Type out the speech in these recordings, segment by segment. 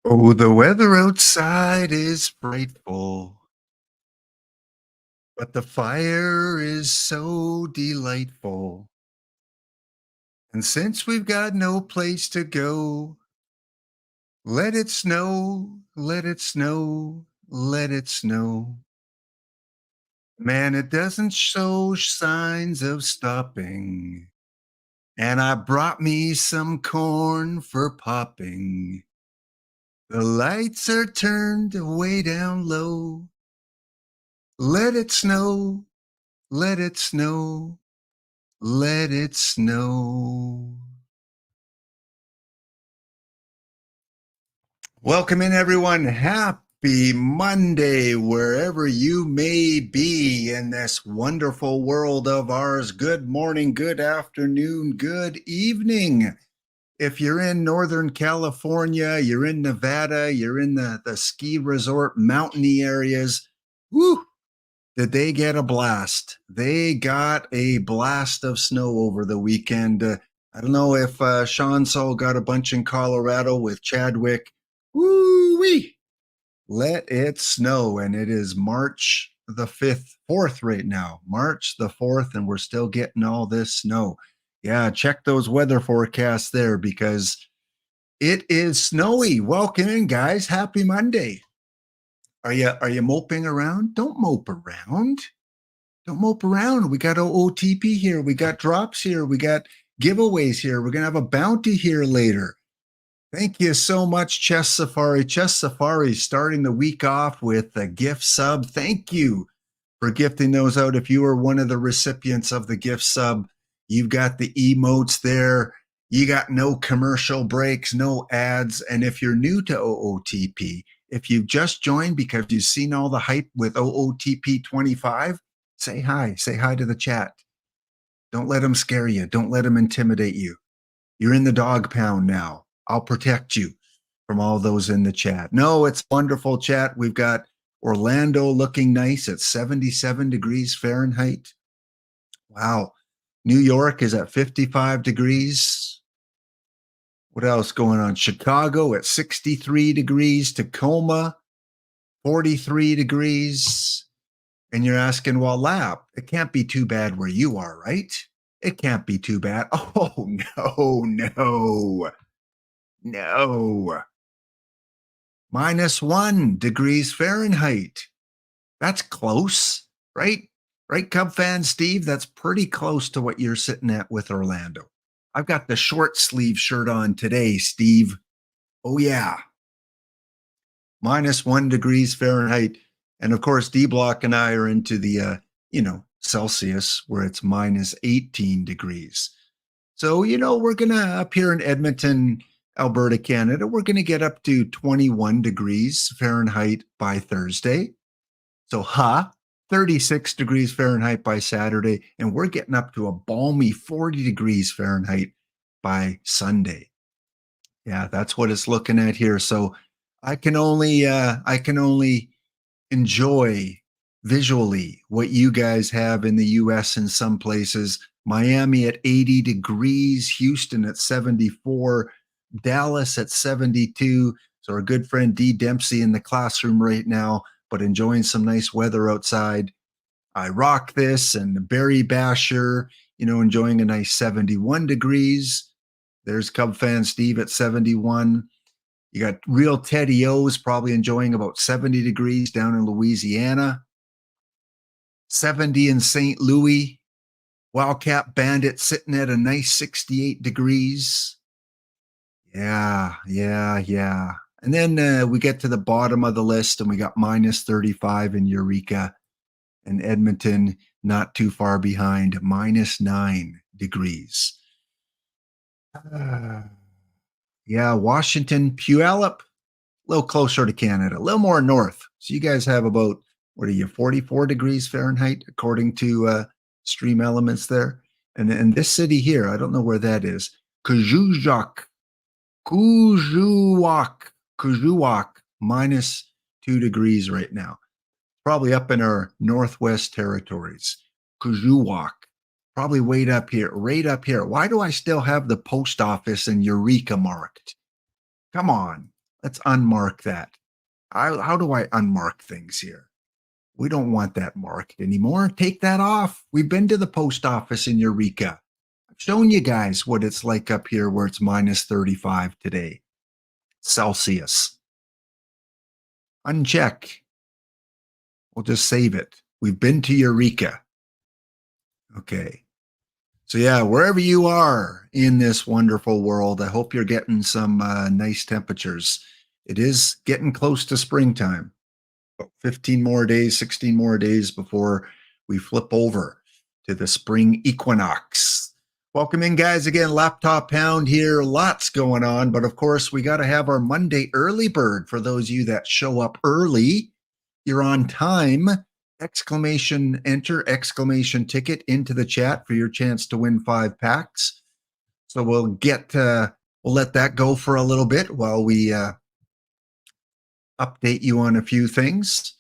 Oh, the weather outside is frightful, but the fire is so delightful. And since we've got no place to go, let it snow, let it snow, let it snow. Man, it doesn't show signs of stopping. And I brought me some corn for popping. The lights are turned way down low. Let it snow, let it snow, let it snow. Welcome in, everyone. Happy Monday, wherever you may be in this wonderful world of ours. Good morning, good afternoon, good evening. If you're in Northern California, you're in Nevada, you're in the ski resort mountainy areas, whoo, did they get a blast? They got a blast of snow over the weekend. I don't know if Sean Sol got a bunch in Colorado with Chadwick. Woo-wee! Let it snow. And it is March the 4th right now. March the 4th, and we're still getting all this snow. Yeah, check those weather forecasts there because it is snowy. Welcome in, guys. Happy Monday. Are you moping around? Don't mope around. Don't mope around. We got OOTP here. We got drops here. We got giveaways here. We're going to have a bounty here later. Thank you so much, Chess Safari. Chess Safari starting the week off with a gift sub. Thank you for gifting those out. If you are one of the recipients of the gift sub, you've got the emotes there. You got no commercial breaks, no ads. And if you're new to OOTP, if you've just joined because you've seen all the hype with OOTP 25, say hi. Say hi to the chat. Don't let them scare you. Don't let them intimidate you. You're in the dog pound now. I'll protect you from all those in the chat. No, it's wonderful chat. We've got Orlando looking nice at 77 degrees Fahrenheit. Wow. New York is at 55 degrees. What else going on? Chicago at 63 degrees. Tacoma, 43 degrees. And you're asking, well, Lap, it can't be too bad where you are, right? It can't be too bad. Oh, no. -1 degrees Fahrenheit. That's close, right? Right, Cub fan Steve? That's pretty close to what you're sitting at with Orlando. I've got the short sleeve shirt on today, Steve. Oh, yeah. -1 degrees Fahrenheit. And of course, D Block and I are into the, Celsius, where it's -18 degrees. So, we're going to, up here in Edmonton, Alberta, Canada, we're going to get up to 21 degrees Fahrenheit by Thursday. So, 36 degrees Fahrenheit by Saturday. And we're getting up to a balmy 40 degrees Fahrenheit by Sunday. Yeah, that's what it's looking at here. So I can only enjoy visually what you guys have in the US in some places. Miami at 80 degrees, Houston at 74, Dallas at 72. So our good friend D Dempsey in the classroom right now, but enjoying some nice weather outside. I rock this, and Barry Basher, enjoying a nice 71 degrees. There's Cub fan Steve at 71. You got real Teddy O's probably enjoying about 70 degrees down in Louisiana. 70 in St. Louis. Wildcat Bandit sitting at a nice 68 degrees. Yeah. And then we get to the bottom of the list, and we got -35 in Eureka, and Edmonton not too far behind, -9 degrees. Yeah, Washington, Puyallup, a little closer to Canada, a little more north. So you guys have about, 44 degrees Fahrenheit, according to Stream Elements there. And this city here, I don't know where that is. Kuujjuaq, -2 degrees right now. Probably up in our Northwest territories. Kuujjuaq, probably right up here. Why do I still have the post office in Eureka marked? Come on. Let's unmark that. How do I unmark things here? We don't want that marked anymore. Take that off. We've been to the post office in Eureka. I've shown you guys what it's like up here where it's minus 35 today. Celsius. Uncheck. We'll just save it. We've been to Eureka. Okay. So yeah, wherever you are in this wonderful world, I hope you're getting some nice temperatures. It is getting close to springtime. 15 more days, 16 more days before we flip over to the spring equinox. Welcome in, guys. Again, Laptop Pound here. Lots going on, but of course, we got to have our Monday early bird for those of you that show up early. You're on time. Exclamation enter, exclamation ticket into the chat for your chance to win 5 packs. So we'll let that go for a little bit while we update you on a few things.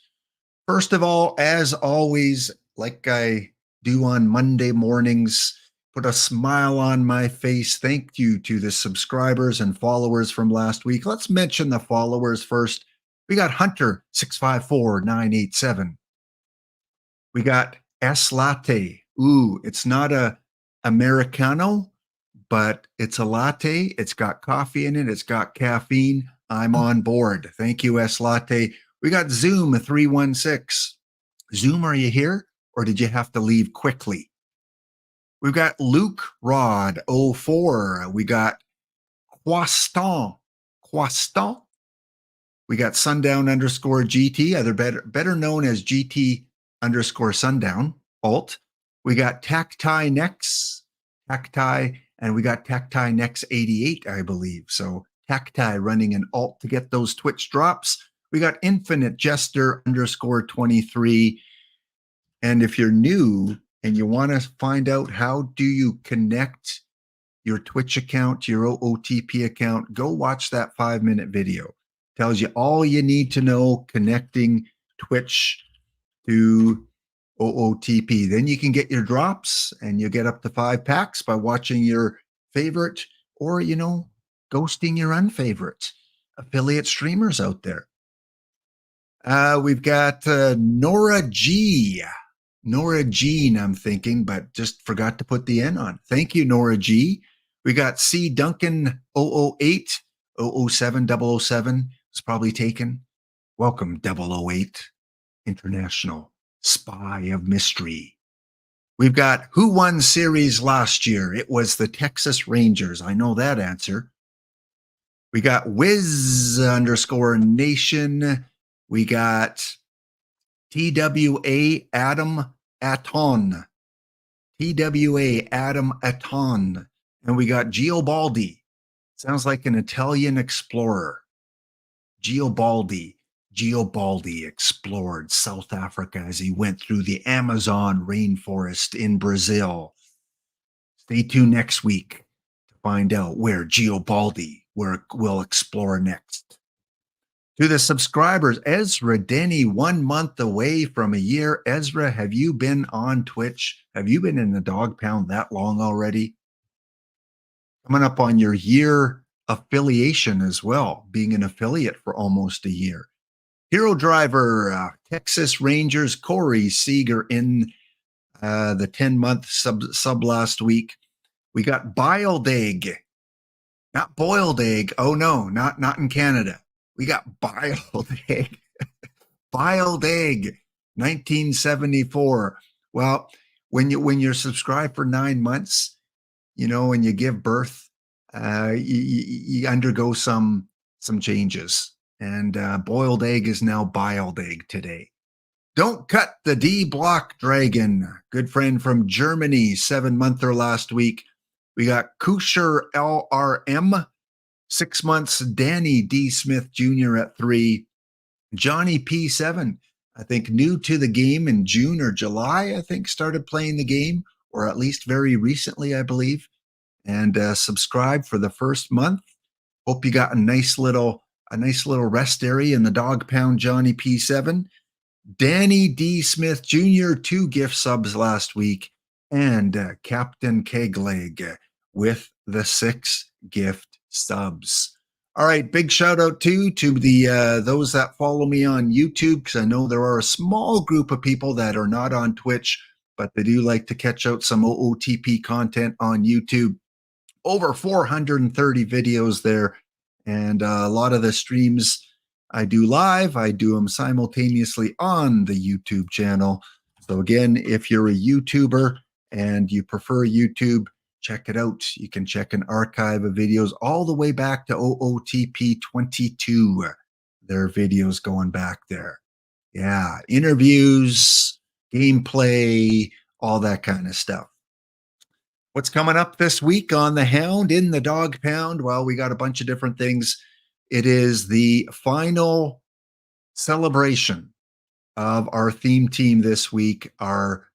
First of all, as always, like I do on Monday mornings, put a smile on my face. Thank you to the subscribers and followers from last week. Let's mention the followers first. We got Hunter 654987. We got S Latte. Ooh, it's not a Americano, but it's a latte. It's got coffee in it. It's got caffeine. I'm on board. Thank you, S Latte. We got Zoom 316. Zoom, are you here? Or did you have to leave quickly? We've got Luke Rod 04. We got Croissant. We got Sundown _ GT, either better known as GT _ Sundown, alt. We got Tacti Nex, and we got Tacti Nex 88, I believe. So Tacti running an alt to get those Twitch drops. We got Infinite Jester _ 23. And if you're new and you want to find out how do you connect your Twitch account to your OOTP account, go watch that 5-minute video. Tells you all you need to know connecting Twitch to OOTP. Then you can get your drops and you get up to 5 packs by watching your favorite or, ghosting your unfavorite affiliate streamers out there. We've got Nora G. Nora Jean, I'm thinking, but just forgot to put the N on. Thank you, Nora G. We got C. Duncan 008, 007, 007 was probably taken. Welcome, 008, International Spy of Mystery. We've got who won series last year? It was the Texas Rangers. I know that answer. We got Wiz _ Nation. We got TWA Adam Aton. TWA Adam Aton. And we got Geobaldi. Sounds like an Italian explorer. Geobaldi explored South Africa as he went through the Amazon rainforest in Brazil. Stay tuned next week to find out where Geobaldi will explore next. To the subscribers, Ezra Denny, 1 month away from a year. Ezra, have you been on Twitch? Have you been in the Dog Pound that long already? Coming up on your year affiliation as well, being an affiliate for almost a year. Hero Driver, Texas Rangers, Corey Seeger in the 10-month sub last week. We got Biled Egg, not Boiled Egg. Oh no, not in Canada. We got Biled Egg. Biled Egg, 1974. Well, when you're subscribed for 9 months, and you give birth, you undergo some changes. And Boiled Egg is now Biled Egg today. Don't Cut the D Block Dragon, good friend from Germany, 7-monther last week. We got Kusher LRM, 6 months, Danny D. Smith Jr. at 3. Johnny P7, I think new to the game in June or July, I think started playing the game, or at least very recently, I believe, and subscribed for the first month. Hope you got a nice little rest area in the Dog Pound, Johnny P7. Danny D. Smith Jr., 2 gift subs last week, and Captain Kegleg with the 6 gift subs. All right, big shout out to the those that follow me on YouTube, because I know there are a small group of people that are not on Twitch, but they do like to catch out some OOTP content on YouTube. Over 430 videos there, and a lot of the streams I do live, I do them simultaneously on the YouTube channel. So again, if you're a YouTuber and you prefer YouTube, check it out. You can check an archive of videos all the way back to OOTP 22. There are videos going back there. Yeah, interviews, gameplay, all that kind of stuff. What's coming up this week on the Hound in the Dog Pound? Well, we got a bunch of different things. It is the final celebration of our theme team this week, our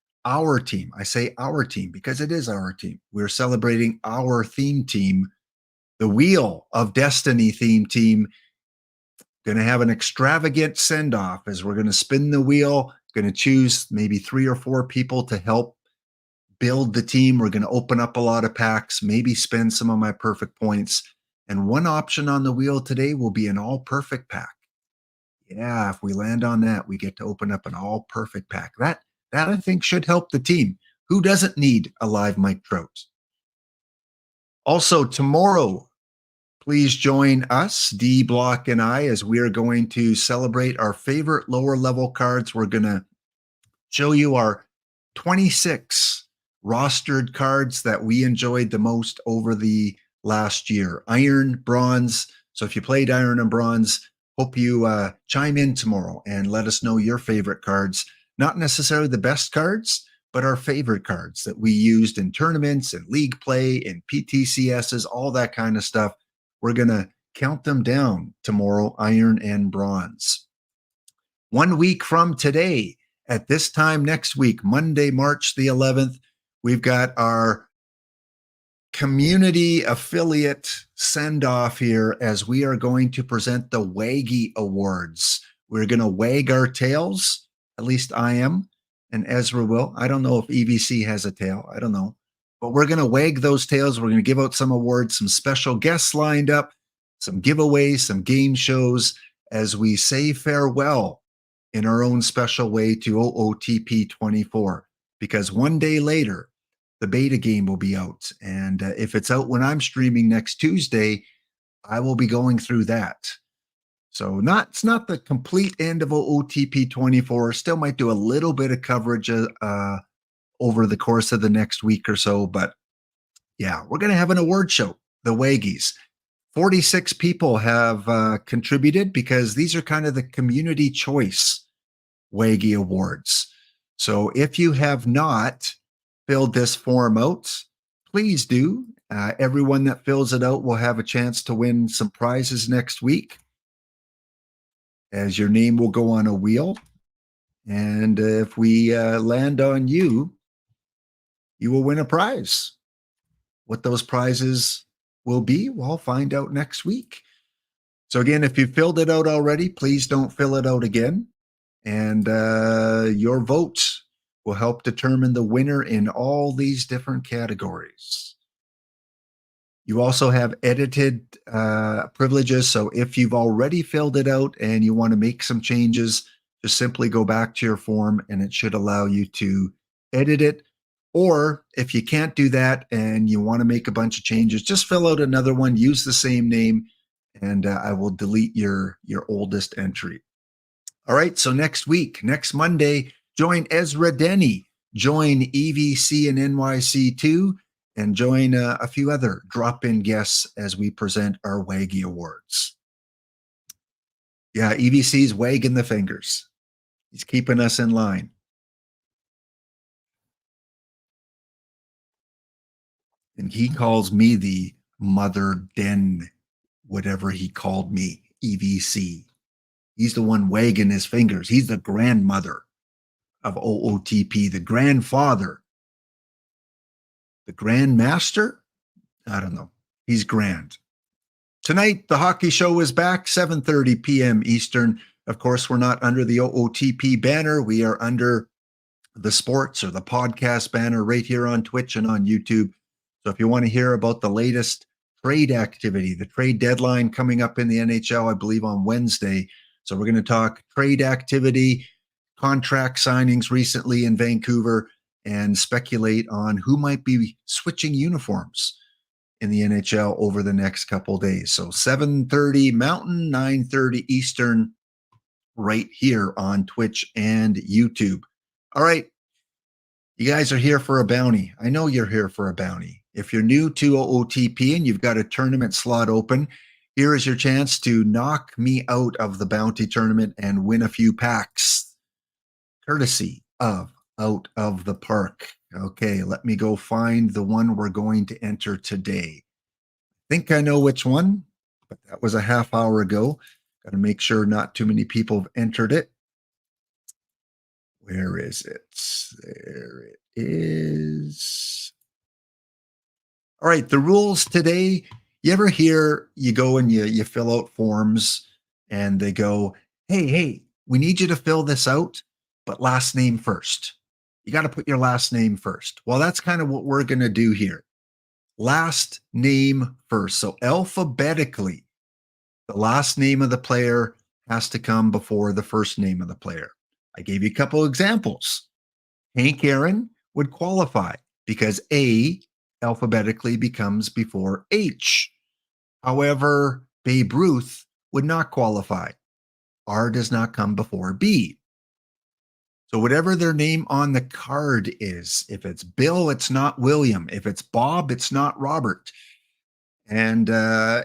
team. I say our team because it is our team. We're celebrating our theme team, the Wheel of Destiny theme team. Going to have an extravagant send-off as we're going to spin the wheel, going to choose maybe 3 or 4 people to help build the team. We're going to open up a lot of packs, maybe spend some of my perfect points. And one option on the wheel today will be an all perfect pack. Yeah, if we land on that, we get to open up an all perfect pack. That I think should help the team. Who doesn't need a live Mike Trout? Also, tomorrow, please join us, D Block and I, as we are going to celebrate our favorite lower level cards. We're going to show you our 26 rostered cards that we enjoyed the most over the last year. Iron, bronze. So if you played Iron and Bronze, hope you chime in tomorrow and let us know your favorite cards. Not necessarily the best cards, but our favorite cards that we used in tournaments and league play and PTCSs, all that kind of stuff. We're going to count them down tomorrow, Iron and Bronze. 1 week from today, at this time next week, Monday, March the 11th, we've got our community affiliate send-off here as we are going to present the Waggy Awards. We're going to wag our tails, at least I am, and Ezra will. I don't know if EVC has a tail. I don't know. But we're going to wag those tails. We're going to give out some awards, some special guests lined up, some giveaways, some game shows as we say farewell in our own special way to OOTP 24. Because one day later, the beta game will be out. And if it's out when I'm streaming next Tuesday, I will be going through that. So it's not the complete end of OOTP 24. Still might do a little bit of coverage over the course of the next week or so. But yeah, we're going to have an award show, the Waggies. 46 people have contributed because these are kind of the community choice Waggy Awards. So if you have not filled this form out, please do. Everyone that fills it out will have a chance to win some prizes next week, as your name will go on a wheel. And if we land on you, you will win a prize. What those prizes will be, we'll find out next week. So again, if you filled it out already, please don't fill it out again. And your vote will help determine the winner in all these different categories. You also have edited privileges. So if you've already filled it out and you want to make some changes, just simply go back to your form and it should allow you to edit it. Or if you can't do that and you want to make a bunch of changes, just fill out another one, use the same name, and I will delete your oldest entry. All right, so next week, next Monday, join Ezra Denny, join EVC and NYC2, and join a few other drop-in guests as we present our Waggy Awards. Yeah, EVC's wagging the fingers. He's keeping us in line. And he calls me the mother den, whatever he called me, EVC. He's the one wagging his fingers. He's the grandmother of OOTP, the grandfather. The grandmaster? I don't know. He's grand. Tonight, the hockey show is back, 7:30 p.m. Eastern. Of course, we're not under the OOTP banner. We are under the sports or the podcast banner right here on Twitch and on YouTube. So if you want to hear about the latest trade activity, the trade deadline coming up in the NHL, I believe, on Wednesday. So we're going to talk trade activity, contract signings recently in Vancouver, and speculate on who might be switching uniforms in the NHL over the next couple of days. So 7:30 Mountain, 9:30 Eastern, right here on Twitch and YouTube. All right. You guys are here for a bounty. I know you're here for a bounty. If you're new to OOTP and you've got a tournament slot open, here is your chance to knock me out of the bounty tournament and win a few packs, courtesy of Out of the Park. Okay, let me go find the one we're going to enter today. I think I know which one, but that was a half hour ago. Got to make sure not too many people have entered it. Where is it? There it is. All right, the rules today. You ever hear you go and you fill out forms and they go, hey, we need you to fill this out, but last name first. You got to put your last name first. Well, that's kind of what we're going to do here. Last name first. So alphabetically, the last name of the player has to come before the first name of the player. I gave you a couple examples. Hank Aaron would qualify because A alphabetically becomes before H. However, Babe Ruth would not qualify. R does not come before B. So whatever their name on the card is, if it's Bill, it's not William. If it's Bob, it's not Robert. And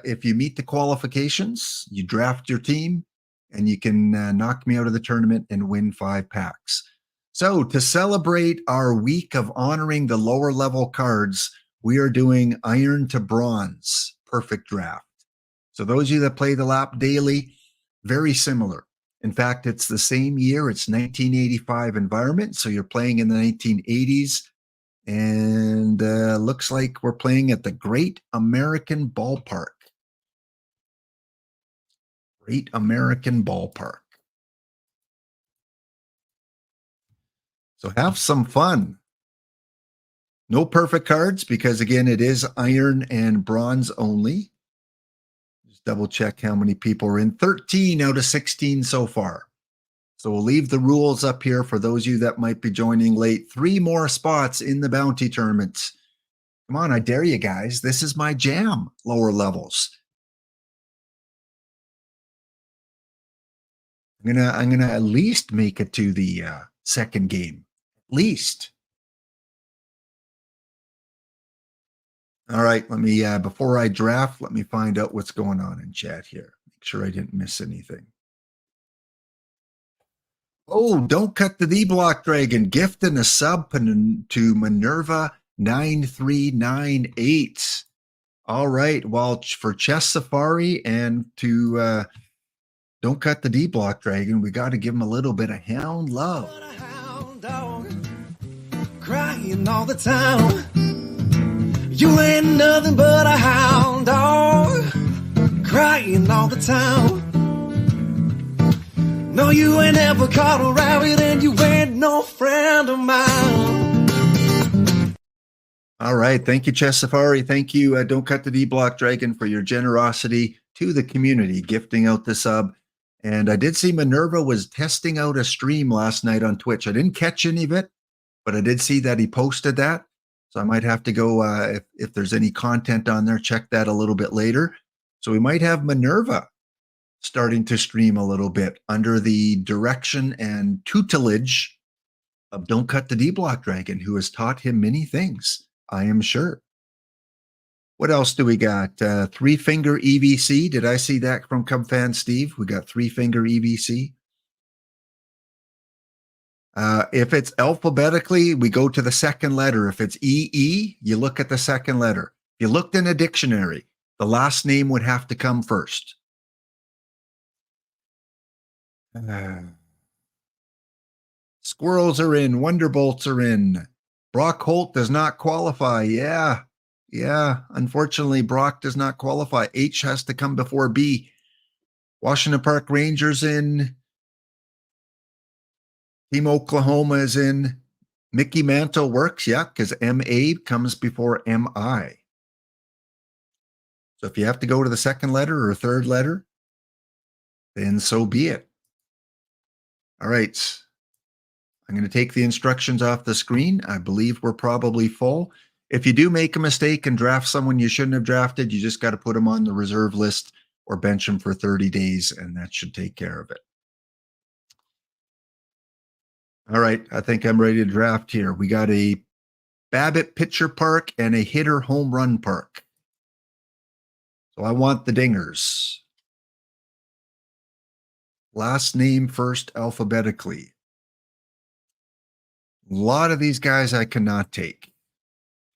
if you meet the qualifications, you draft your team, and you can knock me out of the tournament and win 5 packs. So to celebrate our week of honoring the lower level cards, we are doing Iron to Bronze Perfect Draft. So those of you that play the lap daily, very similar. In fact, it's the same year. It's 1985 environment. So you're playing in the 1980s. And looks like we're playing at the Great American Ballpark. Great American Ballpark. So have some fun. No perfect cards because, again, it is iron and bronze only. Just double check how many people are in. 13 out of 16 so far. So we'll leave the rules up here for those of you that might be joining late. 3 more spots in the bounty tournament. Come on, I dare you guys. This is my jam, lower levels. I'm gonna at least make it to the second game. At least. All right, let me before I draft, let me find out what's going on in chat here. Make sure I didn't miss anything. Oh, don't cut the D block dragon. Gift and a sub to Minerva 9398. All right. Well, for Chess Safari and to Don't Cut the D block dragon, we got to give him a little bit of hound love. Hound dog, crying all the time. You ain't nothing but a hound dog, crying all the time. No, you ain't ever caught a rabbit and you ain't no friend of mine. All right. Thank you, Chess Safari. Thank you, Don't Cut the D Block Dragon, for your generosity to the community, gifting out the sub. And I did see Minerva was testing out a stream last night on Twitch. I didn't catch any of it, but I did see that he posted that. So I might have to go, if there's any content on there, check that a little bit later. So we might have Minerva starting to stream a little bit under the direction and tutelage of Don't Cut the D Block Dragon, who has taught him many things, I am sure. What else do we got? 3-finger EVC. Did I see that from Cub Fan Steve? We got 3-finger EVC. If it's alphabetically, we go to the second letter. If it's EE, you look at the second letter. If you looked in a dictionary, the last name would have to come first. Squirrels are in. Wonderbolts are in. Brock Holt does not qualify. Yeah. Unfortunately, Brock does not qualify. H has to come before B. Washington Park Rangers in. Team Oklahoma is in. Mickey Mantle works, yeah, because MA comes before MI. So if you have to go to the second letter or third letter, then so be it. All right. I'm going to take the instructions off the screen. I believe we're probably full. If you do make a mistake and draft someone you shouldn't have drafted, you just got to put them on the reserve list or bench them for 30 days, and that should take care of it. All right. I think I'm ready to draft here. We got a Babbitt pitcher park and a hitter home run park. So I want the dingers. Last name first alphabetically. A lot of these guys I cannot take.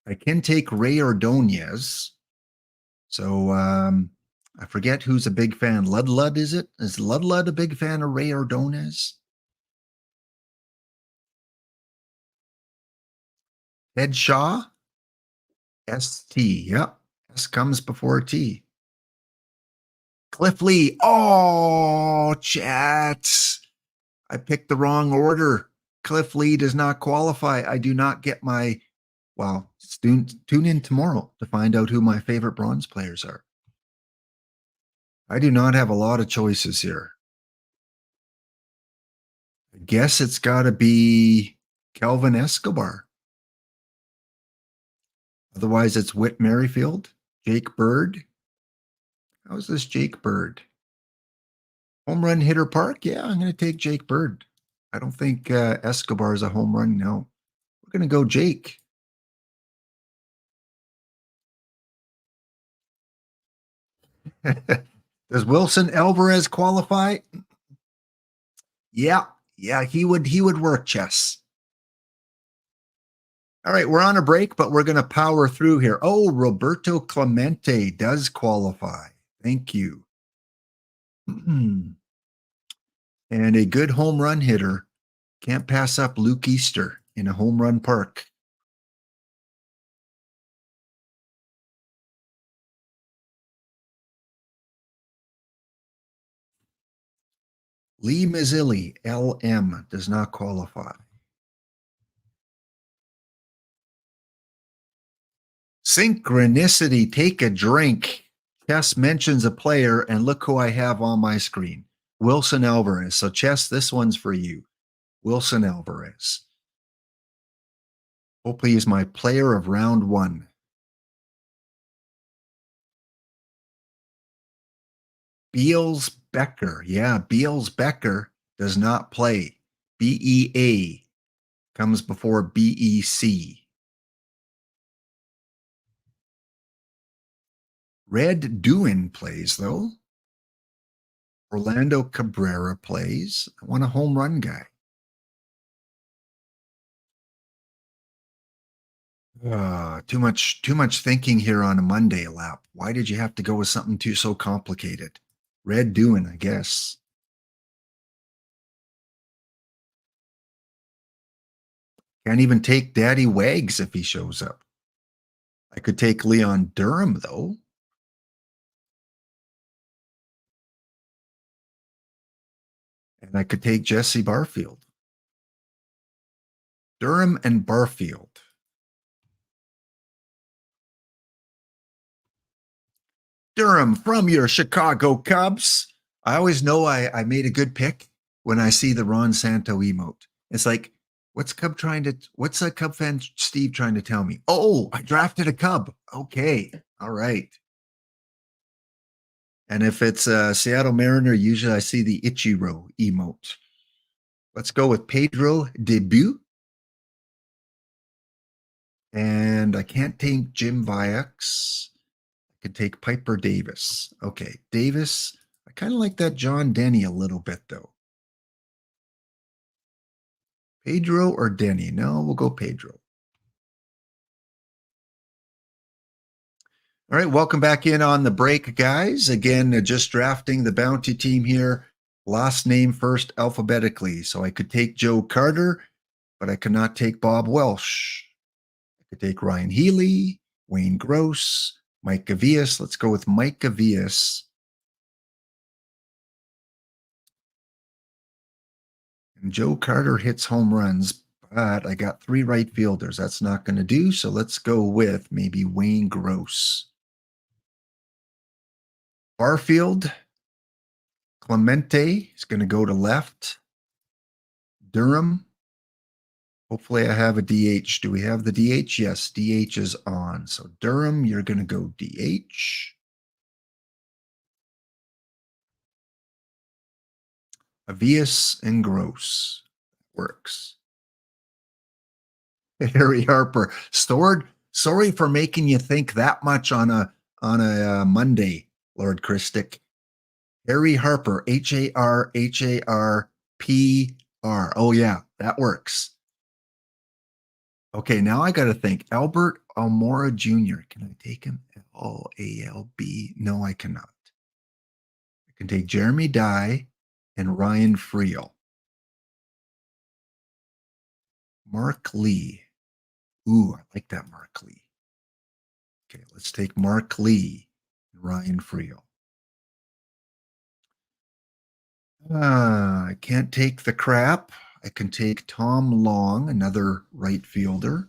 I can take Ray Ordonez. So I forget who's a big fan. Ludlud, is it? Is Ludlud a big fan of Ray Ordonez? Ed Shaw? ST. Yep. S comes before T. Cliff Lee. Oh, chats. I picked the wrong order. Cliff Lee does not qualify. I do not get my, well, tune in tomorrow to find out who my favorite bronze players are. I do not have a lot of choices here. I guess it's got to be Kelvin Escobar. Otherwise, it's Whit Merrifield, Jake Bird. How's this Jake Bird? Home run hitter park? Yeah, I'm going to take Jake Bird. I don't think Escobar is a home run. No, we're going to go Jake. Does Wilson Alvarez qualify? Yeah, he would work, Chess. All right, we're on a break, but we're going to power through here. Oh, Roberto Clemente does qualify. Thank you. And a good home run hitter. Can't pass up Luke Easter in a home run park. Lee Mazzilli, LM, does not qualify. Synchronicity, take a drink. Chess mentions a player, and look who I have on my screen. Wilson Alvarez. So, Chess, this one's for you. Wilson Alvarez. Hopefully he's my player of round one. Beals Becker. Yeah, Beals Becker does not play. BEA comes before BEC. Red Doohan plays, though. Orlando Cabrera plays. I want a home run guy. Too much thinking here on a Monday lap. Why did you have to go with something so complicated? Red Doohan, I guess. Can't even take Daddy Wags if he shows up. I could take Leon Durham, though. And I could take Jesse Barfield. Durham and Barfield. Durham from your Chicago Cubs. I always know I made a good pick when I see the Ron Santo emote. It's like, what's a Cub fan Steve trying to tell me? Oh, I drafted a Cub. Okay. All right. And if it's a Seattle Mariner, usually I see the Ichiro emote. Let's go with Pedro Debut. And I can't take Jim Viax. I could take Piper Davis. Okay, Davis. I kind of like that John Denny a little bit, though. Pedro or Denny? No, we'll go Pedro. All right, welcome back in on the break, guys. Again, just drafting the bounty team here. Last name first alphabetically. So I could take Joe Carter, but I cannot take Bob Welsh. I could take Ryan Healy, Wayne Gross, Mike Gavias. Let's go with Mike Gavias. And Joe Carter hits home runs, but I got 3 right fielders. That's not going to do. So let's go with maybe Wayne Gross. Barfield. Clemente is going to go to left. Durham. Hopefully I have a DH. Do we have the DH? Yes, DH is on. So Durham, you're going to go DH. Avias and Gross. Works. Harry Harper. Sorry for making you think that much on a Monday, Lord Christic. Harry Harper. Harharper. Oh yeah, that works. Okay, now I got to think. Albert Almora Jr. Can I take him? Alb? No, I cannot. I can take Jeremy Dye and Ryan Friel. Mark Lee. Ooh, I like that Mark Lee. Okay, let's take Mark Lee and Ryan Friel. I can't take the crap. I can take Tom Long, another right fielder.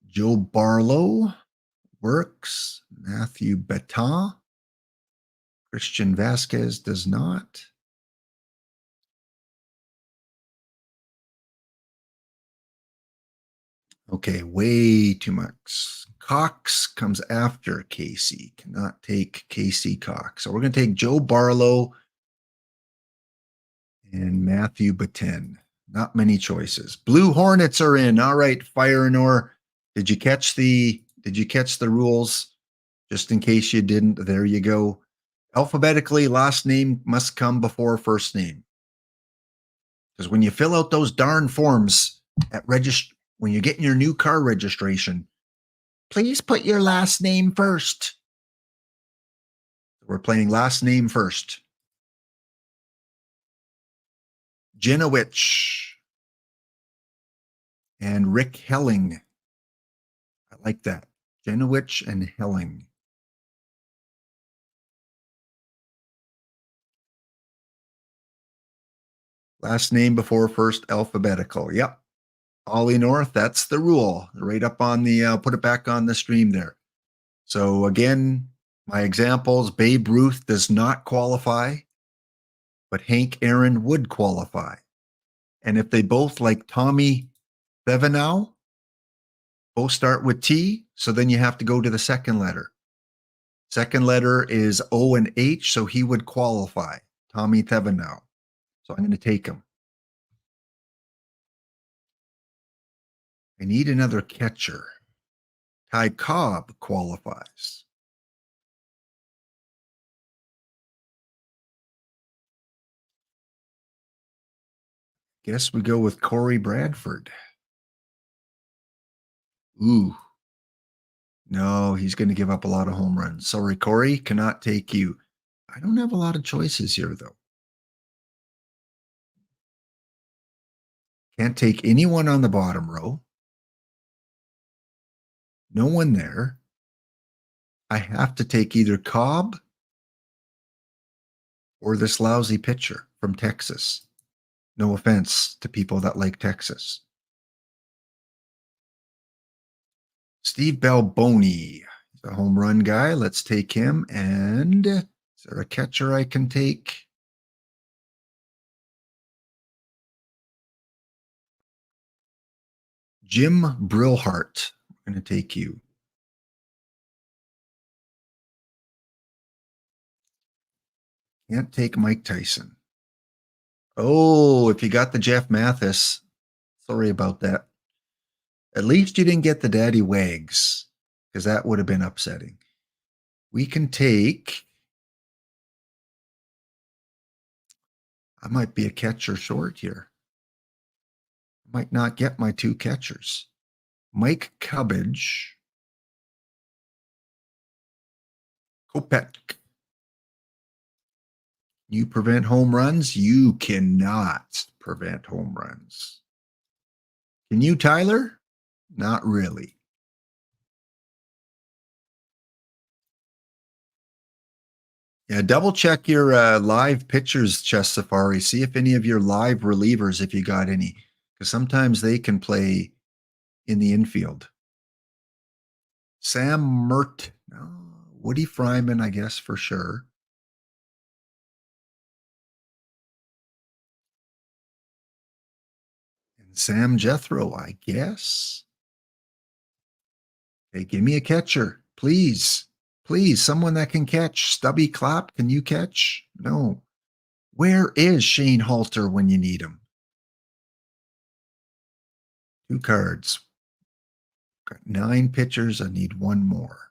Joe Barlow works. Matthew Beton. Christian Vasquez does not. Okay, way too much. Cox comes after Casey. Cannot take Casey Cox. So we're going to take Joe Barlow and Matthew Batten. Not many choices. Blue Hornets are in. All right, Fire and Or. Did you catch the rules? Just in case you didn't, there you go. Alphabetically, last name must come before first name. Because when you fill out those darn forms at when you're getting your new car registration, please put your last name first. We're playing last name first. Jenowich and Rick Helling. I like that. Jenowich and Helling. Last name before first alphabetical. Yep. Ollie North, that's the rule. Right up on the, put it back on the stream there. So again, my examples, Babe Ruth does not qualify, but Hank Aaron would qualify. And if they both, like Tommy Thevenot, both start with T, so then you have to go to the second letter. Second letter is O and H, so he would qualify, Tommy Thevenot. So I'm going to take him. I need another catcher. Ty Cobb qualifies. Guess we go with Corey Bradford. Ooh. No, he's going to give up a lot of home runs. Sorry, Corey, cannot take you. I don't have a lot of choices here, though. Can't take anyone on the bottom row. No one there. I have to take either Cobb or this lousy pitcher from Texas. No offense to people that like Texas. Steve Balboni, the home run guy. Let's take him. And is there a catcher I can take? Jim Brillhart. I'm going to take you. Can't take Mike Tyson. Oh, if you got the Jeff Mathis, sorry about that. At least you didn't get the Daddy Wags, because that would have been upsetting. We can take, I might be a catcher short here. Might not get my two catchers. Mike Cubbage. Kopech. You prevent home runs? You cannot prevent home runs. Can you, Tyler? Not really. Yeah, double check your live pitchers, Chess Safari. See if any of your live relievers, if you got any, because sometimes they can play in the infield. Sam Mert No. Woody Fryman, I guess, for sure. And Sam Jethro, I guess. Hey, give me a catcher, please. Please, someone that can catch. Stubby Clapp, can you catch? No. Where is Shane Halter when you need him? 2 cards. Got 9 pitchers. I need 1 more.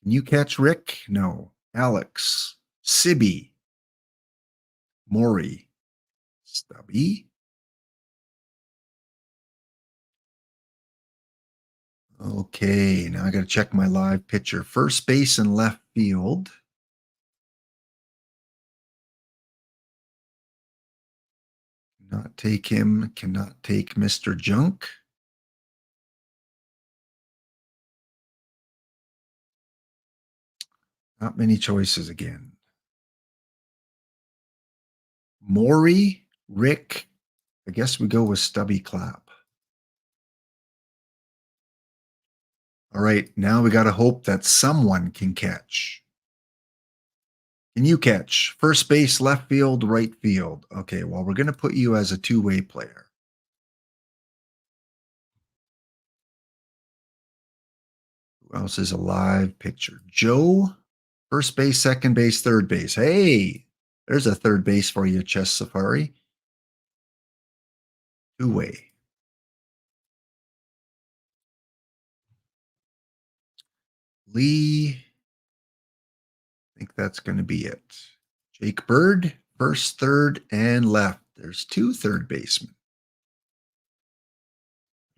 Can you catch Rick? No. Alex. Sibby. Maury. Stubby. Okay, now I got to check my live pitcher. First base and left field. Cannot take him. Cannot take Mr. Junk. Not many choices again. Maury, Rick. I guess we go with Stubby Clapp. All right, now we got to hope that someone can catch. Can you catch? First base, left field, right field. Okay, well, we're going to put you as a two-way player. Who else is a live pitcher? Joe, first base, second base, third base. Hey, there's a third base for you, Chess Safari. Two-way. Lee, I think that's going to be it. Jake Bird, first, third, and left. There's 2 third basemen.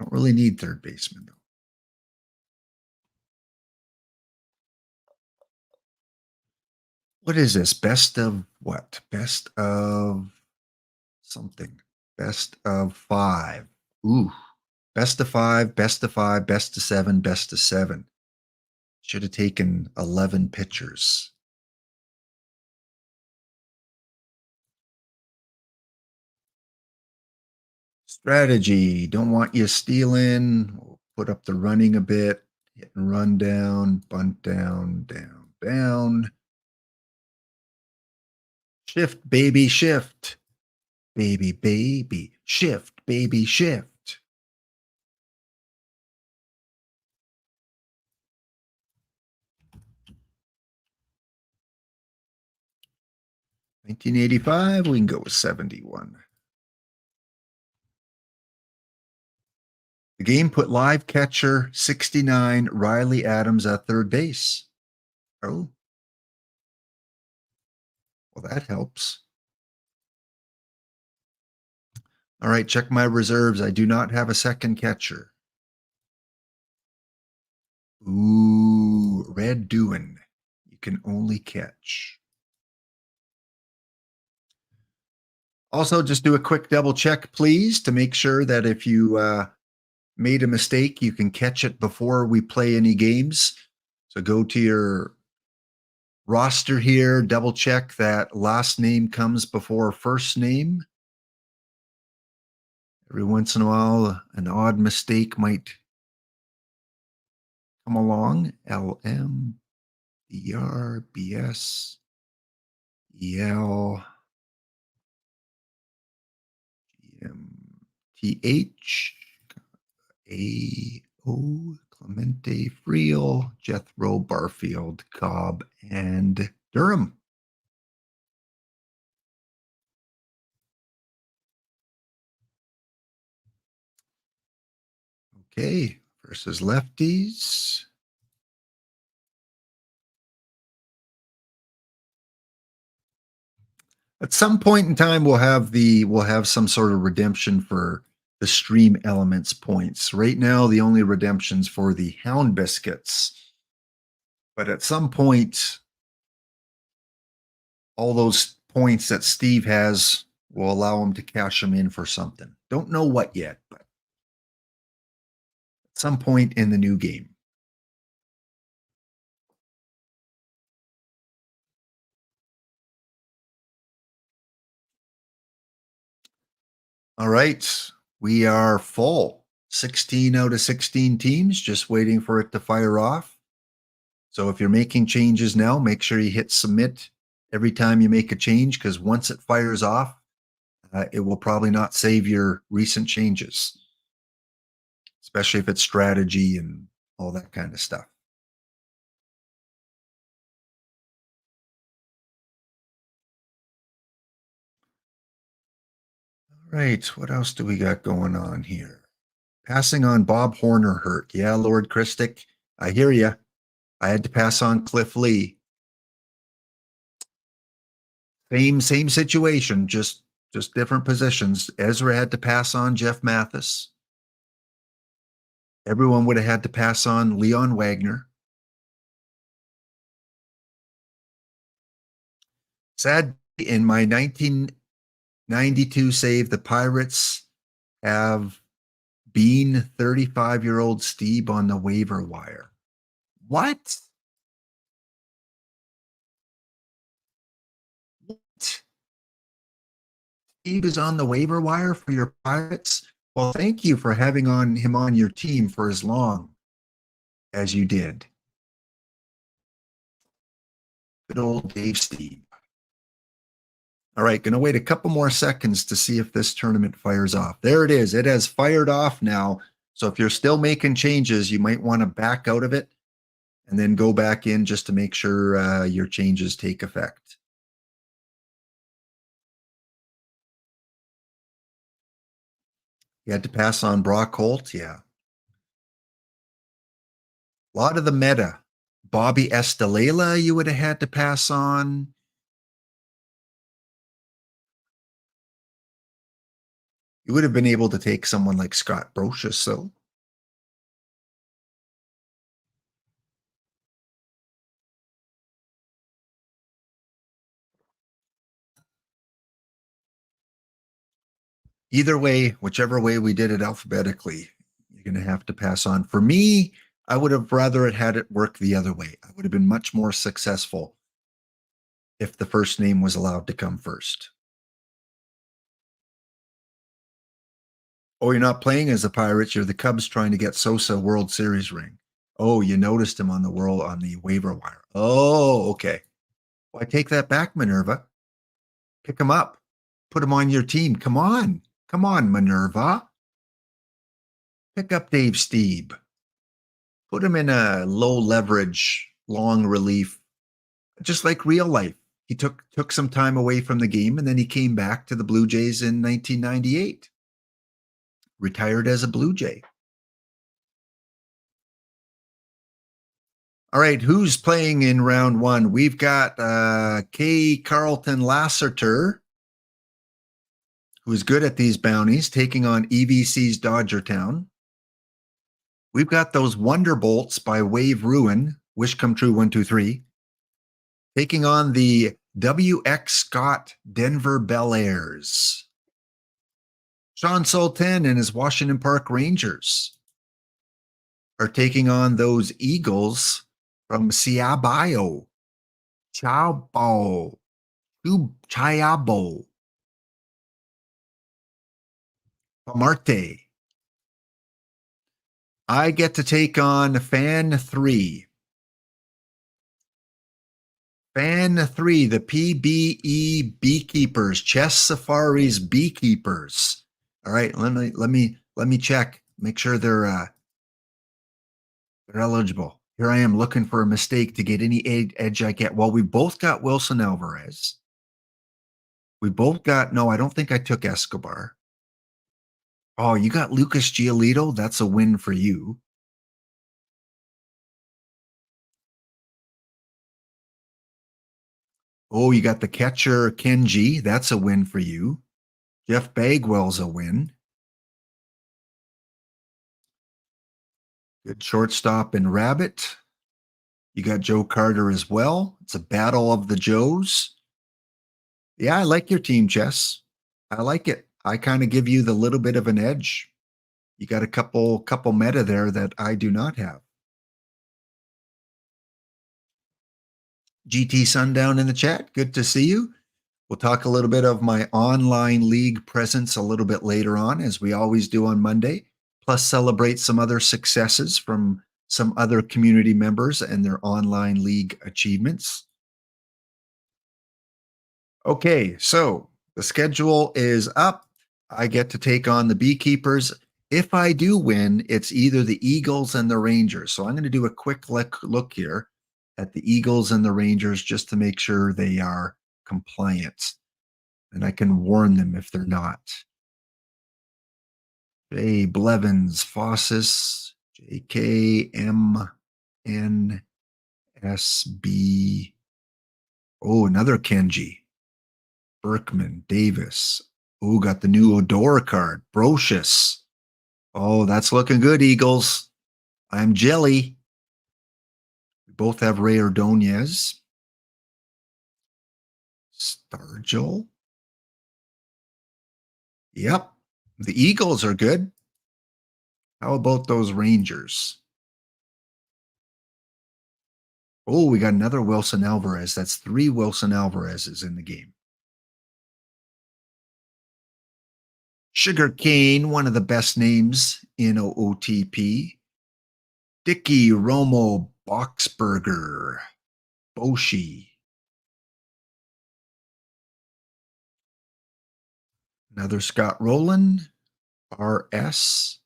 Don't really need third baseman, though. What is this? Best of what? Best of something. Best of 5. Ooh. Best of 5, best of 5, best of 7, best of 7. Should have taken 11 pitchers. Strategy. Don't want you stealing. We'll put up the running a bit. Hit and run down, bunt down, down, down. Shift, baby, shift. Baby, baby, shift, baby, shift. 1985, we can go with 71. The game put live catcher 69 Riley Adams at third base. Oh. Well, that helps. All right, check my reserves. I do not have a second catcher. Ooh, Red Dooin. You can only catch. Also, just do a quick double check, please, to make sure that if you made a mistake, you can catch it before we play any games. So go to your roster here, double check that last name comes before first name. Every once in a while, an odd mistake might come along. LM, BR, BS, EL, GMTH, AO, Clemente, Friel, Jethro, Barfield, Cobb, and Durham. Okay, versus lefties. At some point in time, we'll have some sort of redemption for the stream elements points. Right now, the only redemptions for the Hound Biscuits. But at some point, all those points that Steve has will allow him to cash them in for something. Don't know what yet, but at some point in the new game. All right, we are full. 16 out of 16 teams, just waiting for it to fire off. So if you're making changes now, make sure you hit submit every time you make a change, because once it fires off, it will probably not save your recent changes, especially if it's strategy and all that kind of stuff. All right, what else do we got going on here? Passing on Bob Horner hurt. Yeah, Lord Christic, I hear you. I had to pass on Cliff Lee. Same situation, just different positions. Ezra had to pass on Jeff Mathis. Everyone would have had to pass on Leon Wagner. Sad, in my 1992 save, the Pirates have Bean 35-year-old Steve on the waiver wire. What? What? Steve is on the waiver wire for your Pirates? Well, thank you for having him on your team for as long as you did. Good old Dave Steve. All right, going to wait a couple more seconds to see if this tournament fires off. There it is. It has fired off now. So if you're still making changes, you might want to back out of it and then go back in just to make sure your changes take effect. You had to pass on Brock Holt? Yeah. A lot of the meta. Bobby Estalella, you would have had to pass on. You would have been able to take someone like Scott Brocious, so. Either way, whichever way we did it alphabetically, you're going to have to pass on. For me, I would have rather had it work the other way. I would have been much more successful if the first name was allowed to come first. Oh, you're not playing as the Pirates. You're the Cubs trying to get Sosa World Series ring. Oh, you noticed him on the waiver wire. Oh, okay. Well, I take that back, Minerva. Pick him up. Put him on your team. Come on. Come on, Minerva. Pick up Dave Steve. Put him in a low leverage, long relief, just like real life. He took some time away from the game, and then he came back to the Blue Jays in 1998. Retired as a Blue Jay. All right, who's playing in round one? We've got K. Carlton Lasseter, who's good at these bounties, taking on EVC's Dodgertown. We've got those Wonderbolts by Wave Ruin, Wish Come True 123, taking on the WX Scott Denver Bel Airs. Sean Sultan and his Washington Park Rangers are taking on those Eagles from Ciabayo. Chayabo. Marte. I get to take on Fan 3. Fan 3, the PBE Beekeepers, Chess Safari's Beekeepers. All right, let me check. Make sure they're eligible. Here I am looking for a mistake to get any edge I get. Well, we both got Wilson Alvarez. We both got, no, I don't think I took Escobar. Oh, you got Lucas Giolito? That's a win for you. Oh, you got the catcher, Kenji. That's a win for you. Jeff Bagwell's a win. Good shortstop and Rabbit. You got Joe Carter as well. It's a battle of the Joes. Yeah, I like your team, Jess. I like it. I kind of give you the little bit of an edge. You got a couple meta there that I do not have. GT Sundown in the chat. Good to see you. We'll talk a little bit of my online league presence a little bit later on, as we always do on Monday, plus celebrate some other successes from some other community members and their online league achievements. Okay, so the schedule is up. I get to take on the Beekeepers. If I do win, it's either the Eagles and the Rangers. So I'm going to do a quick look here at the Eagles and the Rangers just to make sure they are compliant. And I can warn them if they're not. J. Blevins, Fossis, JKMNSB. Oh, another Kenji. Berkman, Davis. Oh, got the new Odor card. Brocious. Oh, that's looking good, Eagles. I'm jelly. We both have Ray Ordonez. Stargell. Yep. The Eagles are good. How about those Rangers? Oh, we got another Wilson Alvarez. That's 3 Wilson Alvarez's in the game. Sugarcane, one of the best names in OOTP. Dicky Romo Boxberger. Boshi. Another Scott Rowland. RS.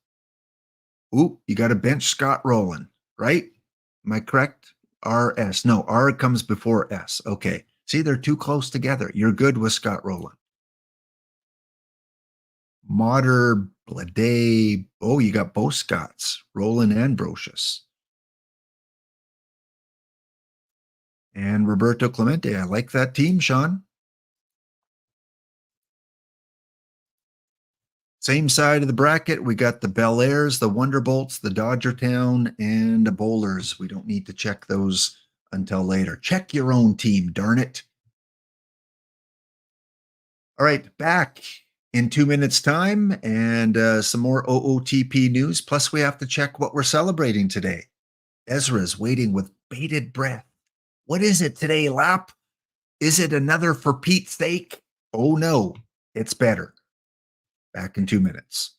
Ooh, you got to bench Scott Rowland, right? Am I correct? RS. No, R comes before S. Okay. See, they're too close together. You're good with Scott Rowland. Moder, Blade. Oh, you got both Scotts, Rowland and Brocious. And Roberto Clemente. I like that team, Sean. Same side of the bracket, we got the Bel Airs, the Wonderbolts, the Dodgertown, and the Bowlers. We don't need to check those until later. Check your own team, darn it. All right, back in 2 minutes' time and some more OOTP news. Plus, we have to check what we're celebrating today. Ezra's waiting with bated breath. What is it today, Lap? Is it another for Pete's sake? Oh, no, it's better. Back in 2 minutes.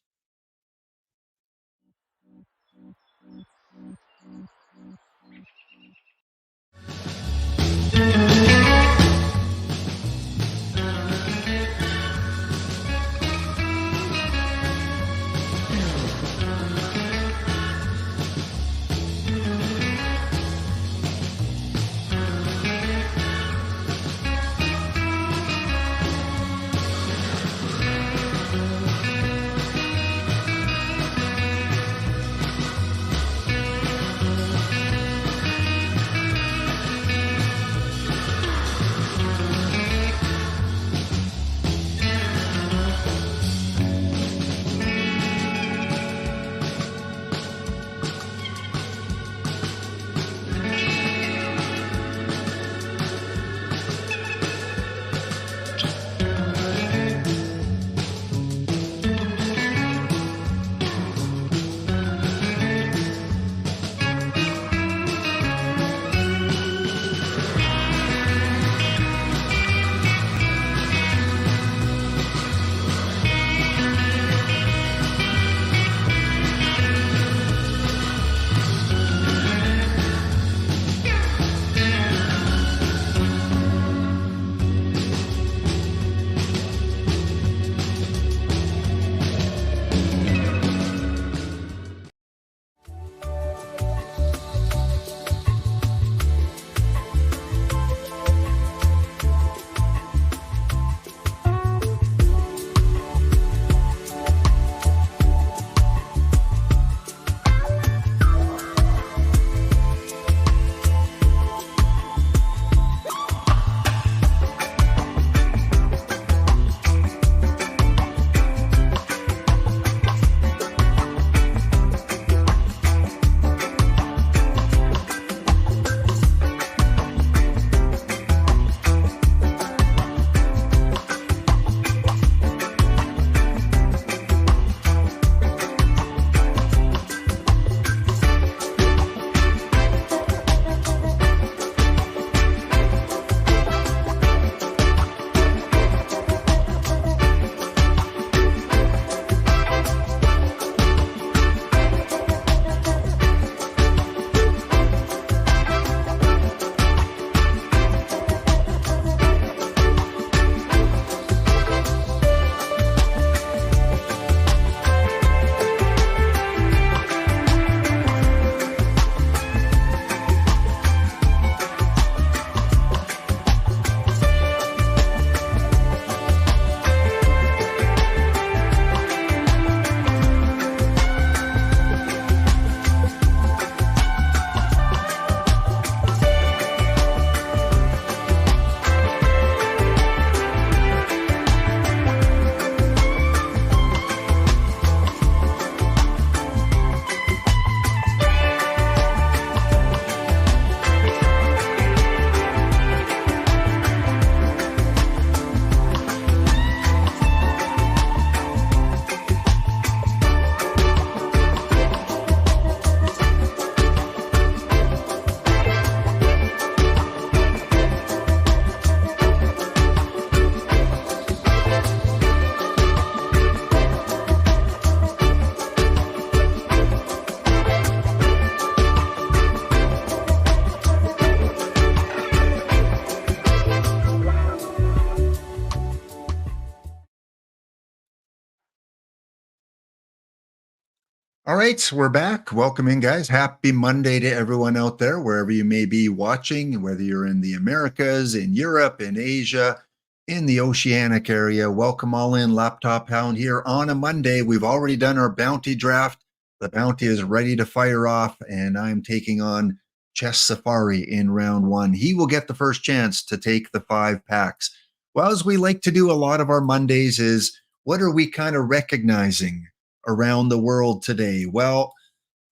All right, so we're back. Welcome in, guys. Happy Monday to everyone out there, wherever you may be watching, whether you're in the Americas, in Europe, in Asia, in the oceanic area. Welcome all in. Laptop Hound here on a Monday. We've already done our bounty draft. The bounty is ready to fire off, and I'm taking on Chess Safari in round one. He will get the first chance to take the 5 packs. Well, as we like to do a lot of our Mondays is, what are we kind of recognizing around the world today? Well,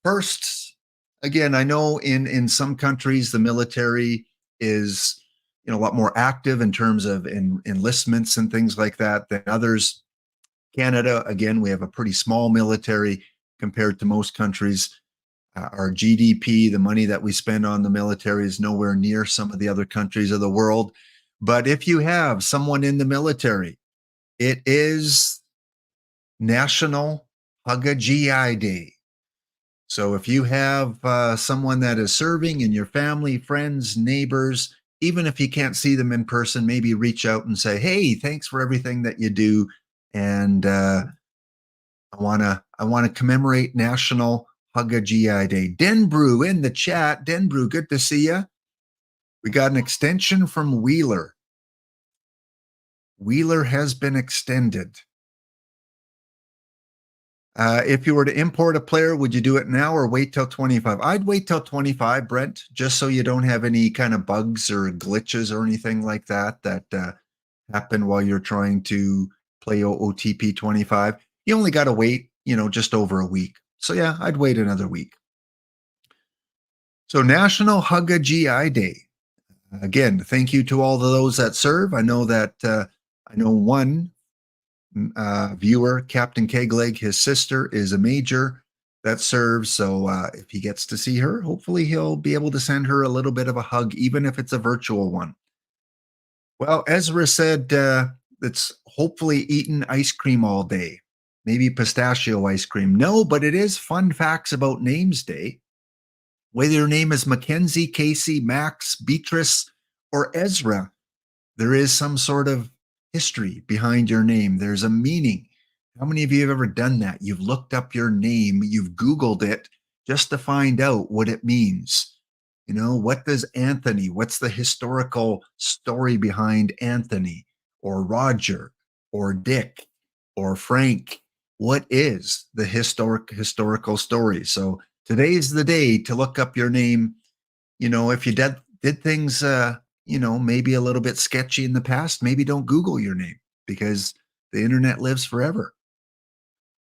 first, again, I know in some countries the military is a lot more active in terms of enlistments and things like that than others. Canada, again, we have a pretty small military compared to most countries. Our GDP, the money that we spend on the military, is nowhere near some of the other countries of the world. But if you have someone in the military, it is National Hug a GI Day. So if you have someone that is serving in your family, friends, neighbors, even if you can't see them in person, maybe reach out and say, "Hey, thanks for everything that you do, and I wanna commemorate National Hug a GI Day." Denbrew in the chat. Denbrew, good to see you. We got an extension from Wheeler. Wheeler has been extended. If you were to import a player, would you do it now or wait till 25? I'd wait till 25, Brent, just so you don't have any kind of bugs or glitches or anything like that happen while you're trying to play OOTP 25. You only got to wait, just over a week. So yeah, I'd wait another week. So National Hug a GI Day. Again, thank you to all of those that serve. I know that I know one viewer, Captain Kegleg, his sister is a major that serves. So if he gets to see her, hopefully he'll be able to send her a little bit of a hug, even if it's a virtual one. Well, Ezra said it's hopefully eaten ice cream all day, maybe pistachio ice cream. No, but it is fun facts about names day. Whether your name is Mackenzie, Casey, Max, Beatrice, or Ezra, there is some sort of history behind your name. There's a meaning. How many of you have ever done that? You've looked up your name, you've Googled it just to find out what it means. What does Anthony, what's the historical story behind Anthony or Roger or Dick or Frank? What is the historical story? So today's the day to look up your name. If you did things maybe a little bit sketchy in the past, maybe don't Google your name, because the internet lives forever.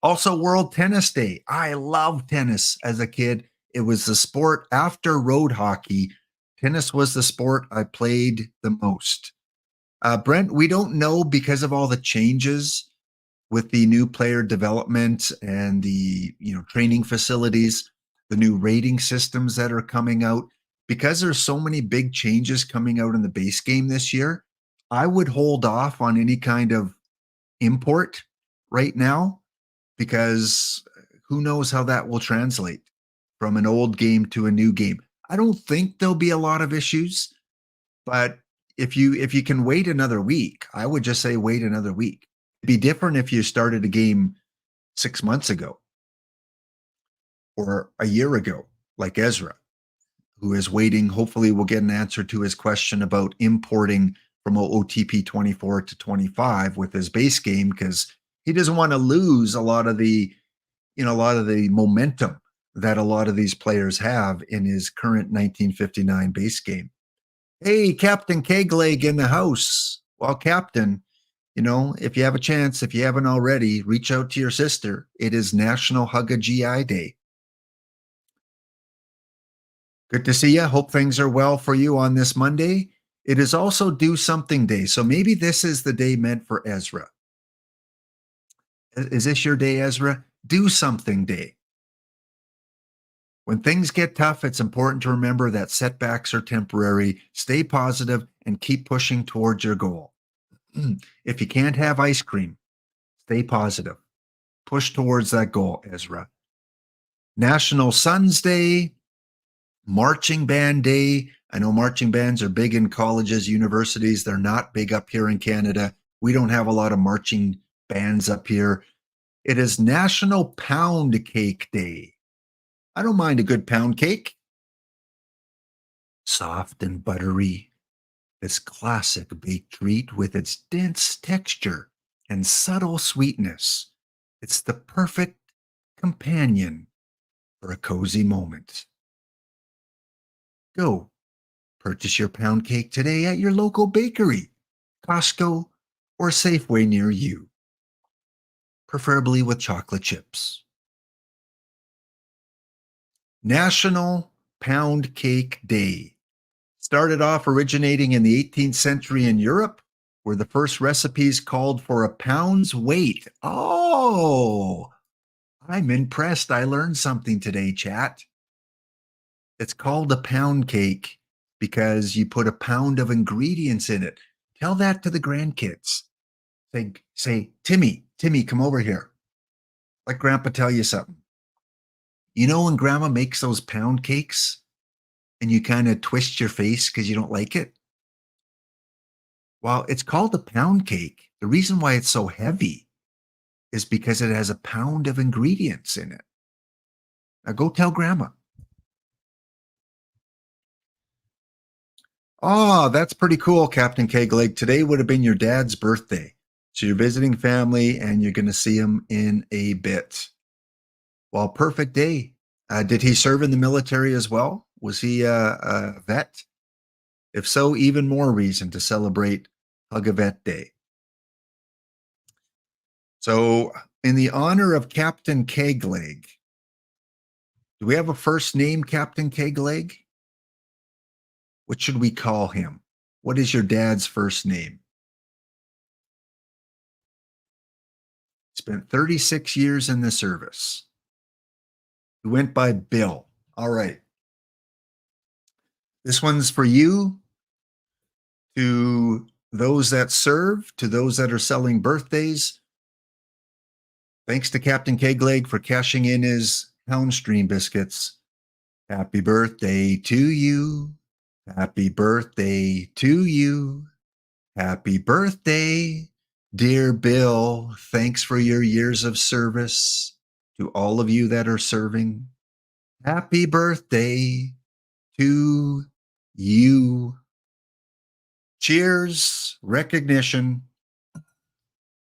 Also, World Tennis Day. I loved tennis as a kid. It was the sport after road hockey. Tennis was the sport I played the most. Brent, we don't know, because of all the changes with the new player development and the training facilities, the new rating systems that are coming out. Because there's so many big changes coming out in the base game this year, I would hold off on any kind of import right now, because who knows how that will translate from an old game to a new game. I don't think there'll be a lot of issues, but if you can wait another week, I would just say wait another week. It'd be different if you started a game 6 months ago or a year ago, like Ezra, who is waiting. Hopefully we'll get an answer to his question about importing from OOTP 24 to 25 with his base game, because he doesn't want to lose a lot of the momentum that a lot of these players have in his current 1959 base game. Hey, Captain Kegleg in the house. Well, Captain, if you have a chance, if you haven't already, reach out to your sister. It is National Hug a GI Day. Good to see you. Hope things are well for you on this Monday. It is also Do Something Day. So maybe this is the day meant for Ezra. Is this your day, Ezra? Do Something Day. When things get tough, it's important to remember that setbacks are temporary. Stay positive and keep pushing towards your goal. If you can't have ice cream, stay positive. Push towards that goal, Ezra. National Sons Day. Marching Band Day. I know marching bands are big in colleges, universities. They're not big up here in Canada. We don't have a lot of marching bands up here. It is National Pound Cake Day. I don't mind a good pound cake. Soft and buttery, this classic baked treat with its dense texture and subtle sweetness. It's the perfect companion for a cozy moment. Go purchase your pound cake today at your local bakery, Costco, or Safeway near you, preferably with chocolate chips. National Pound Cake Day started off originating in the 18th century in Europe, where the first recipes called for a pound's weight. Oh, I'm impressed. I learned something today, chat. It's called a pound cake because you put a pound of ingredients in it. Tell that to the grandkids. Say, Timmy, come over here. Let Grandpa tell you something. You know when Grandma makes those pound cakes and you kind of twist your face because you don't like it? Well, it's called a pound cake. The reason why it's so heavy is because it has a pound of ingredients in it. Now go tell Grandma. Oh, that's pretty cool, Captain Kegleg. Today would have been your dad's birthday. So you're visiting family and you're going to see him in a bit. Well, perfect day. Did he serve in the military as well? Was he a vet? If so, even more reason to celebrate Hug a Vet Day. So, in the honor of Captain Kegleg, do we have a first name, Captain Kegleg? What should we call him? What is your dad's first name? Spent 36 years in the service. He went by Bill. All right. This one's for you, to those that serve, to those that are selling birthdays. Thanks to Captain Kegleg for cashing in his Houndstream biscuits. Happy birthday to you. Happy birthday to you. Happy birthday, dear Bill. Thanks for your years of service. To all of you that are serving, happy birthday to you. Cheers, recognition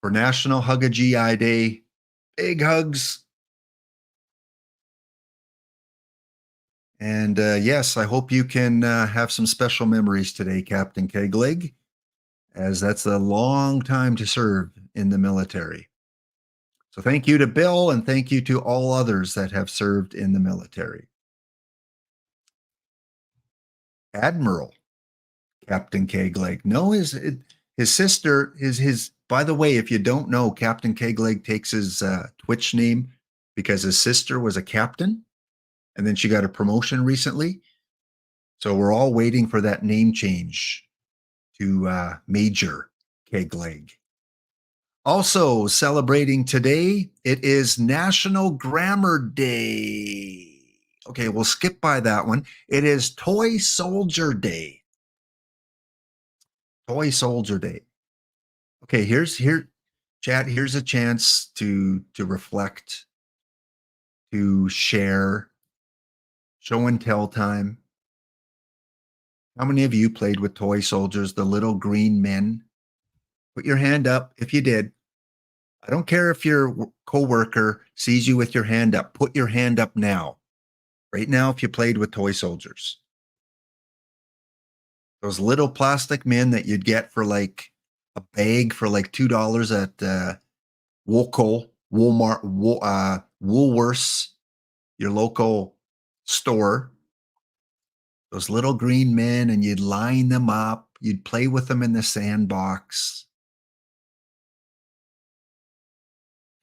for National Hug a GI Day. Big hugs. And yes, I hope you can have some special memories today, Captain Kegleg, as that's a long time to serve in the military. So thank you to Bill and thank you to all others that have served in the military. Admiral Captain Kegleg. No, his sister, his. By the way, if you don't know, Captain Kegleg takes his Twitch name because his sister was a captain, and then she got a promotion recently. So we're all waiting for that name change to Major Kegleg. Also celebrating today, it is National Grammar Day. Okay, we'll skip by that one. It is Toy Soldier Day. Toy Soldier Day. Okay, chat, here's a chance to reflect, to share, show and tell time. How many of you played with toy soldiers, the little green men? Put your hand up if you did. I don't care if your coworker sees you with your hand up. Put your hand up now. Right now, if you played with toy soldiers. Those little plastic men that you'd get for like a bag for like $2 at Woolco, Walmart, Woolworths, your local store. Those little green men, and you'd line them up. You'd play with them in the sandbox.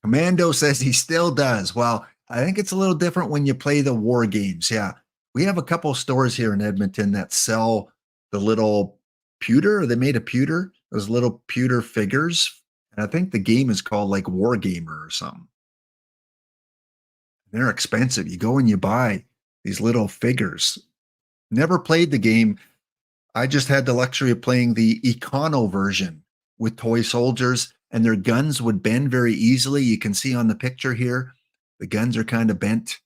Commando says he still does. Well, I think it's a little different when you play the war games. Yeah. We have a couple of stores here in Edmonton that sell the little pewter. They made a pewter, those little pewter figures. And I think the game is called like War Gamer or something. They're expensive. You go and you buy these little figures. Never played the game. I just had the luxury of playing the Econo version with toy soldiers. and their guns would bend very easily. You can see on the picture here, the guns are kind of bent.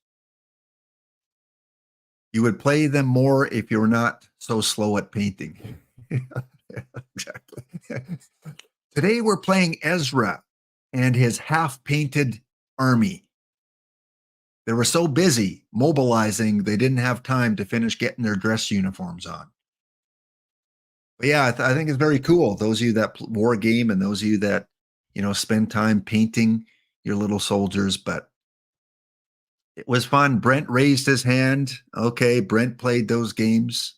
You would play them more if you were not so slow at painting. Exactly. Today we're playing Ezra and his half-painted army. They were so busy mobilizing, they didn't have time to finish getting their dress uniforms on. But yeah, I think it's very cool. Those of you that war game and those of you that, spend time painting your little soldiers. But it was fun. Brent raised his hand. Okay, Brent played those games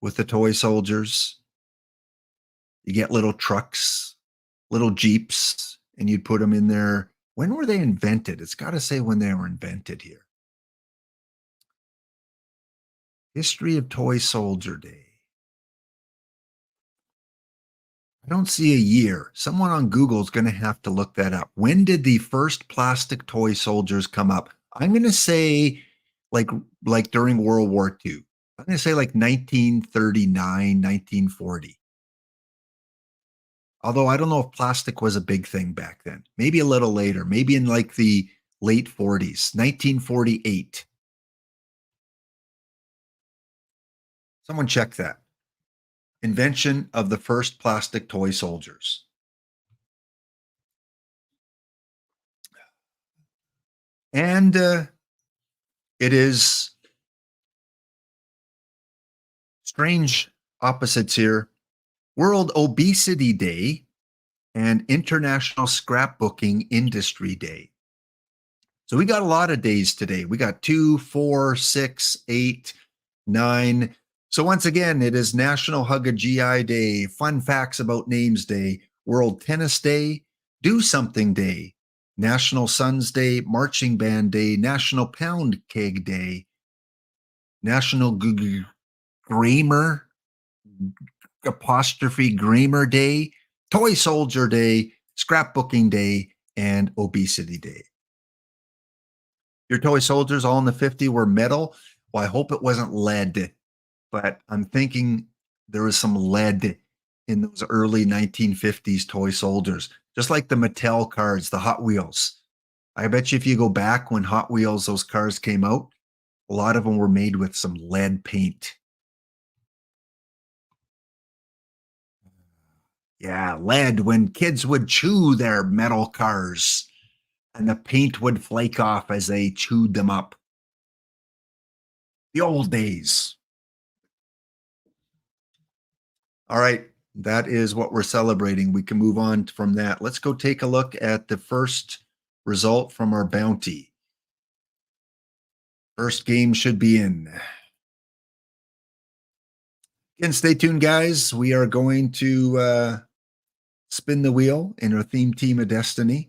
with the toy soldiers. You get little trucks, little Jeeps, and you'd put them in there. When were they invented? It's got to say when they were invented here. History of Toy Soldier Day. I don't see a year. Someone on Google is going to have to look that up. When did the first plastic toy soldiers come up? I'm going to say like during World War II. I'm going to say like 1939, 1940. Although I don't know if plastic was a big thing back then. Maybe a little later. Maybe in like the late 40s, 1948. Someone check that. Invention of the first plastic toy soldiers. And it is strange opposites here. World Obesity Day and International Scrapbooking Industry Day. So we got a lot of days today. We got 2, 4, 6, 8, 9. So once again, it is National Hug a GI Day, Fun Facts About Names Day, World Tennis Day, Do Something Day, National Sons Day, Marching Band Day, National Pound Cake Day, National Grammar Grammar Day, Toy Soldier Day, Scrapbooking Day, and Obesity Day. Your toy soldiers all in the 50 were metal. Well, I hope it wasn't lead, but I'm thinking there was some lead in those early 1950s toy soldiers, just like the Mattel cars, the Hot Wheels. I bet you if you go back when Hot Wheels, those cars came out, a lot of them were made with some lead paint. Yeah, lead when kids would chew their metal cars and the paint would flake off as they chewed them up. The old days. All right, that is what we're celebrating. We can move on from that. Let's go take a look at the first result from our bounty. First game should be in. Again, stay tuned, guys. We are going to spin the wheel in our theme team of destiny.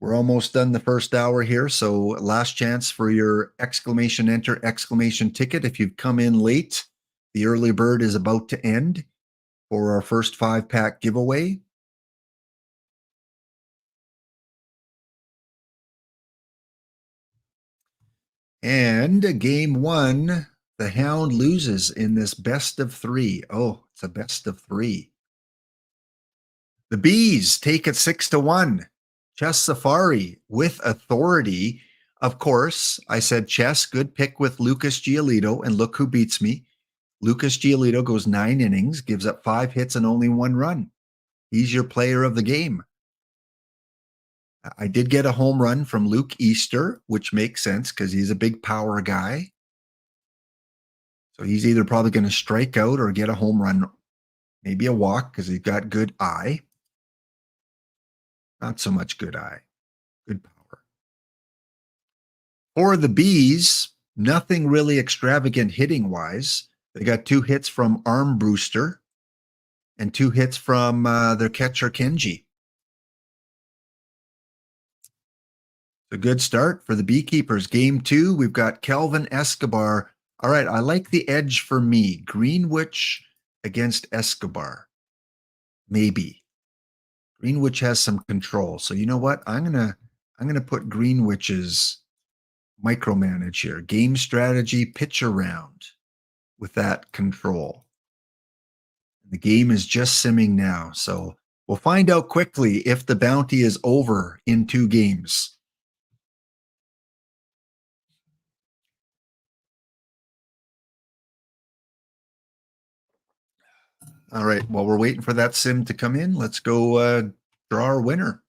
We're almost done the first hour here, so last chance for your exclamation enter, exclamation ticket. If you've come in late, the early bird is about to end for our first 5-pack giveaway. And game 1, the Hound loses in this best of 3. Oh, it's a best of 3. The Bees take it 6-1. Chess Safari with authority. Of course, I said chess, good pick with Lucas Giolito, and look who beats me. Lucas Giolito goes 9 innings, gives up 5 hits and only 1 run. He's your player of the game. I did get a home run from Luke Easter, which makes sense because he's a big power guy. So he's either probably going to strike out or get a home run, maybe a walk because he's got good eye. Not so much good eye, good power. For the Bees, nothing really extravagant hitting-wise. They got 2 hits from Armbruster and 2 hits from their catcher, Kenji. A good start for the Beekeepers. Game 2, we've got Kelvin Escobar. All right, I like the edge for me. Greenwich against Escobar. Maybe. Greenwich has some control. So you know what? I'm gonna put Greenwich's micromanage here. Game strategy, pitch around with that control. The game is just simming now. So We'll find out quickly if the bounty is over in 2 games. All right, while we're waiting for that sim to come in, let's go draw our winner.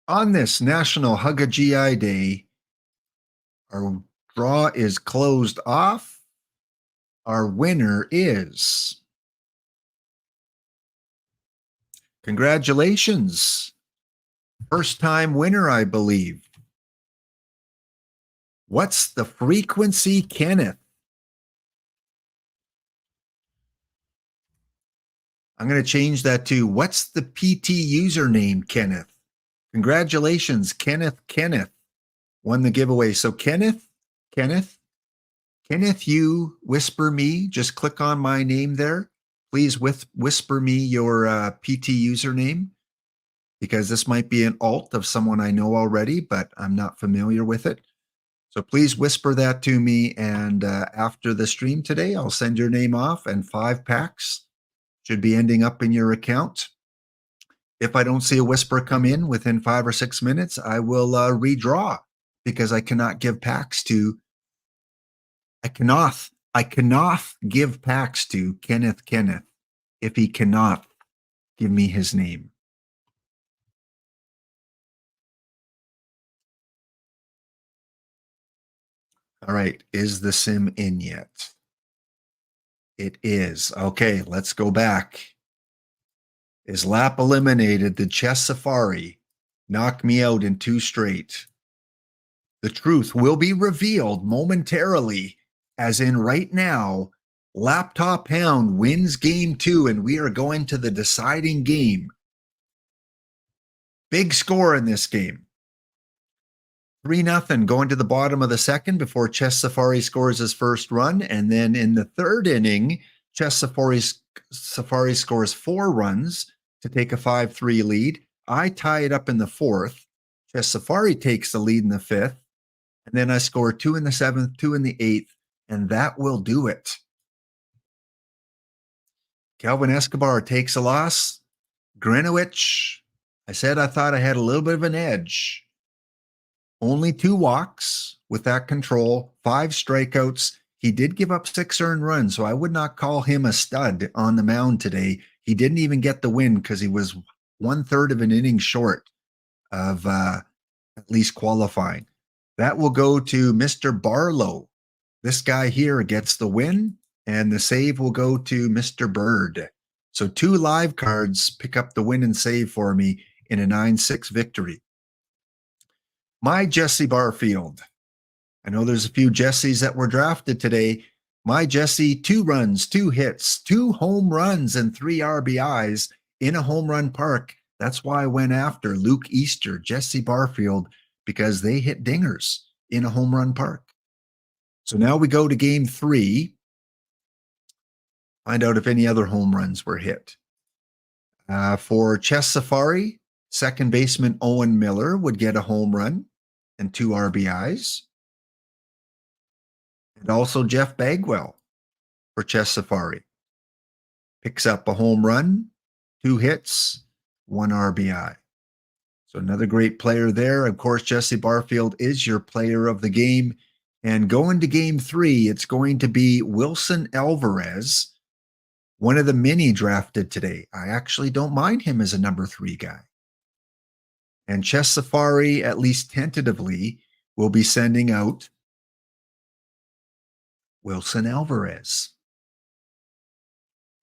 On this National Hug a GI Day, our draw is closed off. Our winner is, congratulations, first time winner, I believe. What's the frequency, Kenneth? I'm going to change that to what's the PT username, Kenneth? Congratulations, Kenneth won the giveaway. So Kenneth, you whisper me, just click on my name there. Please whisper me your PT username, because this might be an alt of someone I know already, but I'm not familiar with it. So please whisper that to me, and after the stream today, I'll send your name off, and 5 packs should be ending up in your account. If I don't see a whisper come in within 5 or 6 minutes, I will redraw, because I cannot give packs to, I cannot give packs to Kenneth if he cannot give me his name. All right, is the sim in yet? It is. Okay, let's go back. Is lap eliminated? Did Chess Safari knock me out in 2 straight? The truth will be revealed momentarily, as in right now, Laptop Hound wins game 2, and we are going to the deciding game. Big score in this game. 3-0 going to the bottom of the second before Chess Safari scores his first run. And then in the 3rd inning, Chess Safari scores 4 runs to take a 5-3 lead. I tie it up in the 4th. Chess Safari takes the lead in the 5th. And then I score 2 in the 7th, 2 in the 8th, and that will do it. Calvin Escobar takes a loss. Greenwich, I said I thought I had a little bit of an edge. Only 2 walks with that control, 5 strikeouts. He did give up 6 earned runs, so I would not call him a stud on the mound today. He didn't even get the win because he was 1/3 of an inning short of at least qualifying. That will go to Mr. Barlow. This guy here gets the win, and the save will go to Mr. Bird. So 2 live cards pick up the win and save for me in a 9-6 victory. My Jesse Barfield. I know there's a few Jessies that were drafted today. My Jesse, 2 runs, 2 hits, 2 home runs, and 3 RBIs in a home run park. That's why I went after Luke Easter, Jesse Barfield, because they hit dingers in a home run park. So now we go to game 3. Find out if any other home runs were hit. For Chess Safari, second baseman Owen Miller would get a home run and 2 RBIs. And also Jeff Bagwell for Chess Safari picks up a home run, 2 hits, 1 RBI. So another great player there. Of course, Jesse Barfield is your player of the game. And going to game 3, it's going to be Wilson Alvarez, one of the many drafted today. I actually don't mind him as a number 3 guy. And Chess Safari, at least tentatively, will be sending out Wilson Alvarez.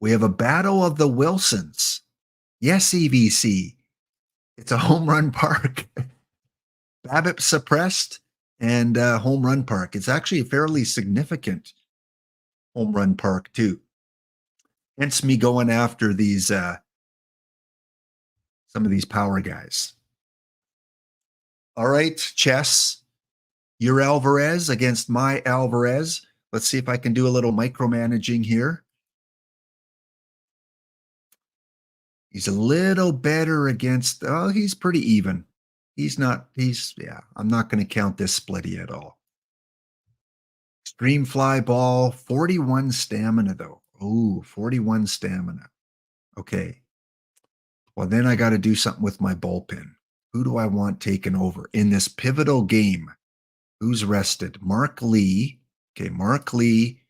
We have a battle of the Wilsons. Yes, EVC. It's a home run park. BABIP suppressed and home run park. It's actually a fairly significant home run park too. Hence me going after these some of these power guys. All right, Chess, your Alvarez against my Alvarez. Let's see if I can do a little micromanaging here. He's a little better against, oh, he's pretty even. Yeah, I'm not going to count this splitty at all. Extreme fly ball, 41 stamina though. Oh, 41 stamina. Okay. Well, then I got to do something with my bullpen. Who do I want taken over in this pivotal game? Who's rested? Mark Lee. Okay, Mark Lee,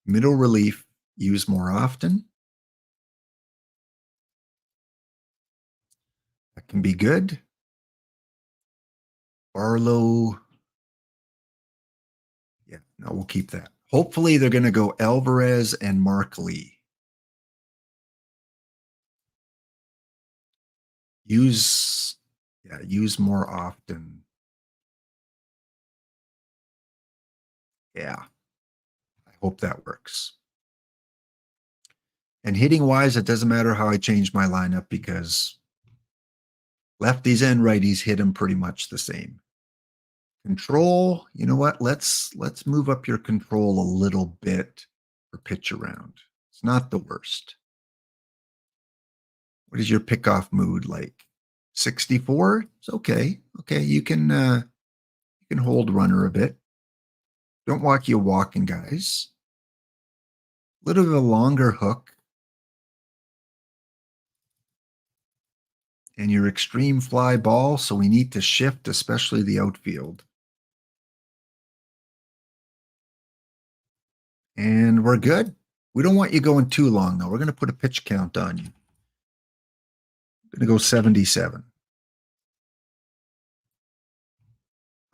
middle relief, use more often. That can be good. Barlow. Yeah, no, we'll keep that. Hopefully they're going to go Alvarez and Mark Lee. Use more often. Yeah, I hope that works. And hitting wise, it doesn't matter how I change my lineup because lefties and righties hit them pretty much the same. Control, you know what? Let's move up your control a little bit for pitch around. It's not the worst. What is your pickoff mood like? 64? It's okay. Okay, you can hold runner a bit. Don't walk you walking, guys. A little bit of a longer hook. And your extreme fly ball, so we need to shift, especially the outfield. And we're good. We don't want you going too long, though. We're going to put a pitch count on you. I'm going to go 77.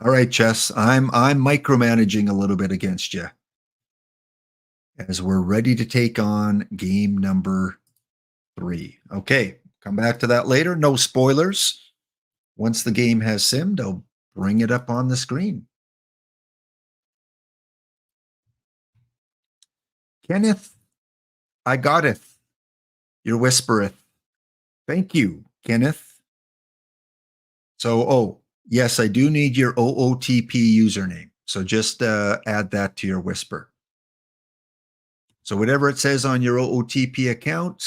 All right, Chess. I'm micromanaging a little bit against you as we're ready to take on game number 3. Okay, come back to that later. No spoilers. Once the game has simmed, I'll bring it up on the screen. Kenneth, I got it. You're whispereth. Thank you, Kenneth. So, yes, I do need your OOTP username. So just add that to your whisper. So whatever it says on your OOTP account,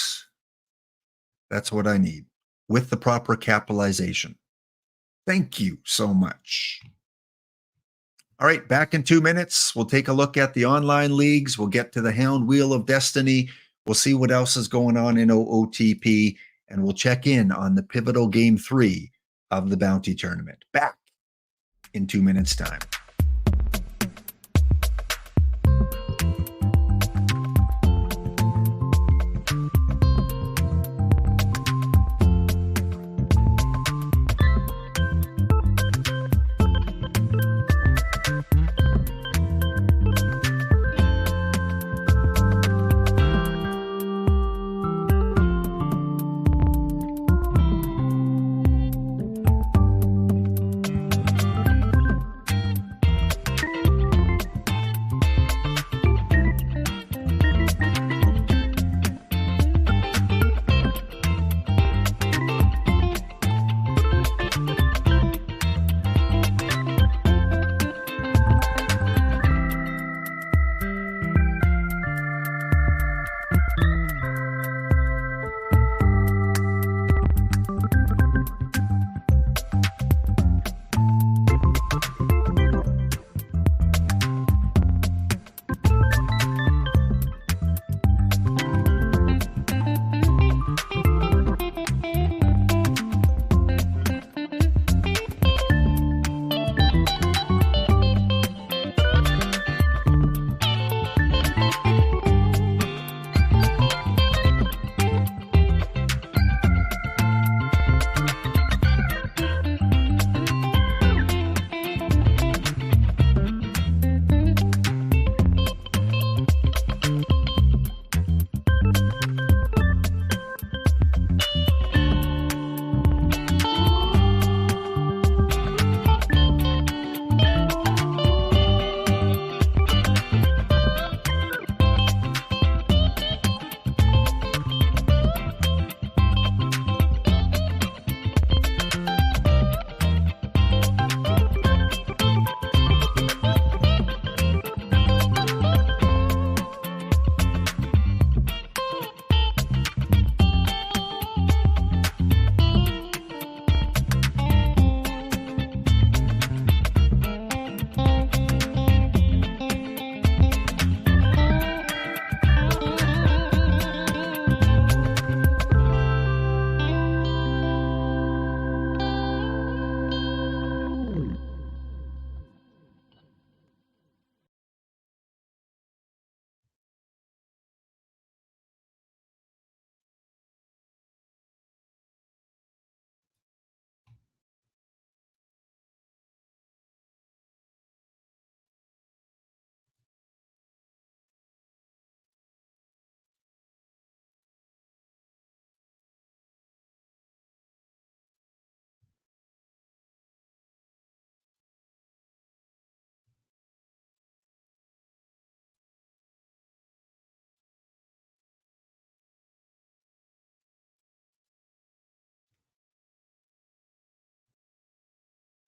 that's what I need with the proper capitalization. Thank you so much. All right, back in 2 minutes. We'll take a look at the online leagues. We'll get to the Hound Wheel of Destiny. We'll see what else is going on in OOTP, and we'll check in on the pivotal game 3 of the Bounty Tournament. Back in 2 minutes' time.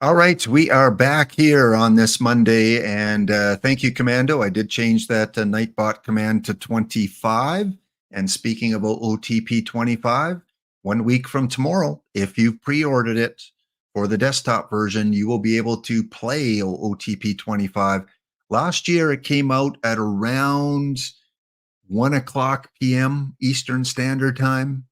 All right, we are back here on this Monday, and thank you, Commando. I did change that Nightbot command to 25. And speaking of OOTP 25, 1 week from tomorrow, if you've pre-ordered it for the desktop version, you will be able to play OOTP 25. Last year, it came out at around 1 o'clock p.m. Eastern Standard Time,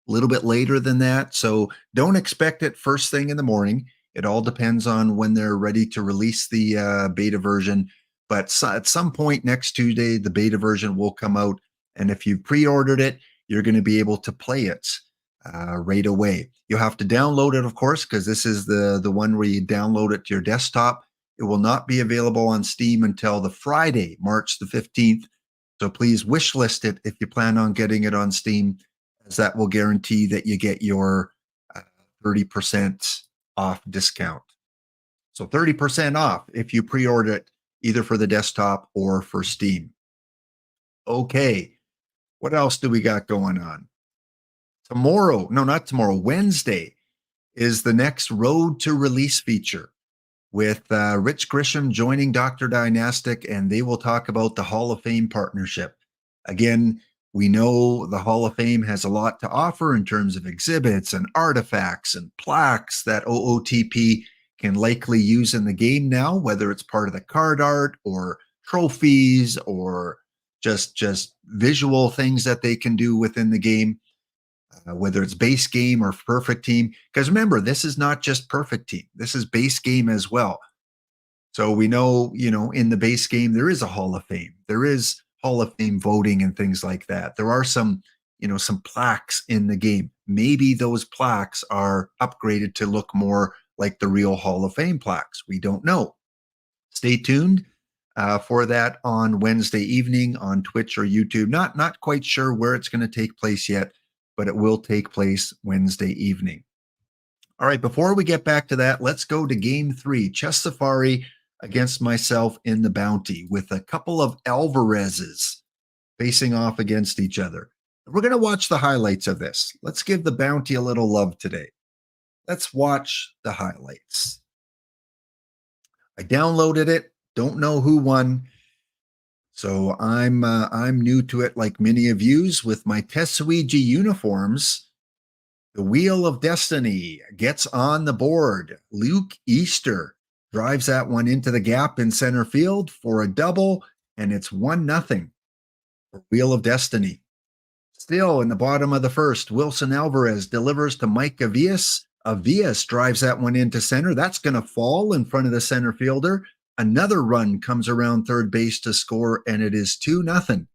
a little bit later than that. So don't expect it first thing in the morning. It all depends on when they're ready to release the beta version. But at some point next Tuesday, the beta version will come out. And if you pre-ordered it, you're going to be able to play it right away. You'll have to download it, of course, because this is the one where you download it to your desktop. It will not be available on Steam until the Friday, March the 15th. So please wish list it if you plan on getting it on Steam, as that will guarantee that you get your 30% off discount. So 30% off if you pre-order it either for the desktop or for Steam. Okay, what else do we got going on? Tomorrow, no, not tomorrow, Wednesday is the next Road to Release feature with Rich Grisham joining Dr. Dynastic, and they will talk about the Hall of Fame partnership. Again, we know the Hall of Fame has a lot to offer in terms of exhibits and artifacts and plaques that OOTP can likely use in the game now, whether it's part of the card art or trophies or just visual things that they can do within the game, whether it's base game or perfect team. Because remember, this is not just perfect team. This is base game as well. So we know, in the base game, there is a Hall of Fame. There is Hall of Fame voting and things like that. There are some plaques in the game. Maybe those plaques are upgraded to look more like the real Hall of Fame plaques. We don't know. Stay tuned for that on Wednesday evening on Twitch or YouTube. Not quite sure where it's going to take place yet, but it will take place Wednesday evening. All right, before we get back to that, let's go to Game 3, Chess Safari against myself in the Bounty, with a couple of Alvarez's facing off against each other. We're going to watch the highlights of this. Let's give the Bounty a little love today. Let's watch the highlights. I downloaded it. Don't know who won. So I'm new to it, like many of yous, with my Tetsuiji uniforms. The Wheel of Destiny gets on the board. Luke Easter drives that one into the gap in center field for a double, and it's 1-0 for Wheel of Destiny. Still in the bottom of the first, Wilson Alvarez delivers to Mike Avias. Avias drives that one into center. That's going to fall in front of the center fielder. Another run comes around third base to score, and it is 2-0.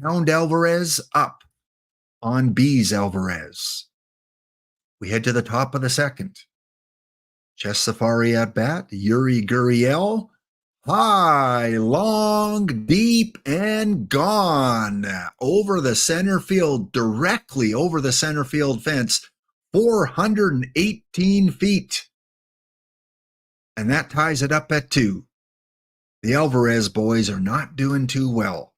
Hound Alvarez up on Bees Alvarez. We head to the top of the second. Chess Safari at bat. Yuri Gurriel. High, long, deep, and gone. Over the center field, directly over the center field fence. 418 feet. And that ties it up at 2. The Alvarez boys are not doing too well.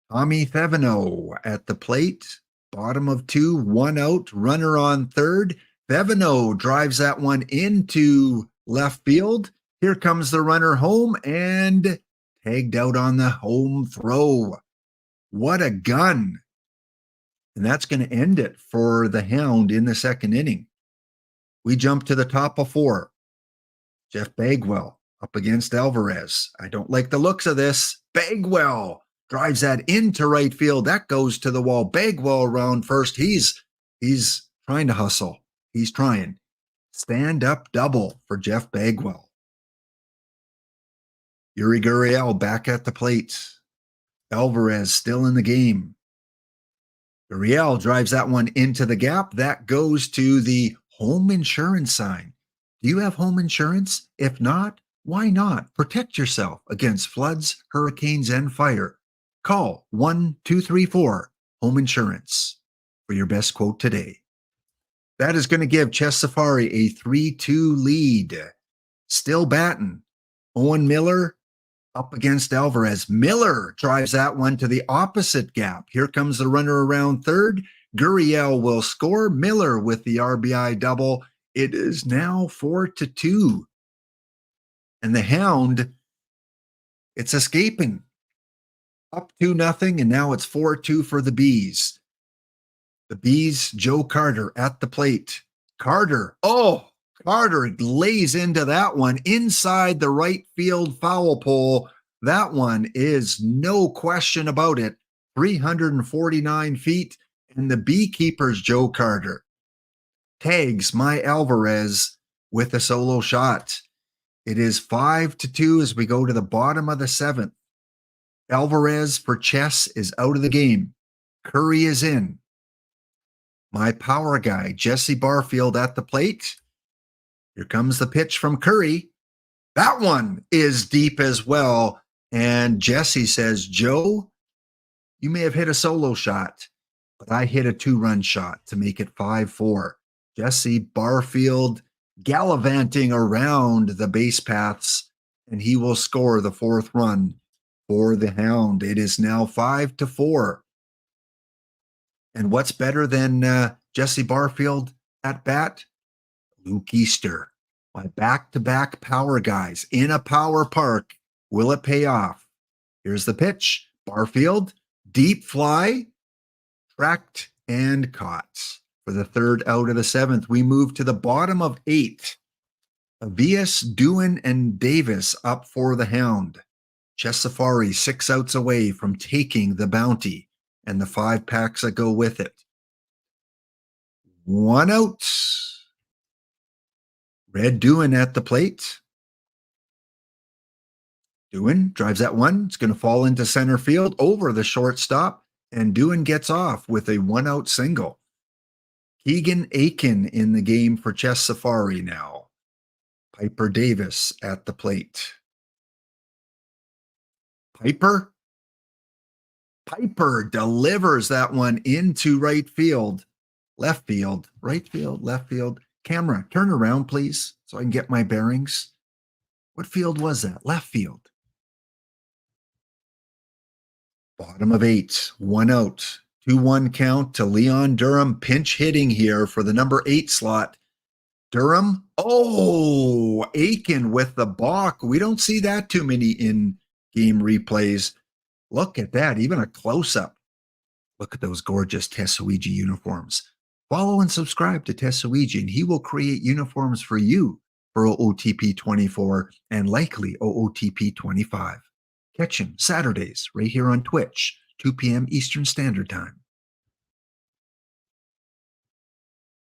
Tommy Theveno at the plate. Bottom of 2, 1 out, runner on third. Theveno drives that one into left field. Here comes the runner home and tagged out on the home throw. What a gun. And that's going to end it for the Hound in the second inning. We jump to the top of 4. Jeff Bagwell up against Alvarez. I don't like the looks of this. Bagwell drives that into right field. That goes to the wall. Bagwell around first. He's trying to hustle. He's trying. Stand up double for Jeff Bagwell. Yuri Gurriel back at the plate. Alvarez still in the game. Gurriel drives that one into the gap. That goes to the home insurance sign. Do you have home insurance? If not, why not? Protect yourself against floods, hurricanes, and fire. Call 1-234-HOME INSURANCE for your best quote today. That is going to give Chess Safari a 3-2 lead. Still batting. Owen Miller up against Alvarez. Miller drives that one to the opposite gap. Here comes the runner around third. Gurriel will score. Miller with the RBI double. It is now 4-2. And the Hound, it's escaping. Up 2-0, and now it's 4-2 for the Bees. The Bees, Joe Carter at the plate. Carter lays into that one inside the right field foul pole. That one is no question about it. 349 feet, and the Beekeepers, Joe Carter, tags my Alvarez with a solo shot. It is 5-2 as we go to the bottom of the seventh. Alvarez for Chess is out of the game. Curry is in. My power guy, Jesse Barfield at the plate. Here comes the pitch from Curry. That one is deep as well. And Jesse says, Joe, you may have hit a solo shot, but I hit a 2-run shot to make it 5-4. Jesse Barfield gallivanting around the base paths, and he will score the 4th run for the Hound. It is now 5-4. And what's better than Jesse Barfield at bat? Luke Easter, my back-to-back power guys in a power park. Will it pay off? Here's the pitch. Barfield, deep fly, tracked and caught. For the 3rd out of the 7th, we move to the bottom of 8. Avias, Doohan, and Davis up for the Hound. Chess Safari 6 outs away from taking the bounty and the 5 packs that go with it. 1 out. Red Doohan at the plate. Doohan drives that one. It's going to fall into center field over the shortstop, and Doohan gets off with a 1-out single. Keegan Aiken in the game for Chess Safari now. Piper Davis at the plate. Piper delivers that one into right field, right field, left field. Camera, turn around, please, so I can get my bearings. What field was that? Left field. Bottom of 8, 1 out. 2-1 count to Leon Durham. Pinch hitting here for the number 8 slot. Durham. Oh, Aiken with the balk. We don't see that too many in-game replays. Look at that, even a close-up. Look at those gorgeous Tesuiji uniforms. Follow and subscribe to Tesuiji, and he will create uniforms for you for OOTP 24 and likely OOTP 25. Catch him Saturdays right here on Twitch, 2 p.m. Eastern Standard Time.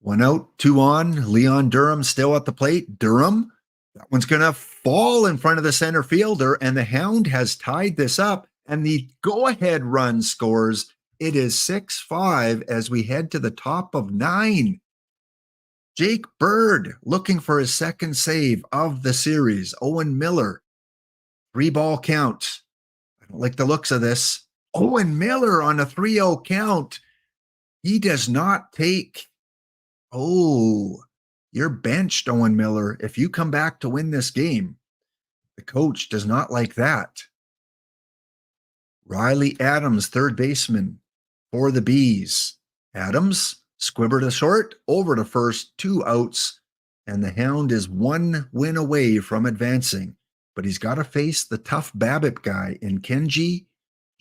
1 out, 2 on. Leon Durham still at the plate. Durham, that one's going to fall in front of the center fielder, and the Hound has tied this up, and the go-ahead run scores. It is 6-5 as we head to the top of 9. Jake Bird looking for his 2nd save of the series. Owen Miller, 3-ball count. I don't like the looks of this. Owen Miller on a 3-0 count. He does not take. Oh, you're benched, Owen Miller. If you come back to win this game, the coach does not like that. Riley Adams, 3rd baseman for the Bees. Adams, squibber to short, over to first, 2 outs, and the Hound is 1 win away from advancing. But he's got to face the tough BABIP guy in Kenji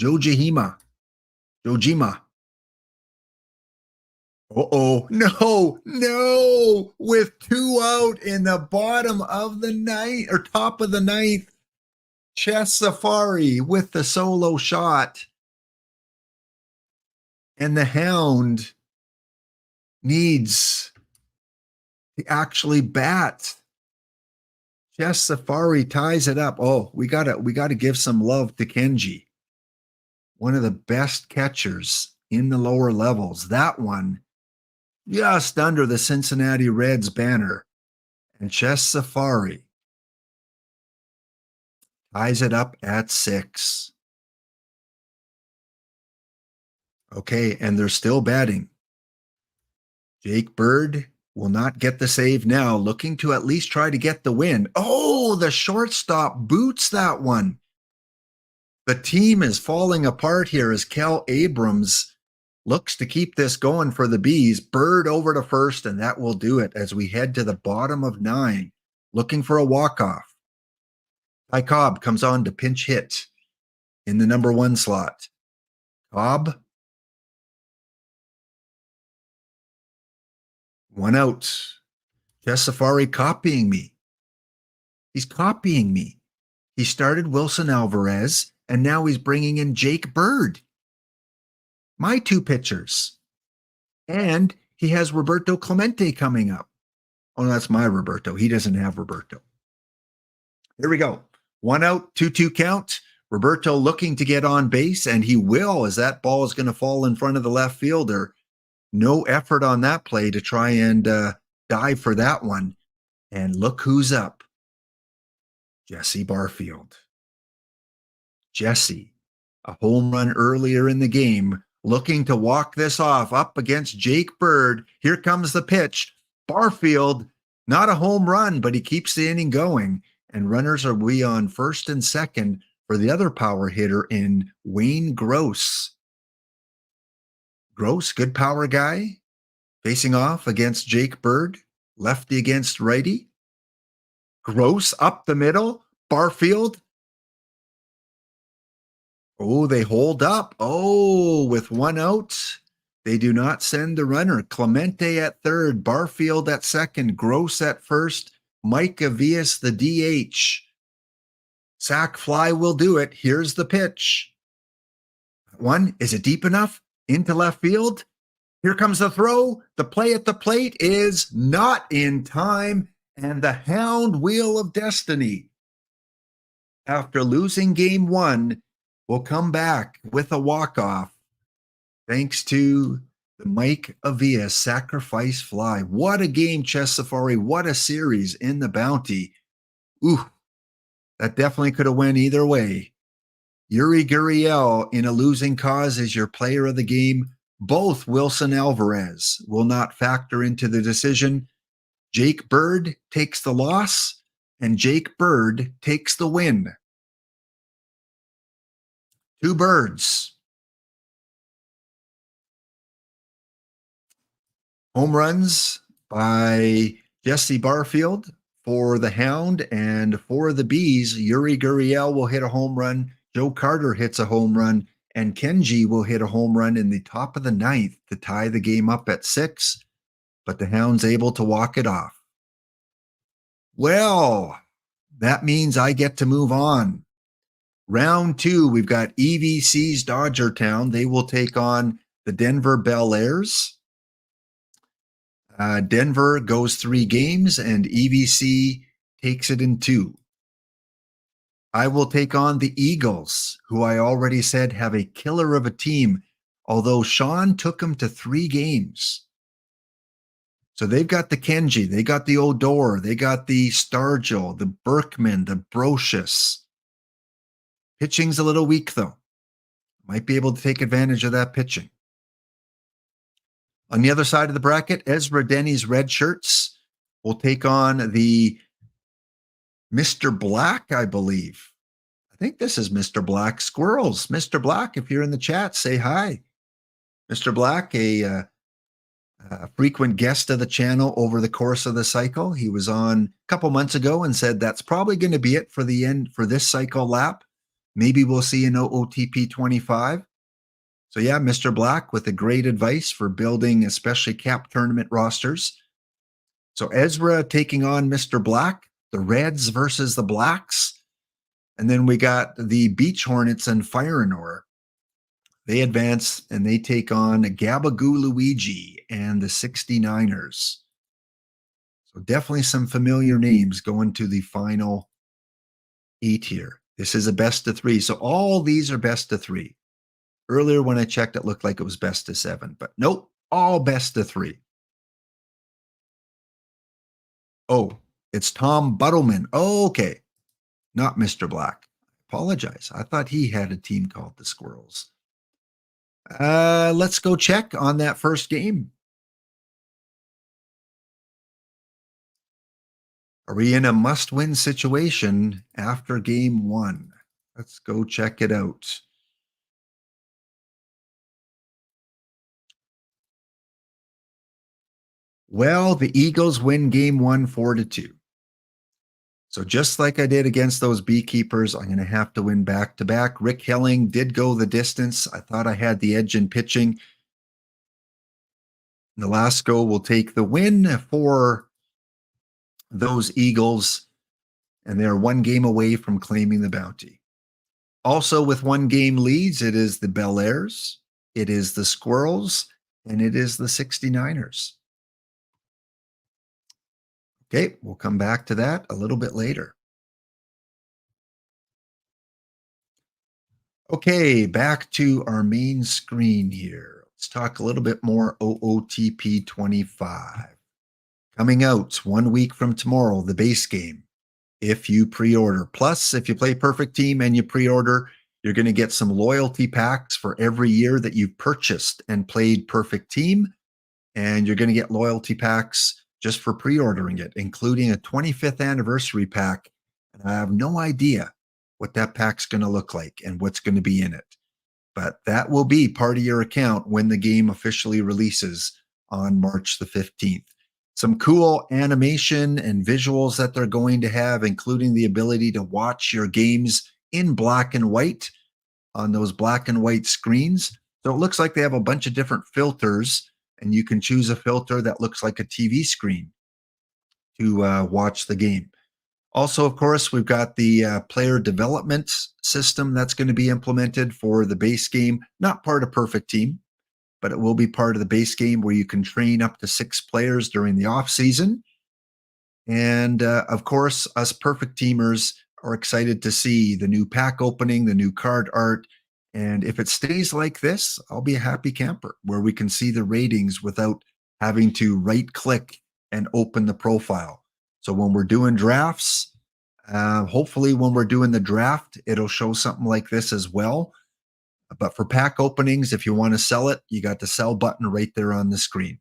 Jojima. No, with 2 out in the bottom of the 9th, or top of the 9th, Chess Safari with the solo shot. And the Hound needs to actually bat. Chess Safari ties it up. Oh, we gotta give some love to Kenji. One of the best catchers in the lower levels. That one just under the Cincinnati Reds banner. And Chess Safari ties it up at 6. Okay, and they're still batting. Jake Bird will not get the save now, looking to at least try to get the win. Oh, the shortstop boots that one. The team is falling apart here as Cal Abrams looks to keep this going for the Bees. Bird over to first, and that will do it as we head to the bottom of 9, looking for a walk-off. Ty Cobb comes on to pinch hit in the number 1 slot. Cobb, 1 out. Jess Safari copying me. He's copying me. He started Wilson Alvarez, and now he's bringing in Jake Bird. My 2 pitchers. And he has Roberto Clemente coming up. Oh, no, that's my Roberto. He doesn't have Roberto. Here we go. 1 out, 2-2 count. Roberto looking to get on base, and he will, as that ball is going to fall in front of the left fielder. No effort on that play to try and dive for that one. And look who's up. Jesse Barfield. Jesse, a home run earlier in the game, looking to walk this off up against Jake Bird. Here comes the pitch. Barfield, not a home run, but he keeps the inning going. And runners are we on first and second for the other power hitter in Wayne Gross. Gross, good power guy, facing off against Jake Bird, lefty against righty. Gross up the middle. Barfield. Oh, they hold up. Oh, with 1 out. They do not send the runner. Clemente at third, Barfield at second, Gross at first, Mike Avias the DH. Sack fly will do it. Here's the pitch. 1, is it deep enough? Into left field. Here comes the throw. The play at the plate is not in time. And the Hound Wheel of Destiny, after losing game 1, will come back with a walk-off thanks to the Mike Avias sacrifice fly. What a game, Chess Safari. What a series in the Bounty. Ooh, that definitely could have went either way. Yuri Gurriel in a losing cause is your player of the game. Both Wilson Alvarez will not factor into the decision. Jake Bird takes the loss, and Jake Bird takes the win. 2 birds. Home runs by Jesse Barfield for the Hound, and for the Bees, Yuri Gurriel will hit a home run, Joe Carter hits a home run, and Kenji will hit a home run in the top of the 9th to tie the game up at 6, but the Hound's able to walk it off. Well, that means I get to move on. Round 2, we've got EVC's Dodgertown. They will take on the Denver Bel Airs. Denver goes 3 games, and EVC takes it in 2. I will take on the Eagles, who I already said have a killer of a team, although Sean took them to 3 games. So they've got the Kenji, they got the Odor, they got the Stargell, the Berkman, the Brocious. Pitching's a little weak, though. Might be able to take advantage of that pitching. On the other side of the bracket, Ezra Denny's Red Shirts will take on the Mr. Black, I believe. I think this is Mr. Black Squirrels. Mr. Black, if you're in the chat, say hi. Mr. Black, a frequent guest of the channel over the course of the cycle. He was on a couple months ago and said that's probably going to be it for the end for this cycle lap. Maybe we'll see an OOTP 25. So yeah, Mr. Black with a great advice for building especially cap tournament rosters. So Ezra taking on Mr. Black, the Reds versus the Blacks. And then we got the Beach Hornets and Fire and Ore. They advance and they take on Gabagoo Luigi and the 69ers. So definitely some familiar names going to the final 8 here. This is a best of 3. So all these are best of 3. Earlier when I checked, it looked like it was best of 7, but nope, all best of 3. Oh, it's Tom Buttleman. Oh, okay. Not Mr. Black. Apologize. I thought he had a team called the Squirrels. Let's go check on that first game. Are we in a must-win situation after game 1? Let's go check it out. Well, the Eagles win game one 4-2. So just like I did against those beekeepers, I'm going to have to win back to back. Rick Helling did go the distance. I thought I had the edge in pitching. Nolasco will take the win for those Eagles, and they're one game away from claiming the bounty. Also, with one game leads, it is the Bel Airs, it is the Squirrels, and it is the 69ers. Okay, we'll come back to that a little bit later. Okay, back to our main screen here. Let's talk a little bit more OOTP 25. Coming out 1 week from tomorrow, the base game, if you pre-order. Plus, if you play Perfect Team and you pre-order, you're going to get some loyalty packs for every year that you've purchased and played Perfect Team. And you're going to get loyalty packs just for pre-ordering it, including a 25th anniversary pack. And I have no idea what that pack's going to look like and what's going to be in it. But that will be part of your account when the game officially releases on March the 15th. Some cool animation and visuals that they're going to have, including the ability to watch your games in black and white on those black and white screens. So it looks like they have a bunch of different filters, and you can choose a filter that looks like a TV screen to watch the game. Also, of course, we've got the player development system that's going to be implemented for the base game, not part of Perfect Team, but it will be part of the base game where you can train up to 6 players during the off season. And of course, us Perfect Teamers are excited to see the new pack opening, the new card art. And if it stays like this, I'll be a happy camper where we can see the ratings without having to right click and open the profile. So when we're doing drafts, hopefully when we're doing the draft, it'll show something like this as well. But for pack openings, if you want to sell it, you got the sell button right there on the screen.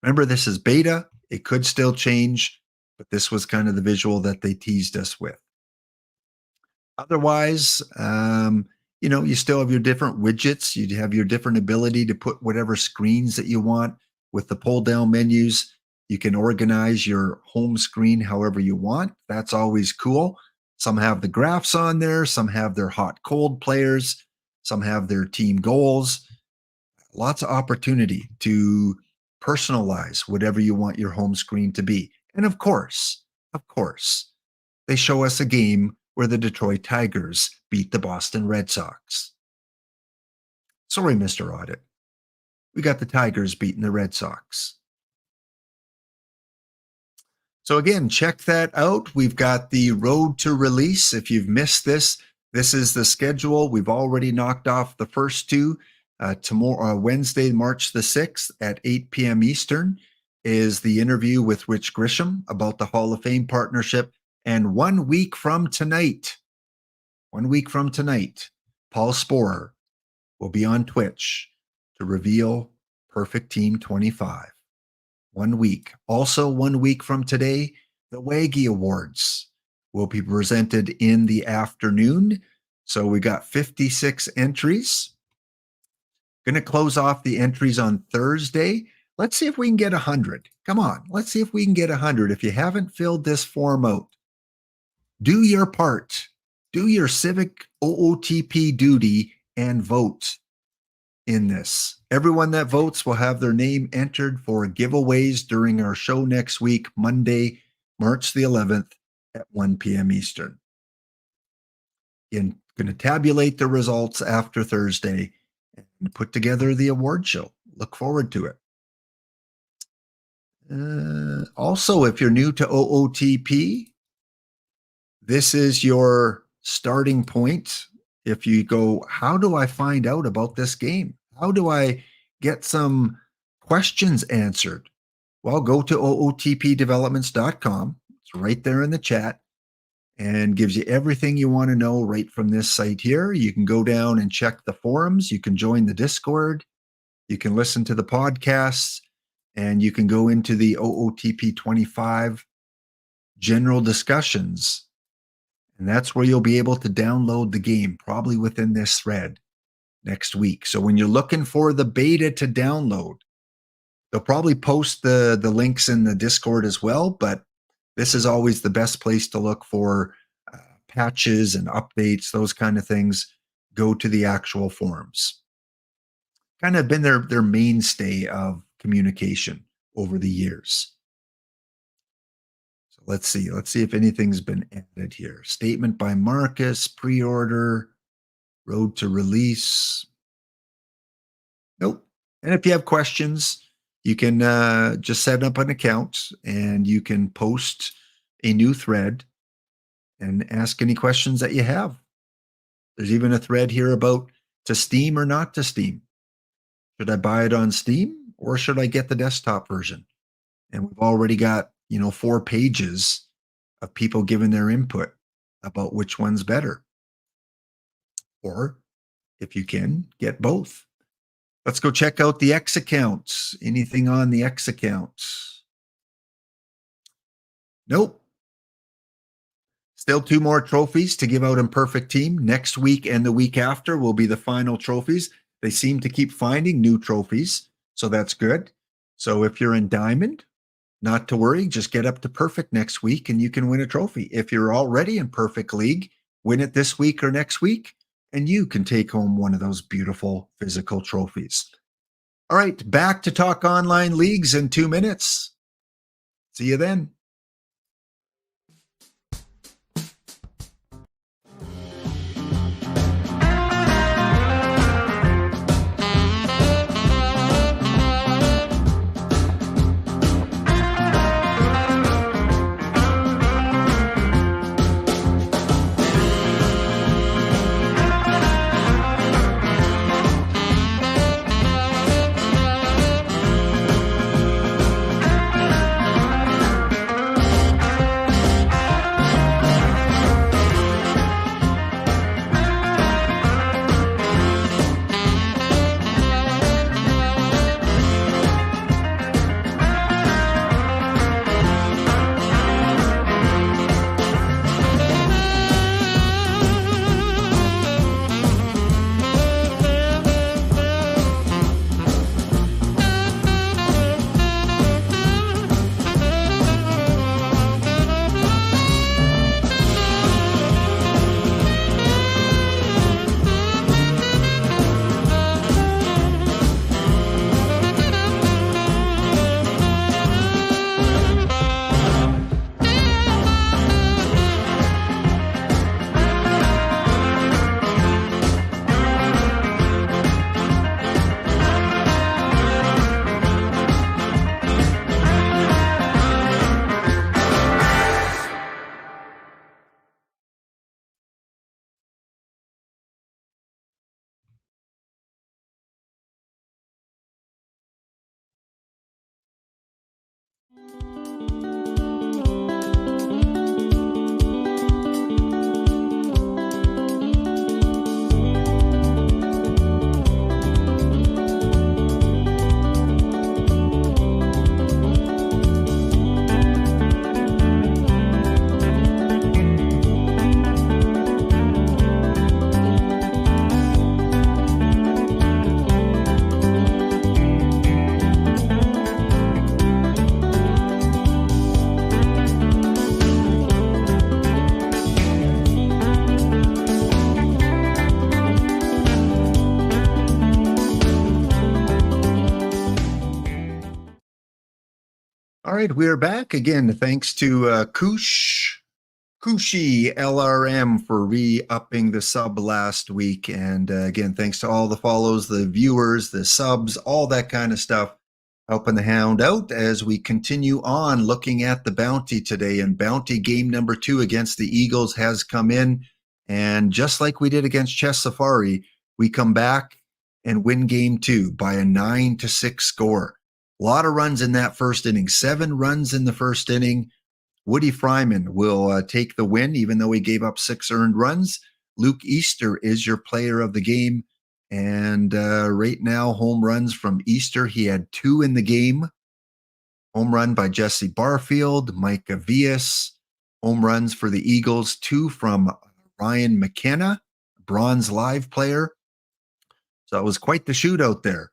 Remember, this is beta. It could still change, but this was kind of the visual that they teased us with. Otherwise, you still have your different widgets. You have your different ability to put whatever screens that you want with the pull down menus. You can organize your home screen however you want. That's always cool. Some have the graphs on there. Some have their hot cold players. Some have their team goals. Lots of opportunity to personalize whatever you want your home screen to be. And of course, they show us a game where the Detroit Tigers beat the Boston Red Sox. Sorry, Mr. Audit. We got the Tigers beating the Red Sox. So again, check that out. We've got the road to release. If you've missed this, this is the schedule. We've already knocked off the first two. Tomorrow, Wednesday, March the 6th at 8 p.m. Eastern is the interview with Rich Grisham about the Hall of Fame partnership. And 1 week from tonight, Paul Sporer will be on Twitch to reveal Perfect Team 25. 1 week. Also, 1 week from today, the Waggy Awards will be presented in the afternoon. So we got 56 entries. Going to close off the entries on Thursday. Let's see if we can get 100. Come on, let's see if we can get 100. If you haven't filled this form out, do your part. Do your civic OOTP duty and vote in this. Everyone that votes will have their name entered for giveaways during our show next week, Monday, March the 11th at 1 p.m. Eastern. I'm going to tabulate the results after Thursday and put together the award show. Look forward to it. Also, if you're new to OOTP, this is your starting point. If you go, how do I find out about this game? How do I get some questions answered? Well, go to ootpdevelopments.com. It's right there in the chat and gives you everything you want to know right from this site here. You can go down and check the forums. You can join the Discord. You can listen to the podcasts, and you can go into the OOTP 25 general discussions. And that's where you'll be able to download the game, probably within this thread next week. So when you're looking for the beta to download, They'll probably post the links in the Discord as well, but this is always the best place to look for patches and updates, those kind of things. Go to the actual forums. Kind of been their mainstay of communication over the years. So let's see if anything's been added here. Statement by Marcus, pre-order, road to release. Nope. And if you have questions, you can just set up an account and you can post a new thread and ask any questions that you have. There's even a thread here about to Steam or not to Steam. Should I buy it on Steam or should I get the desktop version? And we've already got, 4 pages of people giving their input about which one's better. Or if you can, get both. Let's go check out the X accounts. Anything on the X accounts? Nope. Still 2 more trophies to give out in Perfect Team. Next week and the week after will be the final trophies. They seem to keep finding new trophies, so that's good. So if you're in Diamond, not to worry, just get up to Perfect next week and you can win a trophy. If you're already in Perfect League, win it this week or next week, and you can take home one of those beautiful physical trophies. All right, back to talk online leagues in 2 minutes. See you then. All right, we're back again. Thanks to Kushi LRM for re-upping the sub last week. And again, thanks to all the follows, the viewers, the subs, all that kind of stuff, helping the hound out as we continue on looking at the bounty today. And bounty game number 2 against the Eagles has come in. And just like we did against Chess Safari, we come back and win game 2 by a 9-6 score. A lot of runs in that first inning, 7 runs in the first inning. Woody Fryman will take the win, even though he gave up 6 earned runs. Luke Easter is your player of the game. And right now, home runs from Easter. He had 2 in the game. Home run by Jesse Barfield, Mike Avias. Home runs for the Eagles, 2 from Ryan McKenna, bronze live player. So it was quite the shootout there.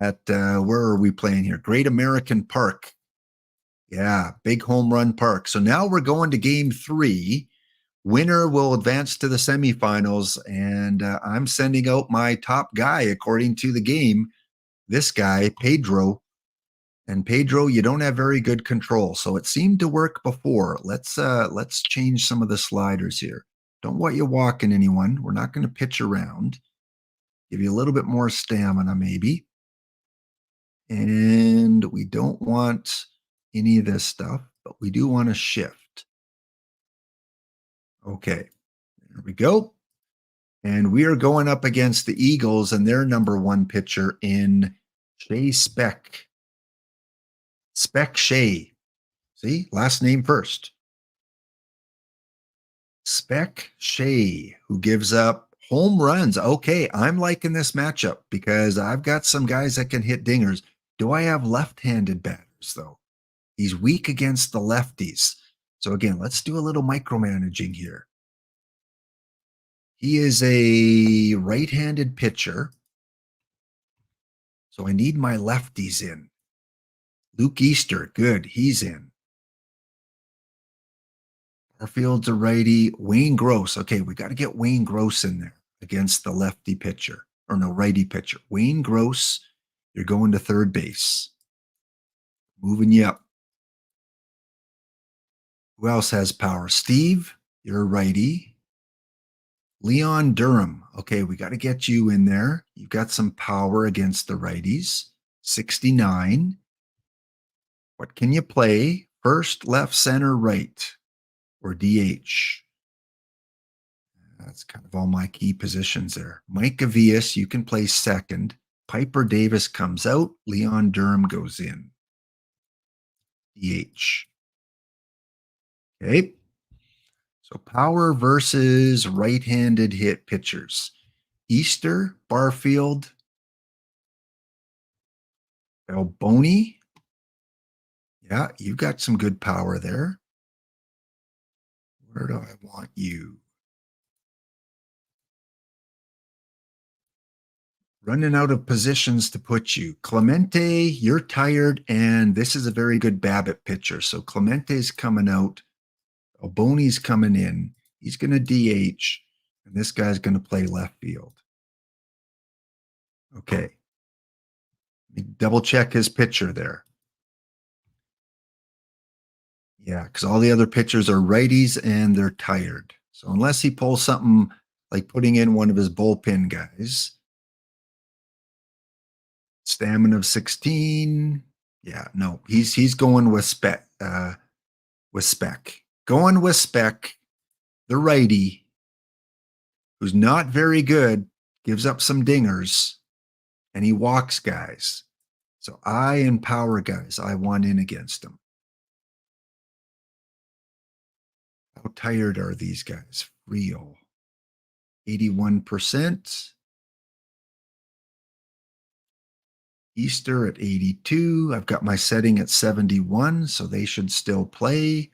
at, where are we playing here? Great American Park. Yeah, big home run park. So now we're going to game 3. Winner will advance to the semifinals, and I'm sending out my top guy according to the game. This guy, Pedro. And Pedro, you don't have very good control, so it seemed to work before. Let's change some of the sliders here. Don't want you walking anyone. We're not going to pitch around. Give you a little bit more stamina, maybe. And we don't want any of this stuff, but we do want to shift. Okay, there we go. And we are going up against the Eagles and their number 1 pitcher in Shea Speck. Speck Shea. See, last name first. Speck Shea, who gives up home runs. Okay, I'm liking this matchup because I've got some guys that can hit dingers. Do I have left-handed batters, though? He's weak against the lefties. So again, let's do a little micromanaging here. He is a right-handed pitcher. So I need my lefties in. Luke Easter, good, he's in. Barfield's a righty. Wayne Gross. Okay, we got to get Wayne Gross in there against the lefty pitcher. Or no, righty pitcher. Wayne Gross, you're going to third base. Moving you up. Who else has power? Steve, you're a righty. Leon Durham. Okay, we got to get you in there. You've got some power against the righties. 69. What can you play? First, left, center, right, or DH? That's kind of all my key positions there. Mike Avias, you can play second. Piper Davis comes out. Leon Durham goes in. DH. Okay. So power versus right-handed hit pitchers. Easter, Barfield, Alboni. Yeah, you've got some good power there. Where do I want you? Running out of positions to put you. Clemente, you're tired, and this is a very good BABIP pitcher. So Clemente's coming out. Alboni's coming in. He's going to DH, and this guy's going to play left field. Okay. Let me double check his pitcher there. Yeah, because all the other pitchers are righties and they're tired. So unless he pulls something like putting in one of his bullpen guys, stamina of 16. Yeah, no, he's going with Speck. Going with Speck, the righty, who's not very good, gives up some dingers, and he walks guys. So I and power guys, I want in against him. How tired are these guys? Real. 81%. Easter at 82. I've got my setting at 71, so they should still play.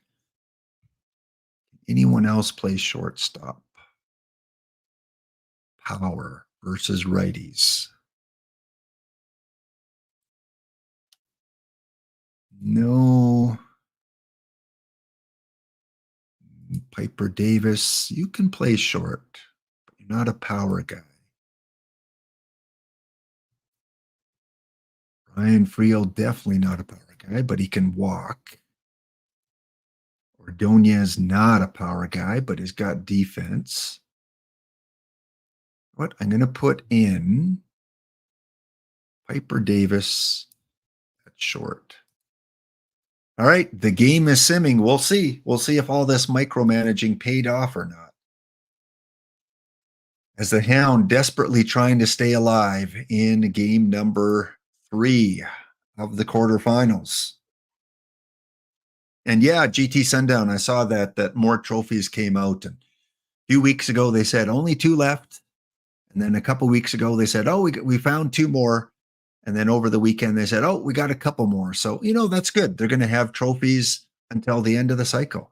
Anyone else play shortstop? Power versus righties. No. Piper Davis, you can play short, but you're not a power guy. Ryan Friel, definitely not a power guy, but he can walk. Ordonez, not a power guy, but he's got defense. What? I'm going to put in Piper Davis at short. All right, the game is simming. We'll see. We'll see if all this micromanaging paid off or not. As the Hound desperately trying to stay alive in game number 3 of the quarterfinals. And yeah, GT Sundown, I saw that more trophies came out. And a few weeks ago, they said only 2 left. And then a couple weeks ago, they said, oh, we found 2 more. And then over the weekend, they said, oh, we got a couple more. So, that's good. They're going to have trophies until the end of the cycle.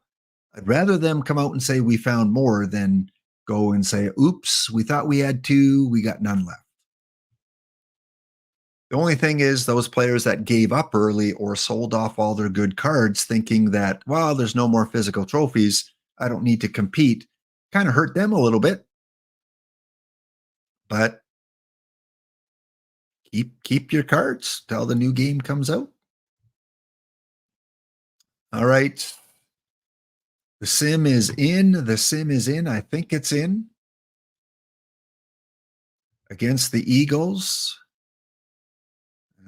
I'd rather them come out and say we found more than go and say, oops, we thought we had 2, we got none left. The only thing is those players that gave up early or sold off all their good cards thinking that, well, there's no more physical trophies, I don't need to compete, kind of hurt them a little bit. But keep your cards till the new game comes out. All right. The sim is in. The sim is in. I think it's in. Against the Eagles.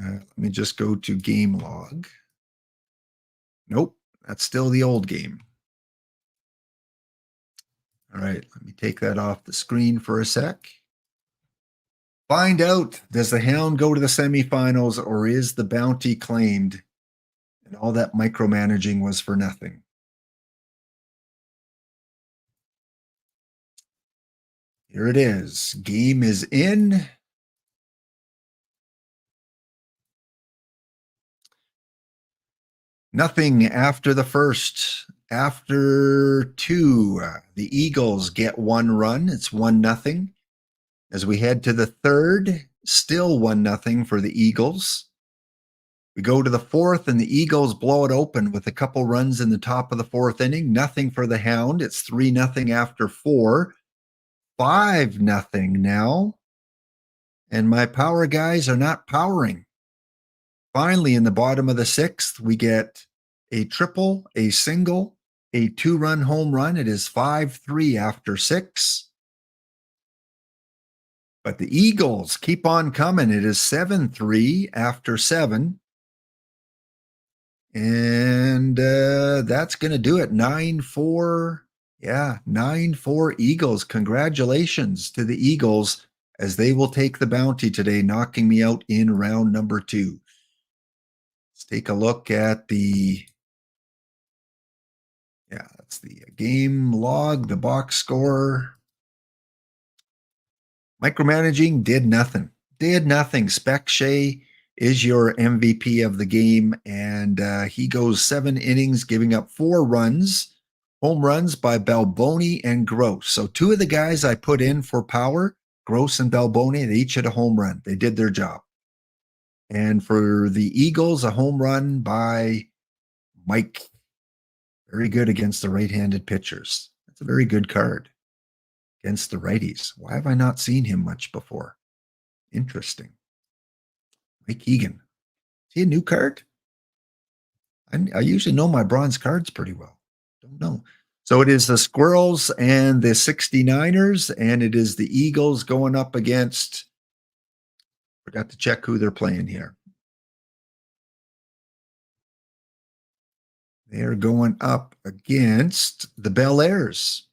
Let me just go to game log. Nope, that's still the old game. All right, let me take that off the screen for a sec. Find out, does the Hound go to the semifinals or is the bounty claimed? And all that micromanaging was for nothing. Here it is. Game is in. Nothing after the first. After two, the Eagles get one run. It's 1-0. As we head to the third, still 1-0 for the Eagles. We go to the fourth, and the Eagles blow it open with a couple runs in the top of the fourth inning. Nothing for the Hound. It's 3-0 after four. 5-0 now. And my power guys are not powering. Finally, in the bottom of the sixth, we get a triple, a single, a 2-run home run. It is 5-3 after six. But the Eagles keep on coming. It is 7-3 after seven. And that's going to do it. 9-4. Yeah, 9-4 Eagles. Congratulations to the Eagles as they will take the bounty today, knocking me out in round number 2. Let's take a look at that's the game log, the box score. Micromanaging did nothing. Did nothing. Spec Shea is your MVP of the game, and he goes 7 innings, giving up 4 runs. Home runs by Balboni and Gross. So 2 of the guys I put in for power, Gross and Balboni, they each hit a home run. They did their job. And for the Eagles, a home run by Mike. Very good against the right-handed pitchers. That's a very good card against the righties. Why have I not seen him much before? Interesting. Mike Egan. Is he a new card? I usually know my bronze cards pretty well. Don't know. So it is the Squirrels and the 69ers, and it is the Eagles going up against, forgot to check who they're playing here. They're going up against the Bel Airs.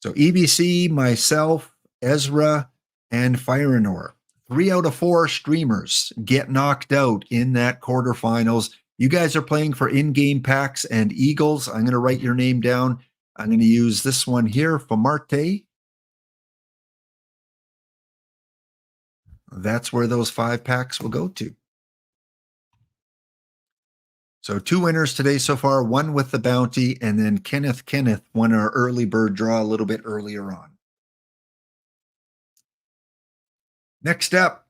So EBC, myself, Ezra, and Firenor. 3 out of 4 streamers get knocked out in that quarterfinals. You guys are playing for in-game packs and Eagles. I'm going to write your name down. I'm going to use this one here for Marte. That's where those 5 packs will go to. So 2 winners today so far, 1 with the bounty, and then Kenneth won our early bird draw a little bit earlier on. Next up,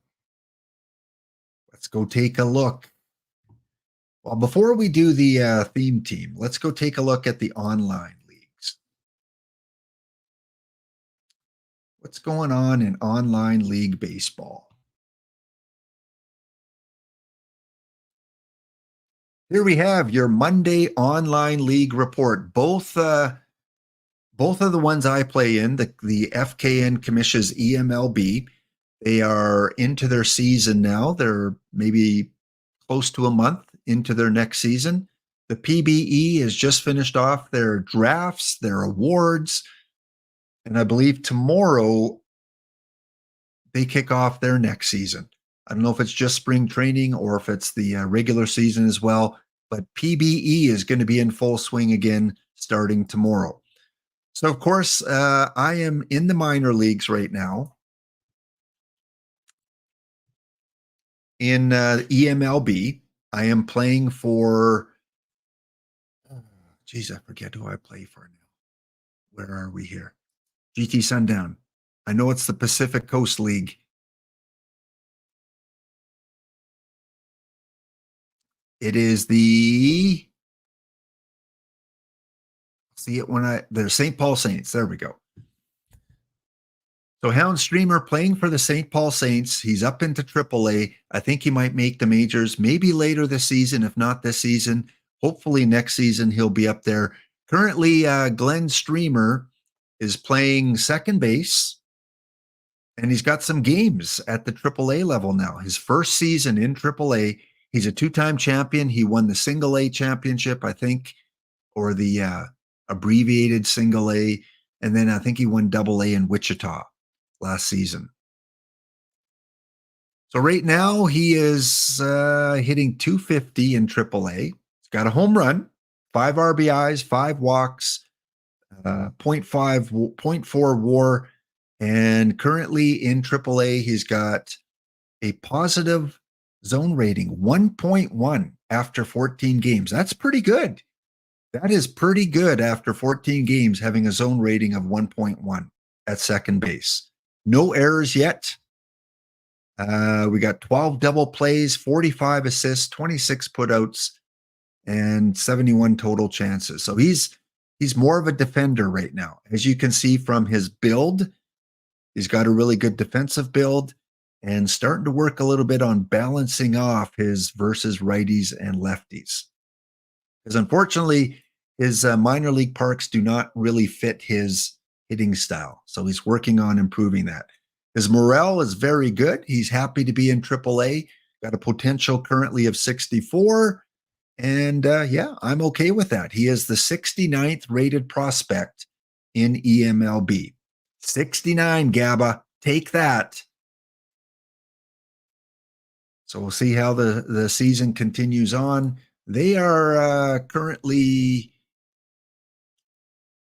let's go take a look. Well, before we do the theme team, let's go take a look at the online leagues. What's going on in online league baseball? Here we have your Monday online league report. Both of the ones I play in, the FKN Commission's EMLB, they are into their season now. They're maybe close to a month into their next season. The PBE has just finished off their drafts, their awards, and I believe tomorrow they kick off their next season. I don't know if it's just spring training or if it's the regular season as well, but PBE is going to be in full swing again starting tomorrow. So, of course, I am in the minor leagues right now. In EMLB, I am playing for, geez, I forget who I play for now. Where are we here? GT Sundown. I know it's the Pacific Coast League. It is the see it when the St. Paul Saints. There we go. So Hound Streamer playing for the St. Paul Saints. He's up into AAA. I think he might make the majors maybe later this season, if not this season. Hopefully next season he'll be up there. Currently, Glenn Streamer is playing second base, and he's got some games at the AAA level now. His first season in AAA. He's a two-time champion. He won the Single A championship, I think, or the abbreviated Single A, and then I think he won Double A in Wichita last season. So right now he is hitting 250 in AAA. He's got a home run, 5 RBIs, 5 walks, 0.4 WAR, and currently in AAA he's got a positive zone rating, 1.1 after 14 games. That's pretty good. That is pretty good after 14 games, having a zone rating of 1.1 at second base. No errors yet. We got 12 double plays, 45 assists, 26 putouts, and 71 total chances. So he's more of a defender right now. As you can see from his build, he's got a really good defensive build and starting to work a little bit on balancing off his versus righties and lefties. Because unfortunately, his minor league parks do not really fit his hitting style. So he's working on improving that. His morale is very good. He's happy to be in AAA. Got a potential currently of 64. And yeah, I'm okay with that. He is the 69th rated prospect in EMLB. 69, Gabba. Take that. So we'll see how the season continues on. They are currently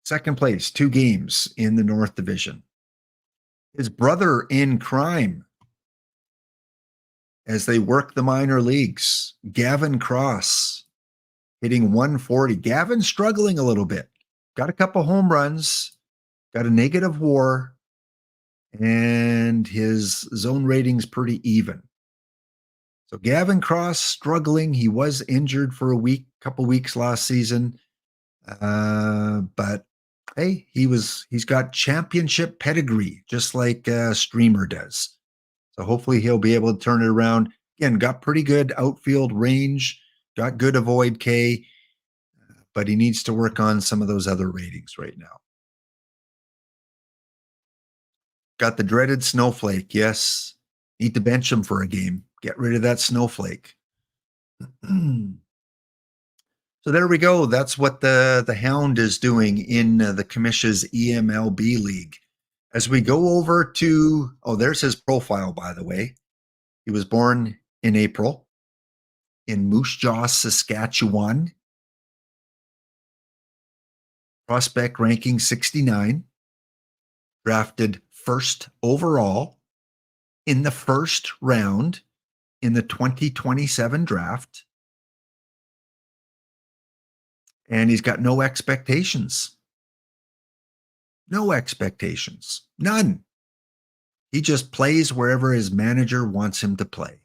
second place, 2 games in the North Division. His brother in crime, as they work the minor leagues, Gavin Cross, hitting 140. Gavin struggling a little bit. Got a couple home runs, got a negative WAR, and his zone rating's pretty even. So Gavin Cross struggling. He was injured for a couple weeks last season. But hey, he's got championship pedigree, just like Streamer does. So hopefully he'll be able to turn it around. Again, got pretty good outfield range, got good avoid K, but he needs to work on some of those other ratings right now. Got the dreaded snowflake. Yes, need to bench him for a game. Get rid of that snowflake. So there we go. That's what the Hound is doing in the Commission's EMLB League. As we go over to, there's his profile, by the way. He was born in April in Moose Jaw, Saskatchewan. Prospect ranking 69. Drafted first overall in the first round in the 2027 draft. And he's got no expectations. No expectations. None. He just plays wherever his manager wants him to play.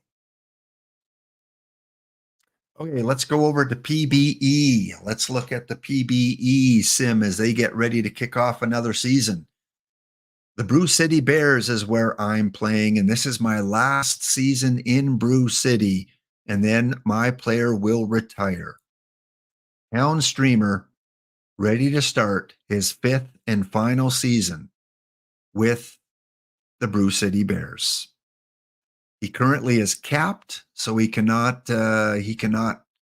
Okay, let's go over to PBE. Let's look at the PBE sim as they get ready to kick off another season. The Brew City Bears is where I'm playing, and this is my last season in Brew City, and then my player will retire. Hound Streamer ready to start his 5th and final season with the Brew City Bears. He currently is capped, so he cannot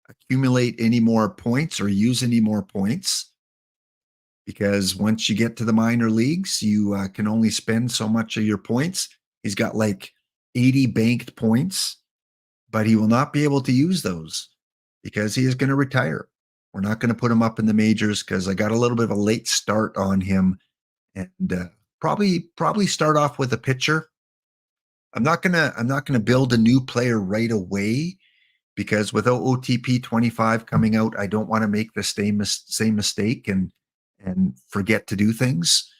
accumulate any more points or use any more points, because once you get to the minor leagues, you can only spend so much of your points. He's got like 80 banked points, but he will not be able to use those because he is going to retire. We're not going to put him up in the majors because I got a little bit of a late start on him, and probably start off with a pitcher. I'm not gonna build a new player right away, because with OOTP 25 coming out, I don't want to make the same mistake and forget to do things.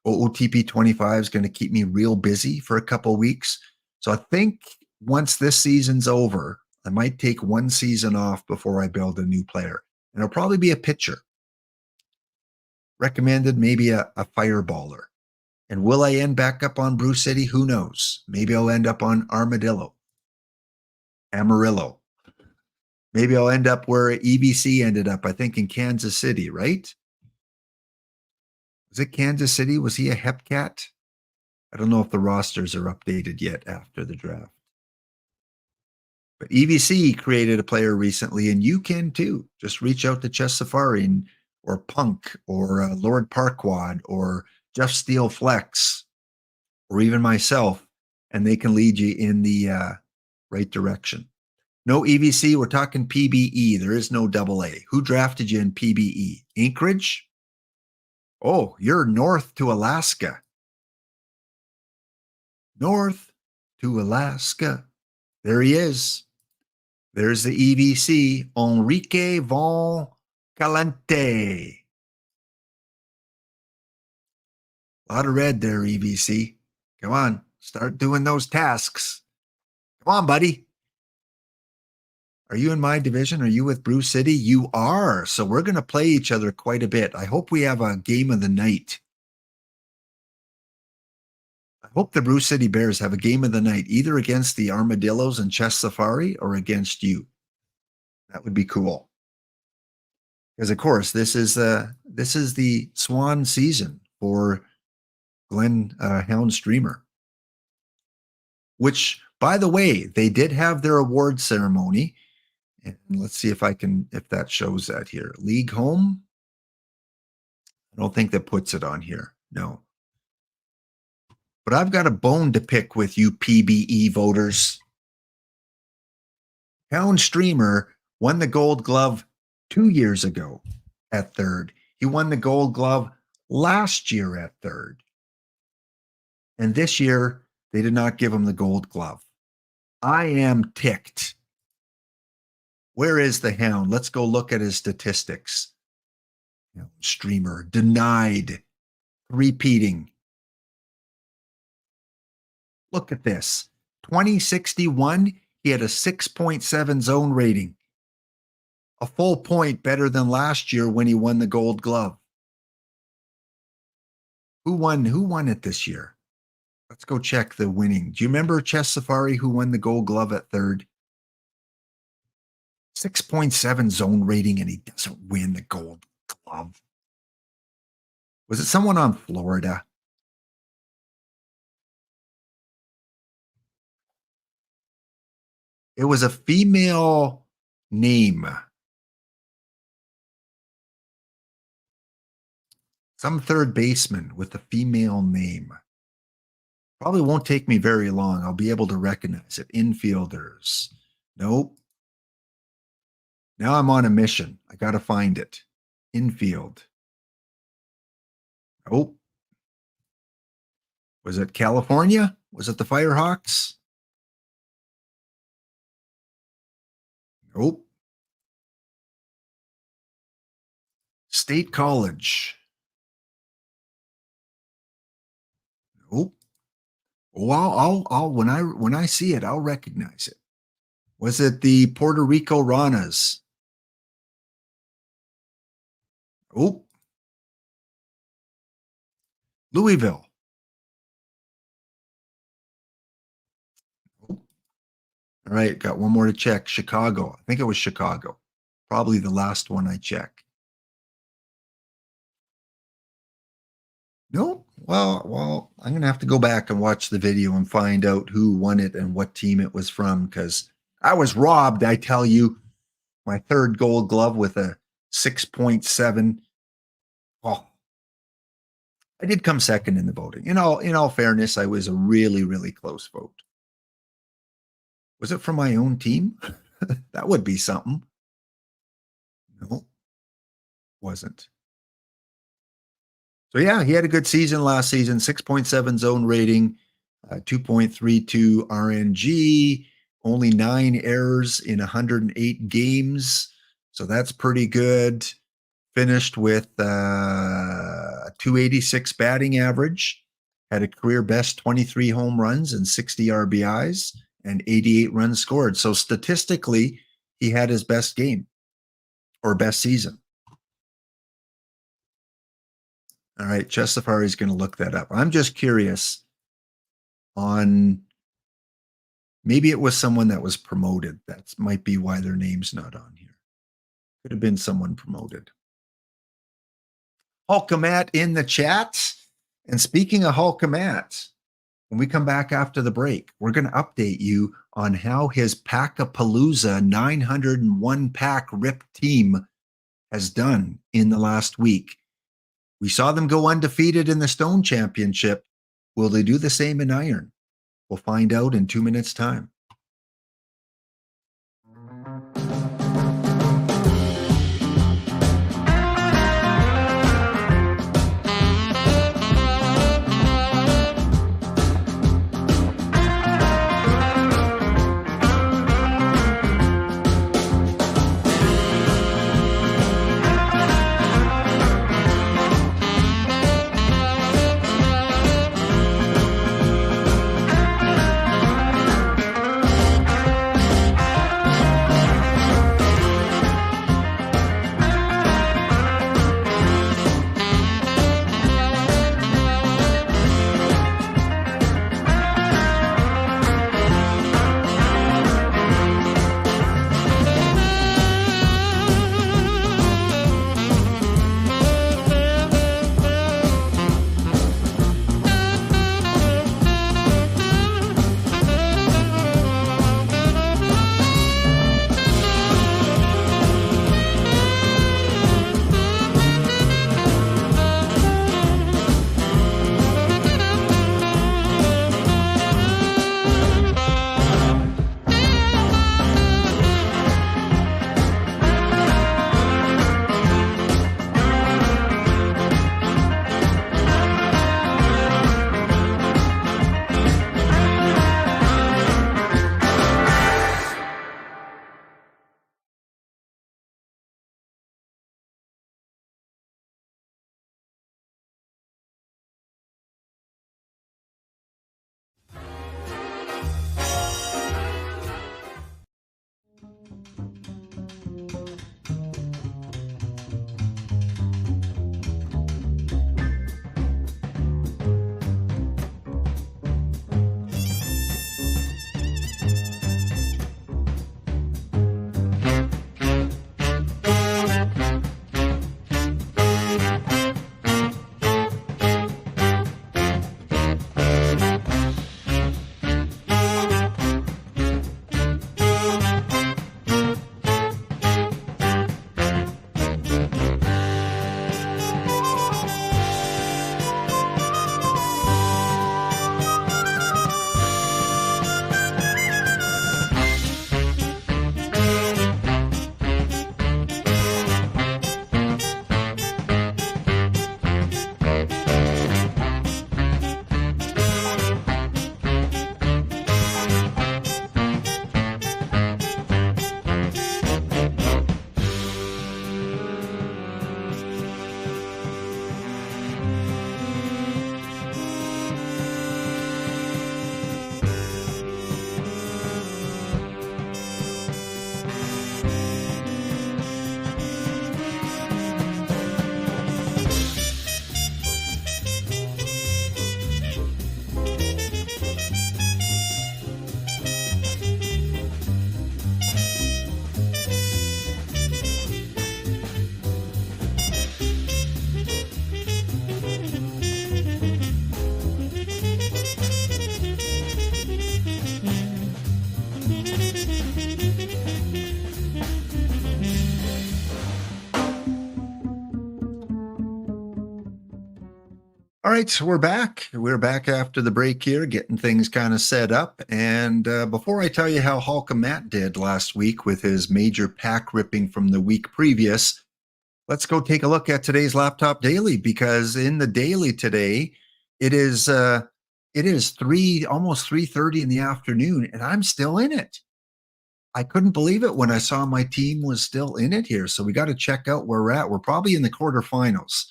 OOTP 25 is going to keep me real busy for a couple of weeks. So I think once this season's over, I might take one season off before I build a new player. And it'll probably be a pitcher. Recommended maybe a fireballer. And will I end back up on Brew City? Who knows? Maybe I'll end up on Amarillo. Maybe I'll end up where EBC ended up, I think in Kansas City, right? Was it Kansas City? Was he a Hepcat? I don't know if the rosters are updated yet after the draft. But EBC created a player recently, and you can too. Just reach out to Chess Safari or Punk or Lord Parquad or Jeff Steele Flex or even myself, and they can lead you in the right direction. No EBC, we're talking PBE. There is no AA. Who drafted you in PBE? Anchorage? Oh, you're north to Alaska. North to Alaska. There he is. There's the EBC, Enrique Von Calente. A lot of red there, EBC. Come on, start doing those tasks. Come on, buddy. Are you in my division? Are you with Brew City? You are. So we're going to play each other quite a bit. I hope we have a game of the night. I hope the Brew City Bears have a game of the night, either against the Armadillos and Chess Safari or against you. That would be cool. Because of course, this is the swan season for Glenn Hound Streamer. Which, by the way, they did have their award ceremony. And let's see if that shows that here. League home. I don't think that puts it on here. No. But I've got a bone to pick with you PBE voters. Hound Streamer won the Gold Glove 2 years ago at third. He won the Gold Glove last year at third. And this year, they did not give him the Gold Glove. I am ticked. Where is the Hound? Let's go look at his statistics. Streamer denied repeating. Look at this. 2061, he had a 6.7 zone rating. A full point better than last year when he won the Gold Glove. Who won it this year? Let's go check the winning. Do you remember Chess Safari who won the Gold Glove at third? 6.7 zone rating and he doesn't win the Gold Glove. Was it someone on Florida? It was a female name. Some third baseman with a female name. Probably won't take me very long. I'll be able to recognize it. Infielders. Nope. Now I'm on a mission. I got to find it. Infield. Nope. Was it California? Was it the Firehawks? Nope. State College. Nope. Oh, I'll when I see it, I'll recognize it. Was it the Puerto Rico Ranas? Oh, Louisville. Oh. All right, got one more to check. Chicago. I think it was Chicago. Probably the last one I checked. No, well, I'm gonna have to go back and watch the video and find out who won it and what team it was from, because I was robbed. I tell you, my third Gold Glove with a 6.7. Oh, I did come second in the voting. In all fairness, I was a really, really close vote. Was it from my own team? That would be something. No, wasn't. So yeah, he had a good season last season, 6.7 zone rating, 2.32 RNG, only 9 errors in 108 games. So that's pretty good. Finished with 286 batting average, had a career best 23 home runs and 60 RBIs, and 88 runs scored. So statistically, he had his best game or best season. All right, Chestafari is going to look that up. I'm just curious on maybe it was someone that was promoted. That might be why their name's not on here. Could have been someone promoted. Hulkamat in the chat. And speaking of Hulkamat, when we come back after the break, we're going to update you on how his Packapalooza 901 pack rip team has done in the last week. We saw them go undefeated in the Stone Championship. Will they do the same in Iron? We'll find out in 2 minutes' time. All right, so we're back. We're back after the break here, getting things kind of set up. And before I tell you how Hulkamat did last week with his major pack ripping from the week previous, let's go take a look at today's Laptop Daily, because in the daily today, it is almost 3:30 in the afternoon, and I'm still in it. I couldn't believe it when I saw my team was still in it here. So we got to check out where we're at. We're probably in the quarterfinals.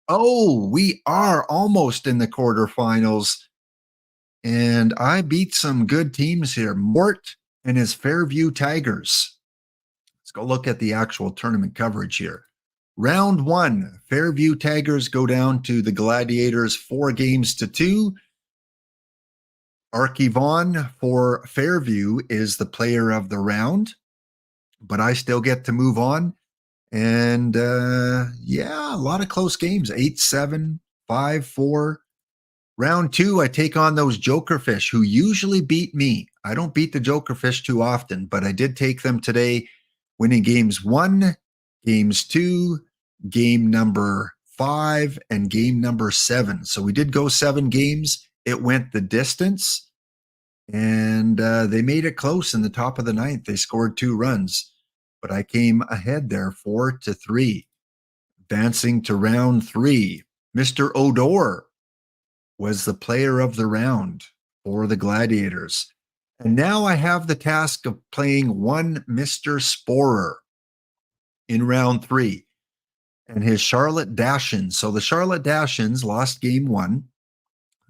Oh, we are almost in the quarterfinals. And I beat some good teams here. Mort and his Fairview Tigers. Let's go look at the actual tournament coverage here. Round 1, Fairview Tigers go down to the Gladiators 4-2. Archie Vaughn for Fairview is the player of the round, but I still get to move on. And yeah, a lot of close games. 8-7, 5-4. Round 2, I take on those Jokerfish who usually beat me. I don't beat the Jokerfish too often, but I did take them today, winning games 1, games 2, game number 5, and game number 7. So we did go 7 games. It went the distance, and they made it close in the top of the 9th. They scored 2 runs, but I came ahead there 4-3. Advancing to round 3, Mr. Odor was the player of the round for the Gladiators. And now I have the task of playing one Mr. Sporer in round 3 and his Charlotte Dashins. So the Charlotte Dashins lost game 1.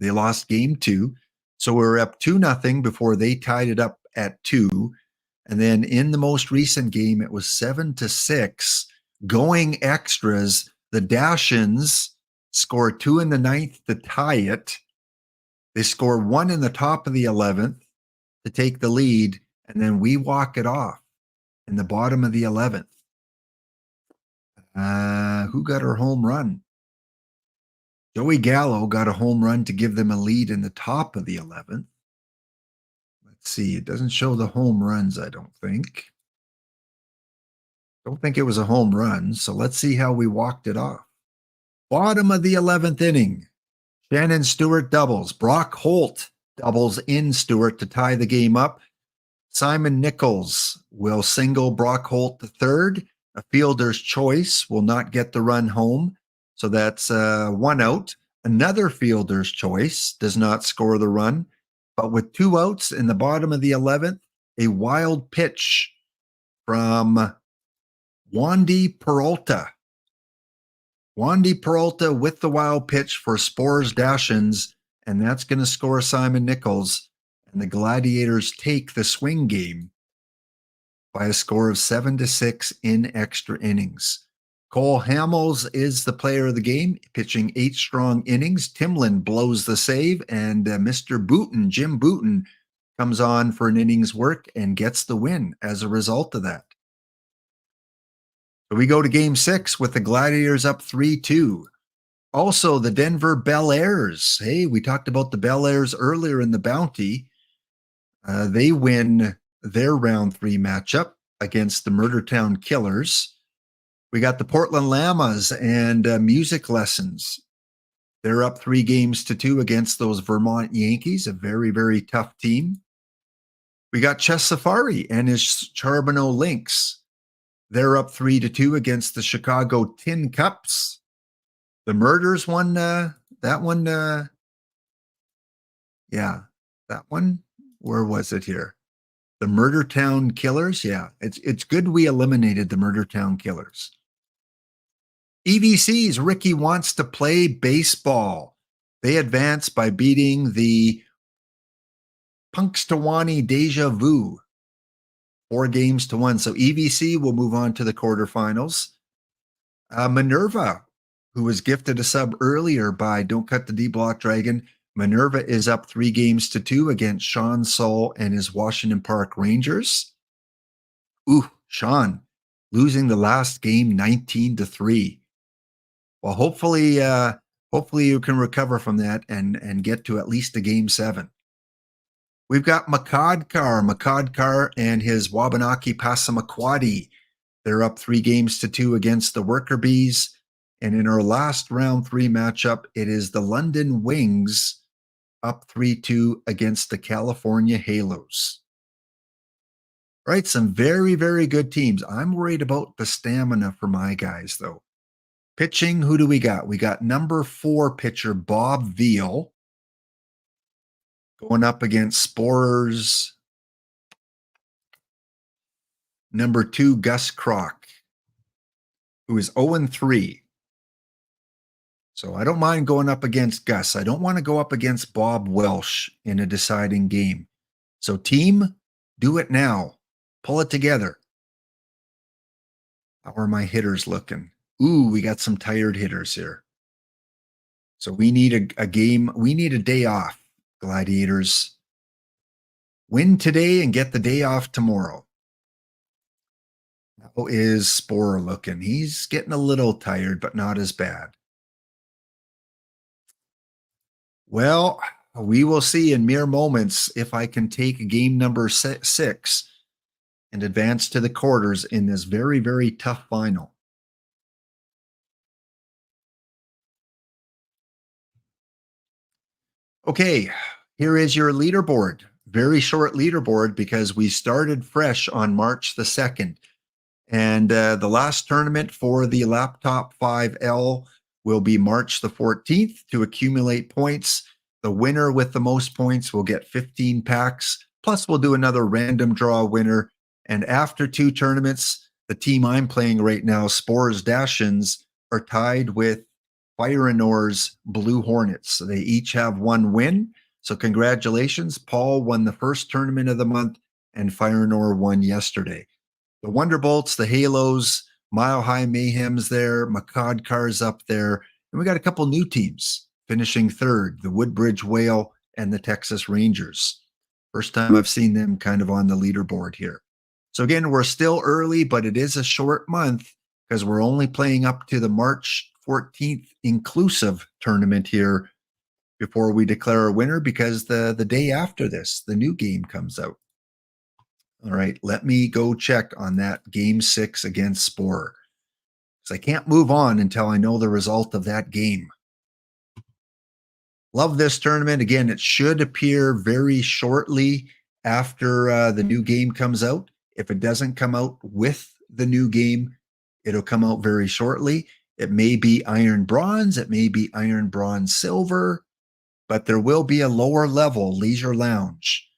They lost game 2. So we were up 2-0 before they tied it up at 2. And then in the most recent game, it was 7-6. Going extras, the Dashins score 2 in the 9th to tie it. They score 1 in the top of the 11th to take the lead, and then we walk it off in the bottom of the 11th. Who got our home run? Joey Gallo got a home run to give them a lead in the top of the 11th. Let's see. It doesn't show the home runs, I don't think. Don't think it was a home run, so let's see how we walked it off. Bottom of the 11th inning. Shannon Stewart doubles. Brock Holt doubles in Stewart to tie the game up. Simon Nichols will single Brock Holt to third. A fielder's choice will not get the run home. So that's 1 out. Another fielder's choice does not score the run. But with 2 outs in the bottom of the 11th, a wild pitch from Wandy Peralta. Wandy Peralta with the wild pitch for Spores Dashins, and that's going to score Simon Nichols. And the Gladiators take the swing game by a score of 7-6 in extra innings. Cole Hamels is the player of the game, pitching 8 strong innings. Timlin blows the save, and Mr. Booten, Jim Booten, comes on for an inning's work and gets the win as a result of that. So we go to game 6 with the Gladiators up 3-2. Also, the Denver Bel Airs. Hey, we talked about the Bel Airs earlier in the Bounty. They win their round 3 matchup against the Murdertown Killers. We got the Portland Llamas and Music Lessons. They're up 3-2 against those Vermont Yankees, a very, very tough team. We got Chess Safari and his Charbonneau Lynx. They're up 3-2 against the Chicago Tin Cups. The Murders won that one. Yeah, that one. Where was it here? The Murdertown Killers. Yeah, it's good we eliminated the Murdertown Killers. EVC's Ricky Wants to Play Baseball. They advance by beating the Punxtawney Deja Vu 4-1. So EVC will move on to the quarterfinals. Minerva, who was gifted a sub earlier by Don't Cut the D Block Dragon. Minerva is up 3-2 against Sean Saul and his Washington Park Rangers. Ooh, Sean losing the last game 19-3. Well, hopefully you can recover from that and get to at least a game 7. We've got Makadkar and his Wabanaki Passamaquoddy. They're up 3-2 against the Worker Bees. And in our last round 3 matchup, it is the London Wings up 3-2 against the California Halos. All right, some very, very good teams. I'm worried about the stamina for my guys, though. Pitching, who do we got? We got number 4 pitcher Bob Veal going up against Sporers. Number 2, Gus Kroc, who is 0-3. So I don't mind going up against Gus. I don't want to go up against Bob Welsh in a deciding game. So team, do it now. Pull it together. How are my hitters looking? Ooh, we got some tired hitters here. So we need a game. We need a day off, Gladiators. Win today and get the day off tomorrow. How is Spore looking? He's getting a little tired, but not as bad. Well, we will see in mere moments if I can take game number 6 and advance to the quarters in this very, very tough final. Okay, here is your leaderboard. Very short leaderboard because we started fresh on March the 2nd. And the last tournament for the Laptop 5L will be March the 14th to accumulate points. The winner with the most points will get 15 packs. Plus, we'll do another random draw winner. And after 2 tournaments, the team I'm playing right now, Spores Dashins, are tied with Fire and Oars Blue Hornets. So they each have 1 win. So congratulations. Paul won the first tournament of the month, and Fire and Oar won yesterday. The Wonderbolts, the Halos, Mile High Mayhems there, Macad Cars up there. And we got a couple new teams finishing third, the Woodbridge Whale and the Texas Rangers. First time I've seen them kind of on the leaderboard here. So again, we're still early, but it is a short month because we're only playing up to the March 14th inclusive tournament here before we declare a winner, because the day after this, the new game comes out. All right, let me go check on that game 6 against Spore, because I can't move on until I know the result of that game. Love this tournament. Again, it should appear very shortly after the new game comes out. If it doesn't come out with the new game, it'll come out very shortly. It may be Iron Bronze, it may be Iron Bronze Silver, but there will be a lower level Leisure Lounge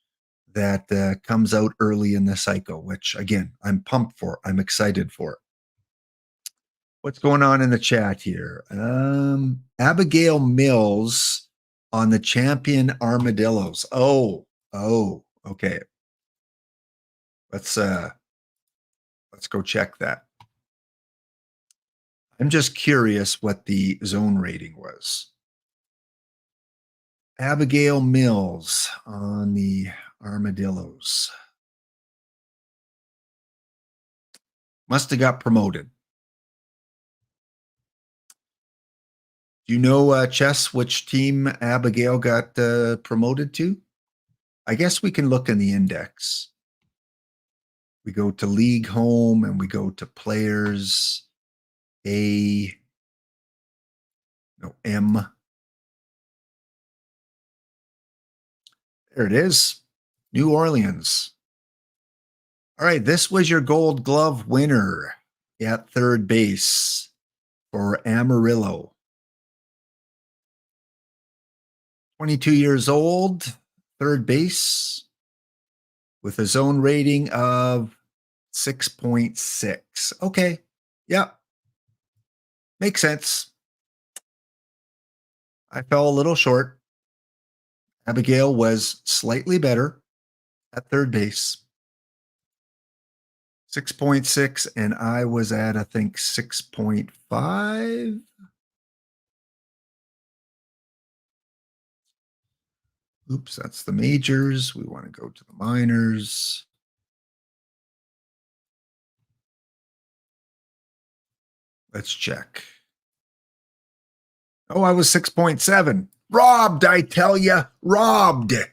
that comes out early in the cycle, which again, I'm pumped for. I'm excited for. What's going on in the chat here? Abigail Mills on the champion armadillos. Oh, okay. Let's go check that. I'm just curious what the zone rating was. Abigail Mills on the armadillos. Must have got promoted. Do you know, Chess, which team Abigail got promoted to? I guess we can look in the index. We go to League Home and we go to Players M. There it is. New Orleans. All right, this was your Gold Glove winner at third base for Amarillo. 22 years old, third base, with a zone rating of 6.6. Okay, yeah, makes sense. I fell a little short. Abigail was slightly better at third base. 6.6, and I was at, I think, 6.5. Oops, that's the majors. We want to go to the minors. Let's check. Oh, I was 6.7. Robbed, I tell you, robbed. It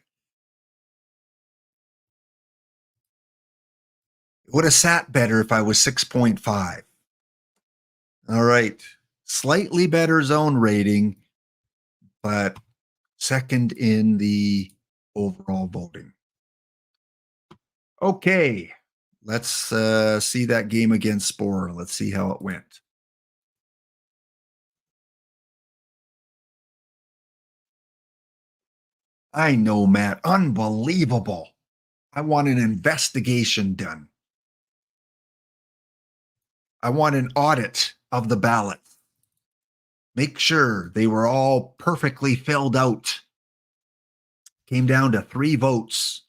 would have sat better if I was 6.5. All right. Slightly better zone rating, but second in the overall voting. Okay. Let's see that game against Spore. Let's see how it went. I know, Matt. Unbelievable. I want an investigation done. I want an audit of the ballot. Make sure they were all perfectly filled out. Came down to 3 votes.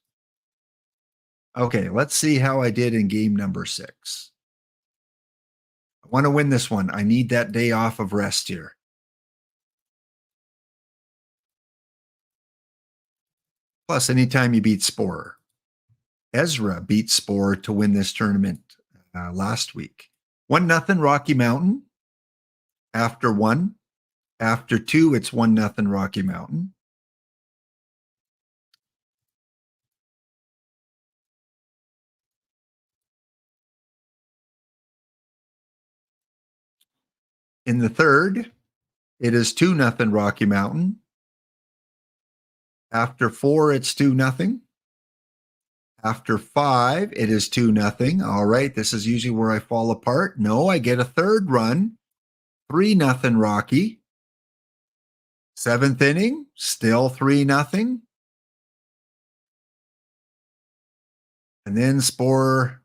Okay, let's see how I did in game number 6. I want to win this one. I need that day off of rest here. Plus, anytime you beat Spore. Ezra beat Spore to win this tournament last week. 1-0 Rocky Mountain. After 1. After 2, it's 1-0 Rocky Mountain. In the 3rd, it is 2-0 Rocky Mountain. After 4, it's 2-0. After 5, it is 2-0. All right, this is usually where I fall apart. No, I get a 3rd run. 3-0 Rocky. 7th inning, still 3-0. And then Spore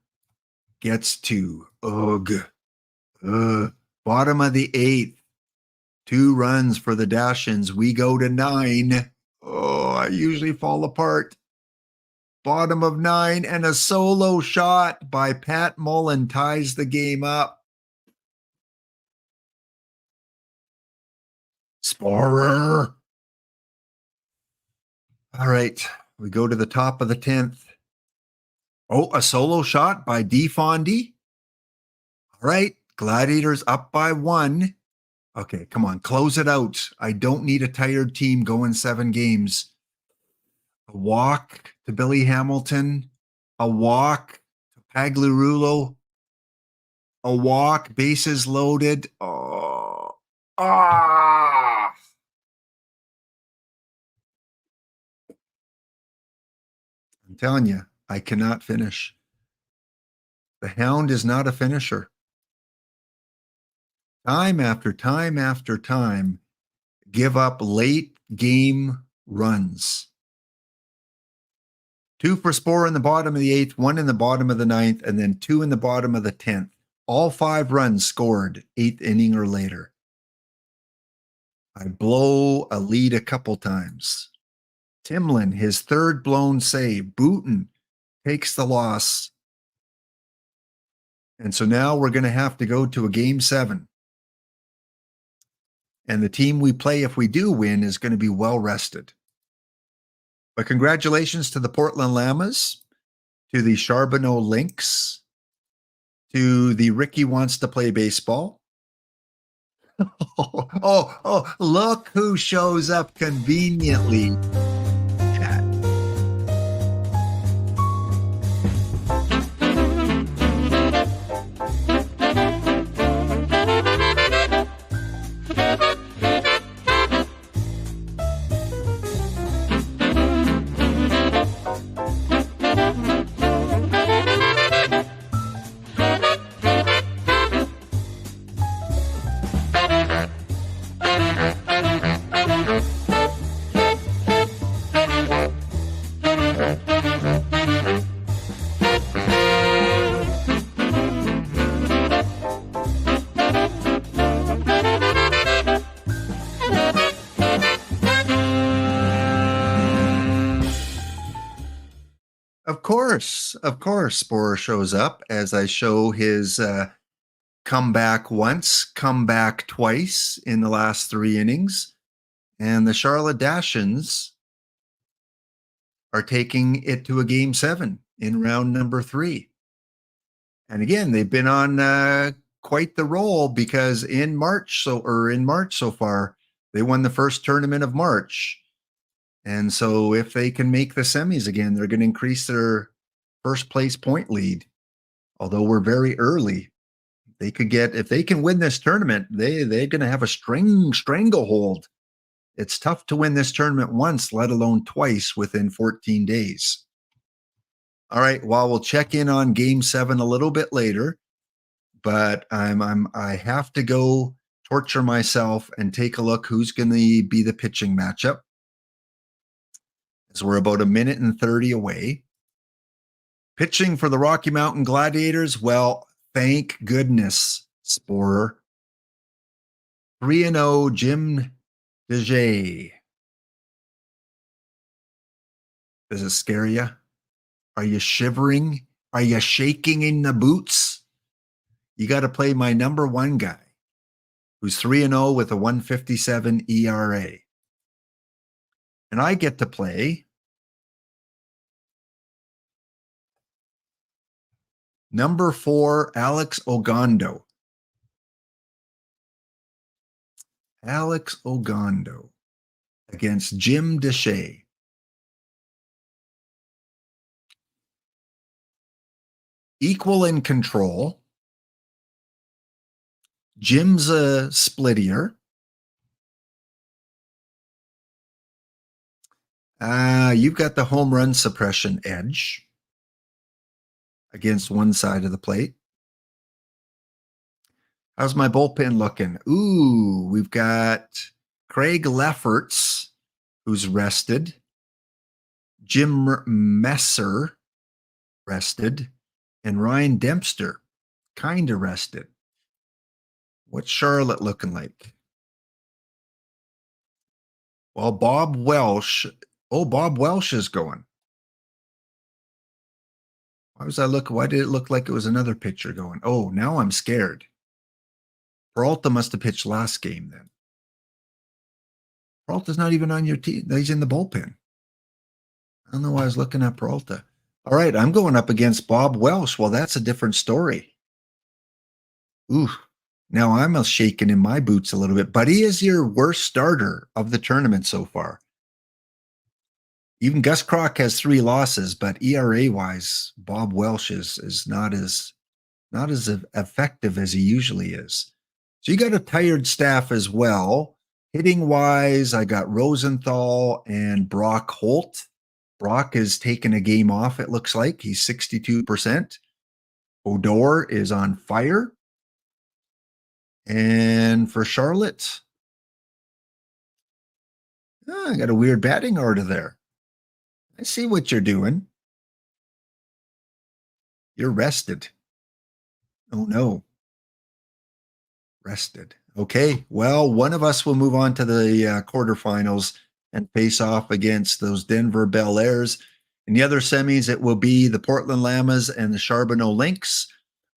gets 2. Ugh. Bottom of the 8th. 2 runs for the Dashins. We go to 9. Oh, I usually fall apart. Bottom of 9, and a solo shot by Pat Mullen ties the game up. Sporer. All right, we go to the top of the 10th. Oh, a solo shot by D. Fondy. All right, Gladiators up by 1. Okay, come on, close it out. I don't need a tired team going 7 games. A walk to Billy Hamilton. A walk to Pagliarulo. A walk, bases loaded. Oh, I'm telling you, I cannot finish. The Hound is not a finisher. Time after time after time, give up late game runs. 2 for Spore in the bottom of the 8th, 1 in the bottom of the 9th, and then 2 in the bottom of the 10th. All 5 runs scored 8th inning or later. I blow a lead a couple times. Timlin, his 3rd blown save. Booten takes the loss. And so now we're going to have to go to a game 7. And the team we play, if we do win, is going to be well rested. But congratulations to the Portland Llamas, to the Charbonneau Lynx, to the Ricky Wants to Play Baseball. Oh, look who shows up conveniently. Of course, Spore shows up as I show his comeback once, comeback twice in the last 3 innings. And the Charlotte Dashins are taking it to a game 7 in round number 3. And again, they've been on quite the roll because in March so far, they won the first tournament of March. And so if they can make the semis again, they're going to increase their first place point lead. Although we're very early, they could get, if they can win this tournament, they're going to have a stranglehold. It's tough to win this tournament once, let alone twice within 14 days. All right, well, we'll check in on game 7 a little bit later, but I have to go torture myself and take a look who's going to be the pitching matchup. So we're about 1:30 away. Pitching for the Rocky Mountain Gladiators, well, thank goodness, Sporer. 3-0 Jim DeJay. Does it scare you? Are you shivering? Are you shaking in the boots? You got to play my number one guy, who's 3-0 with a 157 ERA. And I get to play number 4, Alex Ogando. Alex Ogando against Jim DeShay. Equal in control. Jim's a splittier. You've got the home run suppression edge against one side of the plate. How's my bullpen looking? Ooh, we've got Craig Lefferts, who's rested. Jim Messer, rested. And Ryan Dempster, kind of rested. What's Charlotte looking like? Well, Bob Welsh. Oh, Bob Welsh is going. Why did it look like it was another pitcher going? Oh, now I'm scared. Peralta must have pitched last game then. Peralta's not even on your team. He's in the bullpen. I don't know why I was looking at Peralta. All right, I'm going up against Bob Welsh. Well, that's a different story. Ooh, now I'm shaking in my boots a little bit, but he is your worst starter of the tournament so far. Even Gus Kroc has 3 losses, but ERA-wise, Bob Welsh is not as effective as he usually is. So you got a tired staff as well. Hitting-wise, I got Rosenthal and Brock Holt. Brock is taking a game off, it looks like. He's 62%. Odor is on fire. And for Charlotte, I got a weird batting order there. I see what you're doing. You're rested. Oh, no. Rested. Okay, well, one of us will move on to the quarterfinals and face off against those Denver Bel Airs. In the other semis, it will be the Portland Llamas and the Charbonneau Lynx.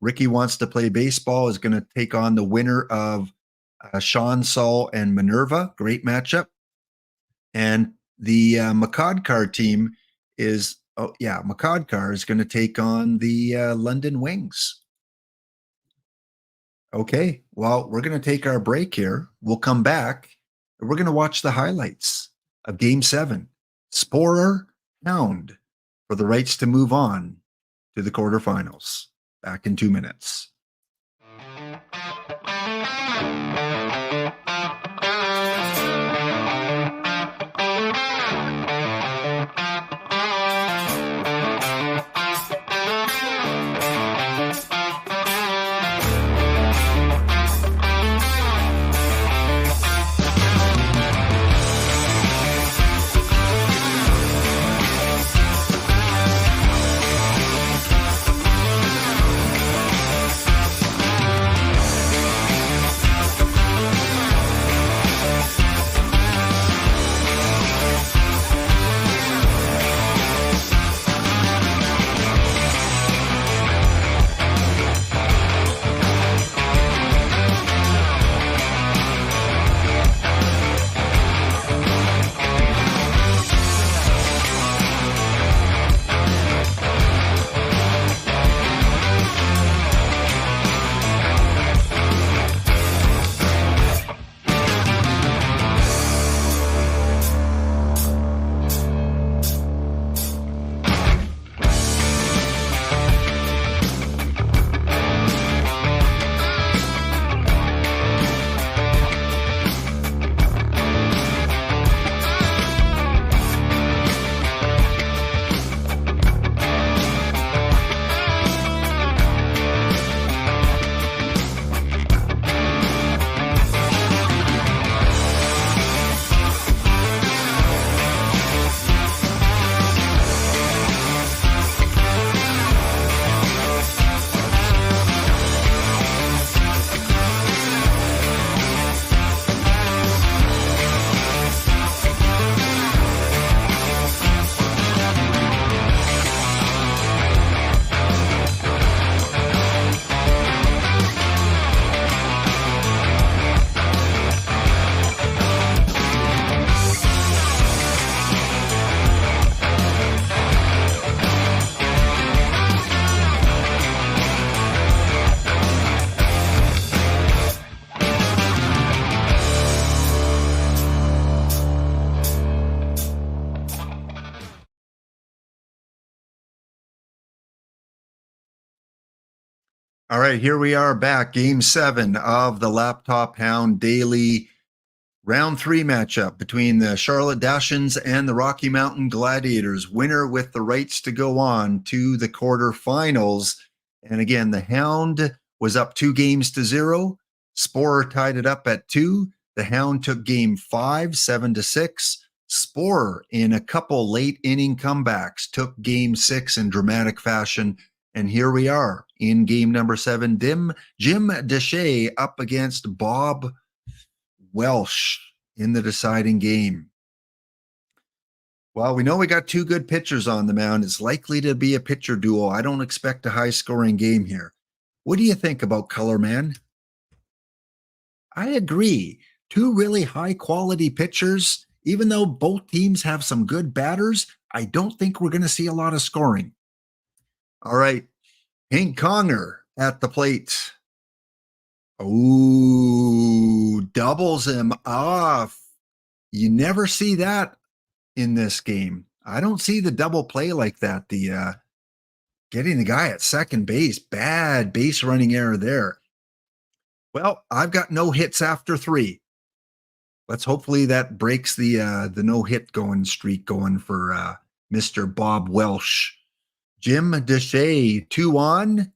Ricky Wants to Play Baseball is going to take on the winner of Sean Saul and Minerva. Great matchup. And the Makadkar team is, Makadkar is going to take on the London Wings. Okay, well, we're going to take our break here. We'll come back. We're going to watch the highlights of Game 7. Sporer, Hound, for the rights to move on to the quarterfinals. Back in 2 minutes. All right, here we are back. Game 7 of the Laptop Hound Daily Round 3 matchup between the Charlotte Dachshunds and the Rocky Mountain Gladiators. Winner with the rights to go on to the quarterfinals. And again, the Hound was up 2-0. Sporer tied it up at 2. The Hound took game 5, 7-6. Sporer, in a couple late inning comebacks, took game 6 in dramatic fashion. And here we are in game number 7. Jim Deshay up against Bob Welsh in the deciding game. Well, we know we got two good pitchers on the mound. It's likely to be a pitcher duel. I don't expect a high-scoring game here. What do you think about Color Man? I agree. Two really high-quality pitchers. Even though both teams have some good batters, I don't think we're going to see a lot of scoring. All right. Hank Conger at the plate. Ooh, doubles him off. You never see that in this game. I don't see the double play like that. The getting the guy at second base, bad base running error there. Well, I've got no hits after 3. Let's hopefully that breaks the no hit going streak going for Mr. Bob Welsh. Jim Deshay 2 on,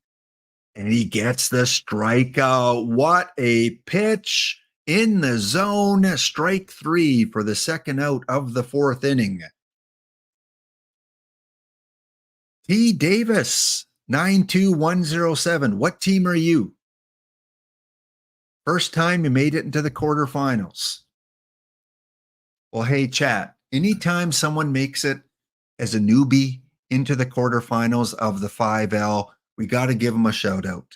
and he gets the strikeout. What a pitch in the zone. Strike 3 for the second out of the 4th inning. T. Davis 92107. What team are you? First time you made it into the quarterfinals. Well, hey, chat. Anytime someone makes it as a newbie into the quarterfinals of the 5L, we got to give them a shout out.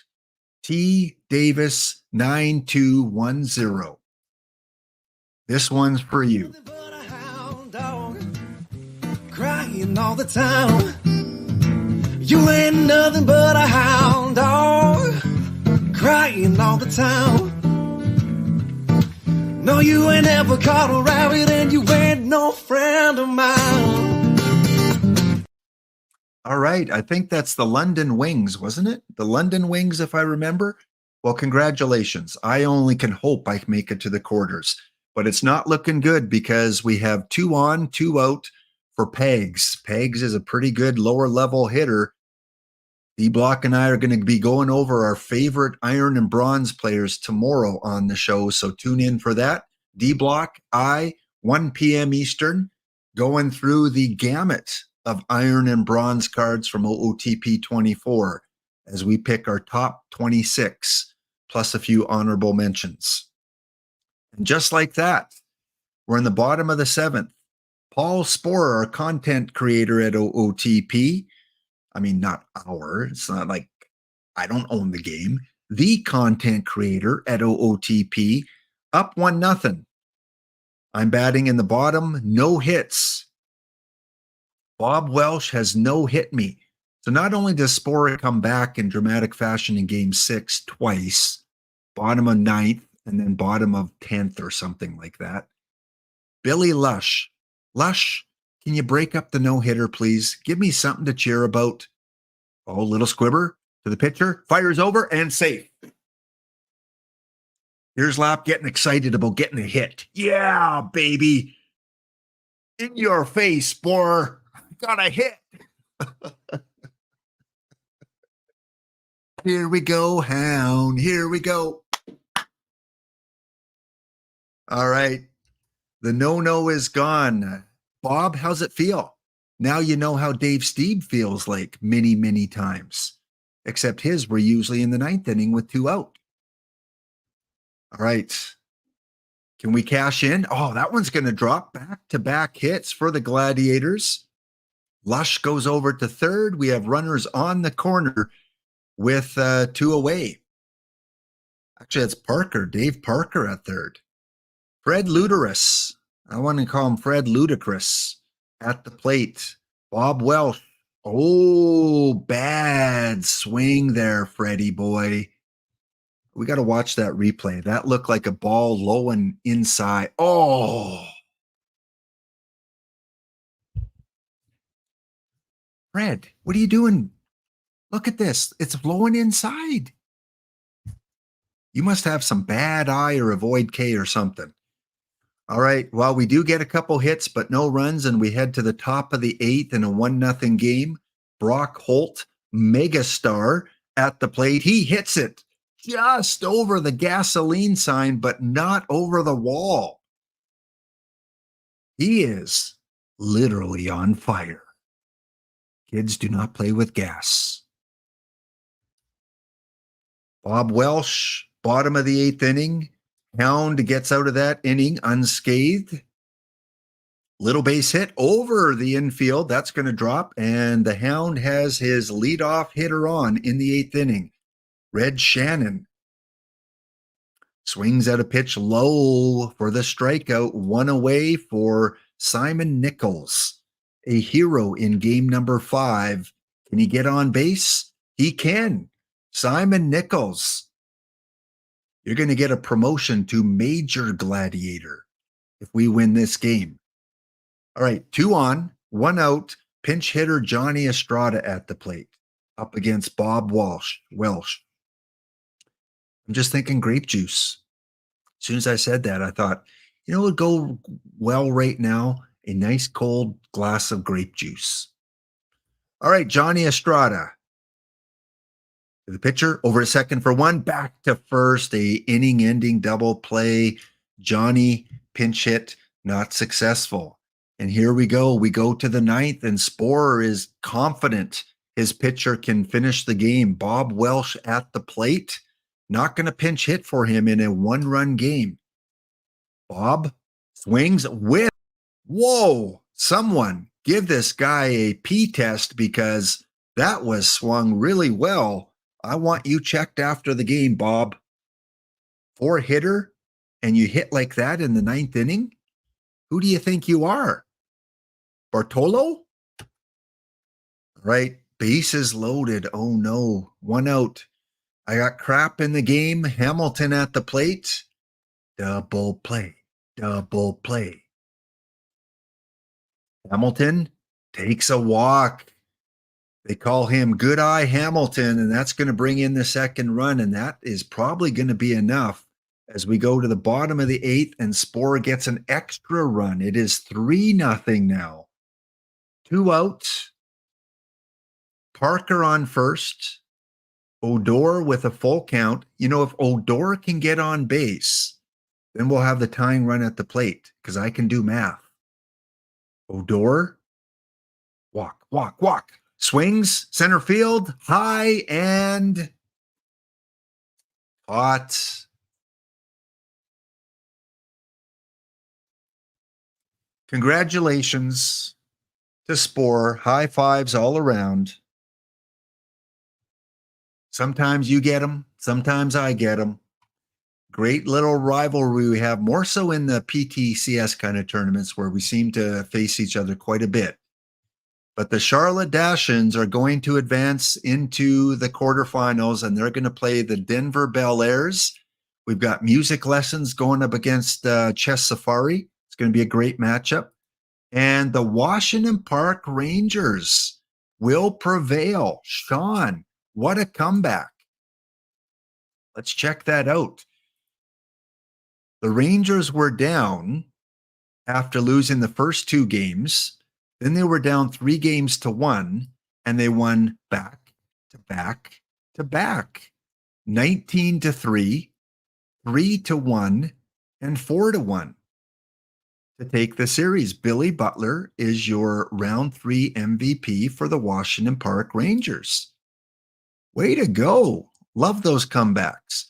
T. Davis 9210. This one's for you. Crying all the time. You ain't nothing but a hound dog. Crying all the time. No, you ain't ever caught a rabbit, and you ain't no friend of mine. All right, I think that's the London Wings, wasn't it? The London Wings, if I remember. Well, congratulations. I only can hope I make it to the quarters, but it's not looking good because we have 2 on, 2 out for Pegs. Pegs is a pretty good lower level hitter. D-Block and I are going to be going over our favorite iron and bronze players tomorrow on the show, so tune in for that. D-Block, 1 p.m. Eastern, going through the gamut of iron and bronze cards from OOTP 24 as we pick our top 26, plus a few honorable mentions. And just like that, we're in the bottom of the 7th. Paul Sporer, our content creator at OOTP, I mean, not our, it's not like I don't own the game. The content creator at OOTP, up 1-0. I'm batting in the bottom, no hits. Bob Welsh has no hit me. So not only does Sporer come back in dramatic fashion in game 6 twice, bottom of 9th and then bottom of 10th or something like that. Billy Lush. Lush, can you break up the no-hitter, please? Give me something to cheer about. Oh, little squibber to the pitcher. Fires over and safe. Here's Lap getting excited about getting a hit. Yeah, baby. In your face, Sporer. Got a hit. Here we go, Hound. Here we go. All right. The no-no is gone. Bob, how's it feel? Now you know how Dave Stieb feels like many, many times. Except his were usually in the 9th inning with 2 out. All right. Can we cash in? Oh, that one's going to drop. Back-to-back hits for the Gladiators. Lush goes over to 3rd. We have runners on the corner with 2 away. Actually, it's Parker, Dave Parker at 3rd. Fred Luderus. I want to call him Fred Ludicrous at the plate. Bob Welsh. Oh, bad swing there, Freddie boy. We got to watch that replay. That looked like a ball low and inside. Oh. Fred, what are you doing? Look at this. It's blowing inside. You must have some bad eye or avoid K or something. All right. Well, we do get a couple hits, but no runs, and we head to the top of the eighth in a 1-0 game. Brock Holt, megastar, at the plate. He hits it just over the gasoline sign, but not over the wall. He is literally on fire. Kids do not play with gas. Bob Welsh, bottom of the eighth inning. Hound gets out of that inning unscathed. Little base hit over the infield. That's going to drop. And the Hound has his leadoff hitter on in the eighth inning. Red Shannon swings at a pitch low for the strikeout. One away for Simon Nichols, a hero in game number 5. Can he get on base? He can. Simon Nichols, you're going to get a promotion to Major Gladiator if we win this game. All right, 2 on, 1 out. Pinch hitter Johnny Estrada at the plate up against Bob Welsh. I'm just thinking grape juice. As soon as I said that, I thought, it would go well right now, a nice cold glass of grape juice. All right, Johnny Estrada. The pitcher over to second for 1, back to first, a inning-ending double play. Johnny pinch hit, not successful. And here we go. We go to the 9th, and Sporer is confident his pitcher can finish the game. Bob Welsh at the plate. Not going to pinch hit for him in a 1-run game. Bob swings with, whoa, someone give this guy a P test because that was swung really well. I want you checked after the game, Bob. 4-hitter, and you hit like that in the 9th inning? Who do you think you are? Bartolo? Right, bases loaded. Oh no, 1 out. I got crap in the game. Hamilton at the plate. Double play. Hamilton takes a walk. They call him Good Eye Hamilton, and that's going to bring in the second run, and that is probably going to be enough as we go to the bottom of the 8th, and Sporer gets an extra run. It is 3-0 now. 2 outs. Parker on first. Odor with a full count. If Odor can get on base, then we'll have the tying run at the plate because I can do math. Odor, walk. Swings, center field, high and hot. Congratulations to Sporer. High fives all around. Sometimes you get them. Sometimes I get them. Great little rivalry we have, more so in the PTCS kind of tournaments where we seem to face each other quite a bit. But the Charlotte Dachshunds are going to advance into the quarterfinals, and they're going to play the Denver Bel Airs. We've got music lessons going up against Chess Safari. It's going to be a great matchup. And the Washington Park Rangers will prevail. Sean, what a comeback. Let's check that out. The Rangers were down after losing the first 2 games. Then they were down 3 games to 1, and they won back to back to back. 19-3, 3-1, and 4-1 to take the series. Billy Butler is your round 3 MVP for the Washington Park Rangers. Way to go. Love those comebacks.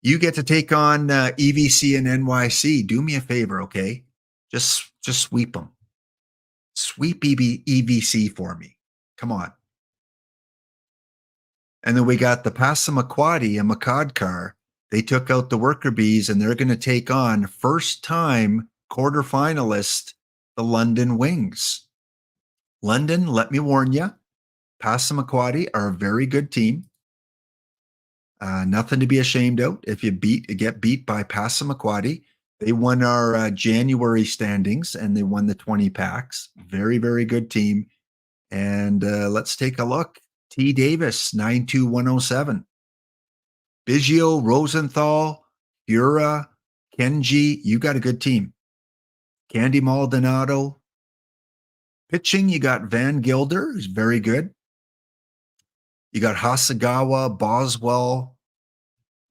You get to take on EVC and NYC. Do me a favor, okay? Just sweep them. Sweep EVC for me. Come on. And then we got the Passamaquoddy and Macadcar. They took out the Worker Bees, and they're going to take on first-time quarterfinalist, the London Wings. London, let me warn you, Passamaquoddy are a very good team. Nothing to be ashamed of if you get beat by Passamaquoddy. They won our January standings, and they won the 20 packs. Very, very good team. And let's take a look. T. Davis, 92107. Biggio, Rosenthal, Ura, Kenji. You got a good team. Candy Maldonado. Pitching, you got Van Gilder, who's very good. You got Hasagawa, Boswell.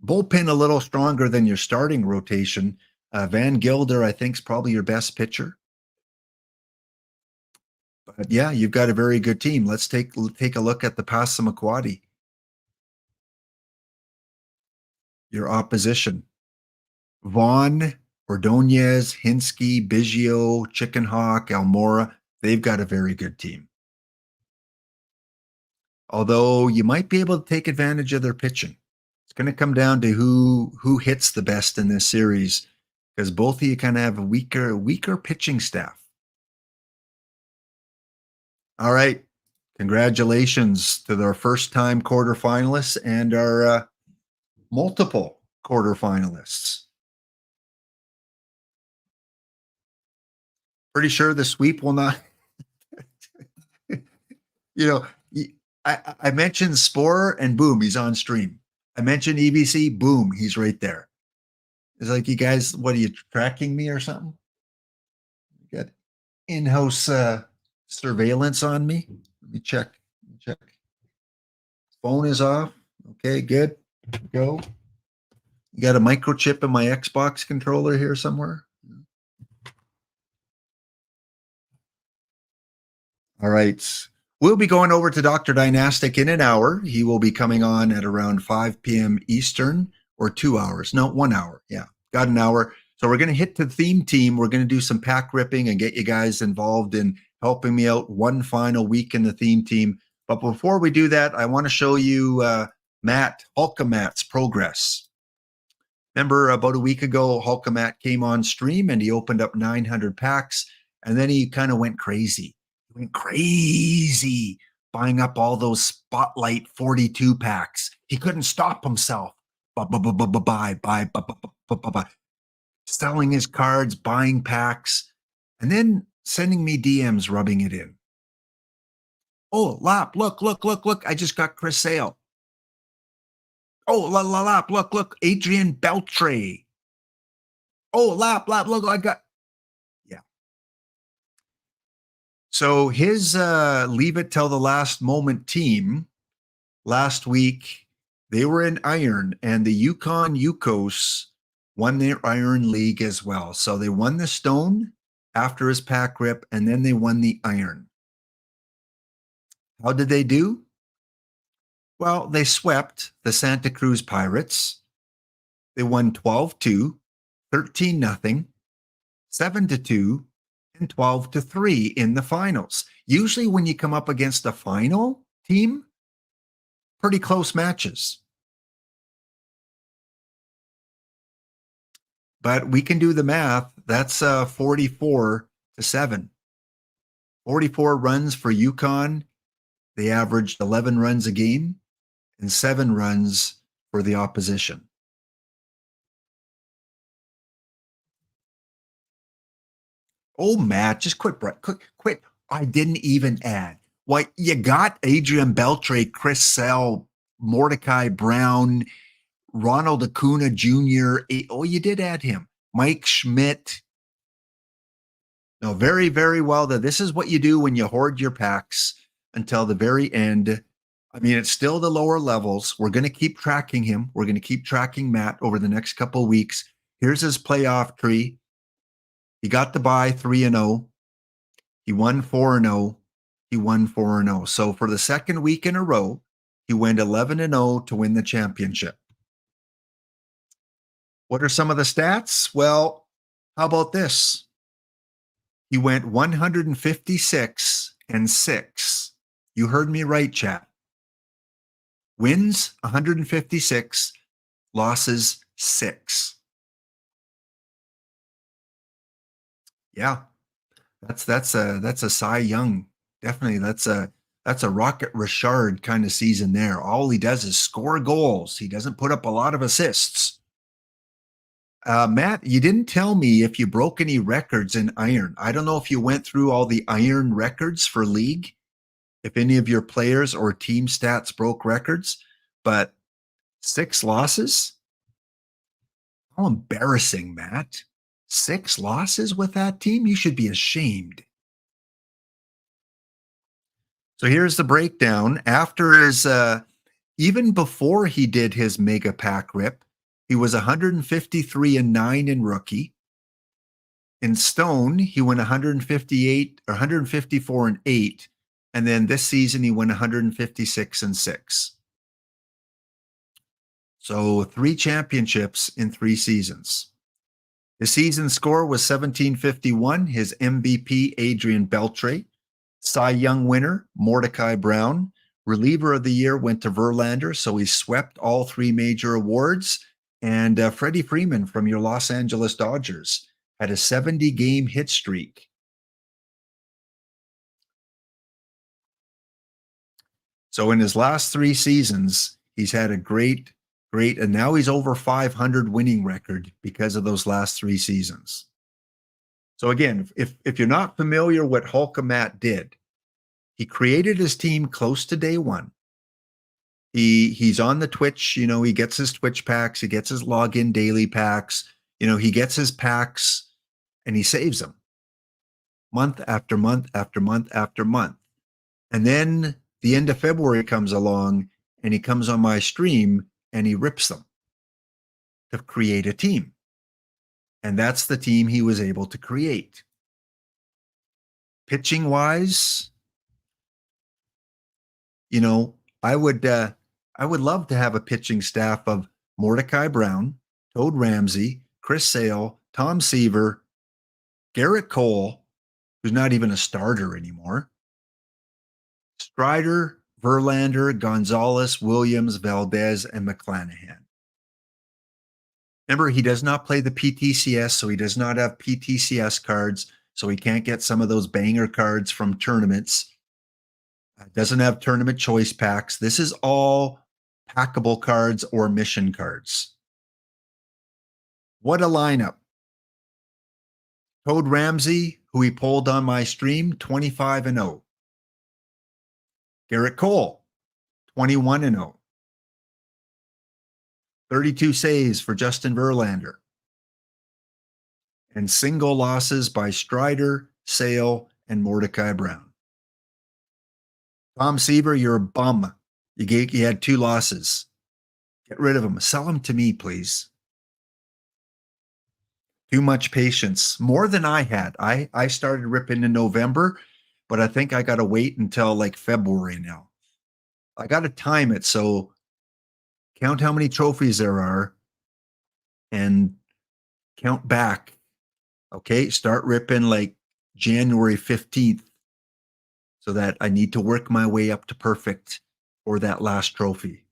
Bullpen a little stronger than your starting rotation. Van Gilder, I think, is probably your best pitcher. But yeah, you've got a very good team. Let's take a look at the Passamaquoddy. Your opposition. Vaughn, Ordonez, Hinsky, Biggio, Chickenhawk, Almora. They've got a very good team. Although you might be able to take advantage of their pitching. It's going to come down to who hits the best in this series, because both of you kind of have a weaker pitching staff. All right. Congratulations to our first-time quarterfinalists and our multiple quarterfinalists. Pretty sure the sweep will not. I mentioned Sporer and boom, he's on stream. I mentioned EBC, boom, he's right there. It's like, you guys, what are you, tracking me or something? You got in-house surveillance on me? Let me check. Phone is off. Okay, good. Go. You got a microchip in my Xbox controller here somewhere? All right. We'll be going over to Dr. Dynastic in an hour. He will be coming on at around 5 p.m. Eastern, or 2 hours. No, 1 hour. Yeah, got an hour. So we're going to hit the theme team. We're going to do some pack ripping and get you guys involved in helping me out one final week in the theme team. But before we do that, I want to show you Hulkamat's progress. Remember, about a week ago, Hulkamat came on stream and he opened up 900 packs, and then he kind of went crazy. Buying up all those Spotlight 42 packs. He couldn't stop himself. Buy. Selling his cards, buying packs, and then sending me DMs rubbing it in. Oh, Lap, look. I just got Chris Sale. Oh, Lap, look. Adrian Beltre. Oh, Lap, look, I got. So his leave it till the last moment team last week, they were in Iron, and the Yukon Yukos won their Iron League as well. So they won the Stone after his pack rip, and then they won the Iron. How did they do? Well, they swept the Santa Cruz Pirates. They won 12-2, 13-0, 7-2, and 12-3 in the finals. Usually when you come up against a final team, pretty close matches. But we can do the math. That's 44-7. 44 runs for Yukon. They averaged 11 runs a game and 7 runs for the opposition. Oh, Matt, just quit. I didn't even add. Why, you got Adrian Beltre, Chris Sale, Mordecai Brown, Ronald Acuna Jr. Oh, you did add him. Mike Schmidt. No, very, very well. This is what you do when you hoard your packs until the very end. I mean, it's still the lower levels. We're going to keep tracking him. We're going to keep tracking Matt over the next couple of weeks. Here's his playoff tree. He got the bye 3-0. He won 4-0. He won 4-0. So for the second week in a row, he went 11-0 to win the championship. What are some of the stats? Well, how about this? He went 156-6. You heard me right, chat. Wins 156, losses 6. Yeah, that's a Cy Young. Definitely, that's a Rocket Richard kind of season there. All he does is score goals. He doesn't put up a lot of assists. Matt, you didn't tell me if you broke any records in Iron. I don't know if you went through all the Iron records for League, if any of your players or team stats broke records, but 6 losses? How embarrassing, Matt. 6 losses with that team? You should be ashamed. So here's the breakdown. After his, even before he did his mega pack rip, he was 153-9 in rookie. In Stone, he went 158 or 154-8. And then this season, he went 156-6. So 3 championships in 3 seasons. His season score was 1751. His MVP, Adrian Beltre. Cy Young winner, Mordecai Brown. Reliever of the year went to Verlander, so he swept all 3 major awards. And Freddie Freeman from your Los Angeles Dodgers had a 70-game hit streak. So in his last 3 seasons, he's had a great, and now he's over 500 winning record because of those last 3 seasons. So again, if you're not familiar what Hulkamat did, he created his team close to day one. He's on the Twitch, he gets his Twitch packs, he gets his login daily packs, he gets his packs and he saves them month after month after month after month. And then the end of February comes along and he comes on my stream and he rips them to create a team. And that's the team he was able to create. Pitching wise, I would love to have a pitching staff of Mordecai Brown, Toad Ramsey, Chris Sale, Tom Seaver, Garrett Cole, who's not even a starter anymore, Strider, Verlander, Gonzalez, Williams, Valdez, and McClanahan. Remember, he does not play the PTCS, so he does not have PTCS cards, so he can't get some of those banger cards from tournaments. Doesn't have tournament choice packs. This is all packable cards or mission cards. What a lineup. Toad Ramsey, who he pulled on my stream, 25-0. Garrett Cole, 21-0. 32 saves for Justin Verlander. And single losses by Strider, Sale, and Mordecai Brown. Tom Seaver, you're a bum. You had 2 losses. Get rid of him. Sell him to me, please. Too much patience. More than I had. I started ripping in November, but I think I got to wait until like February now. I got to time it. So count how many trophies there are and count back. Okay. Start ripping like January 15th so that I need to work my way up to perfect for that last trophy.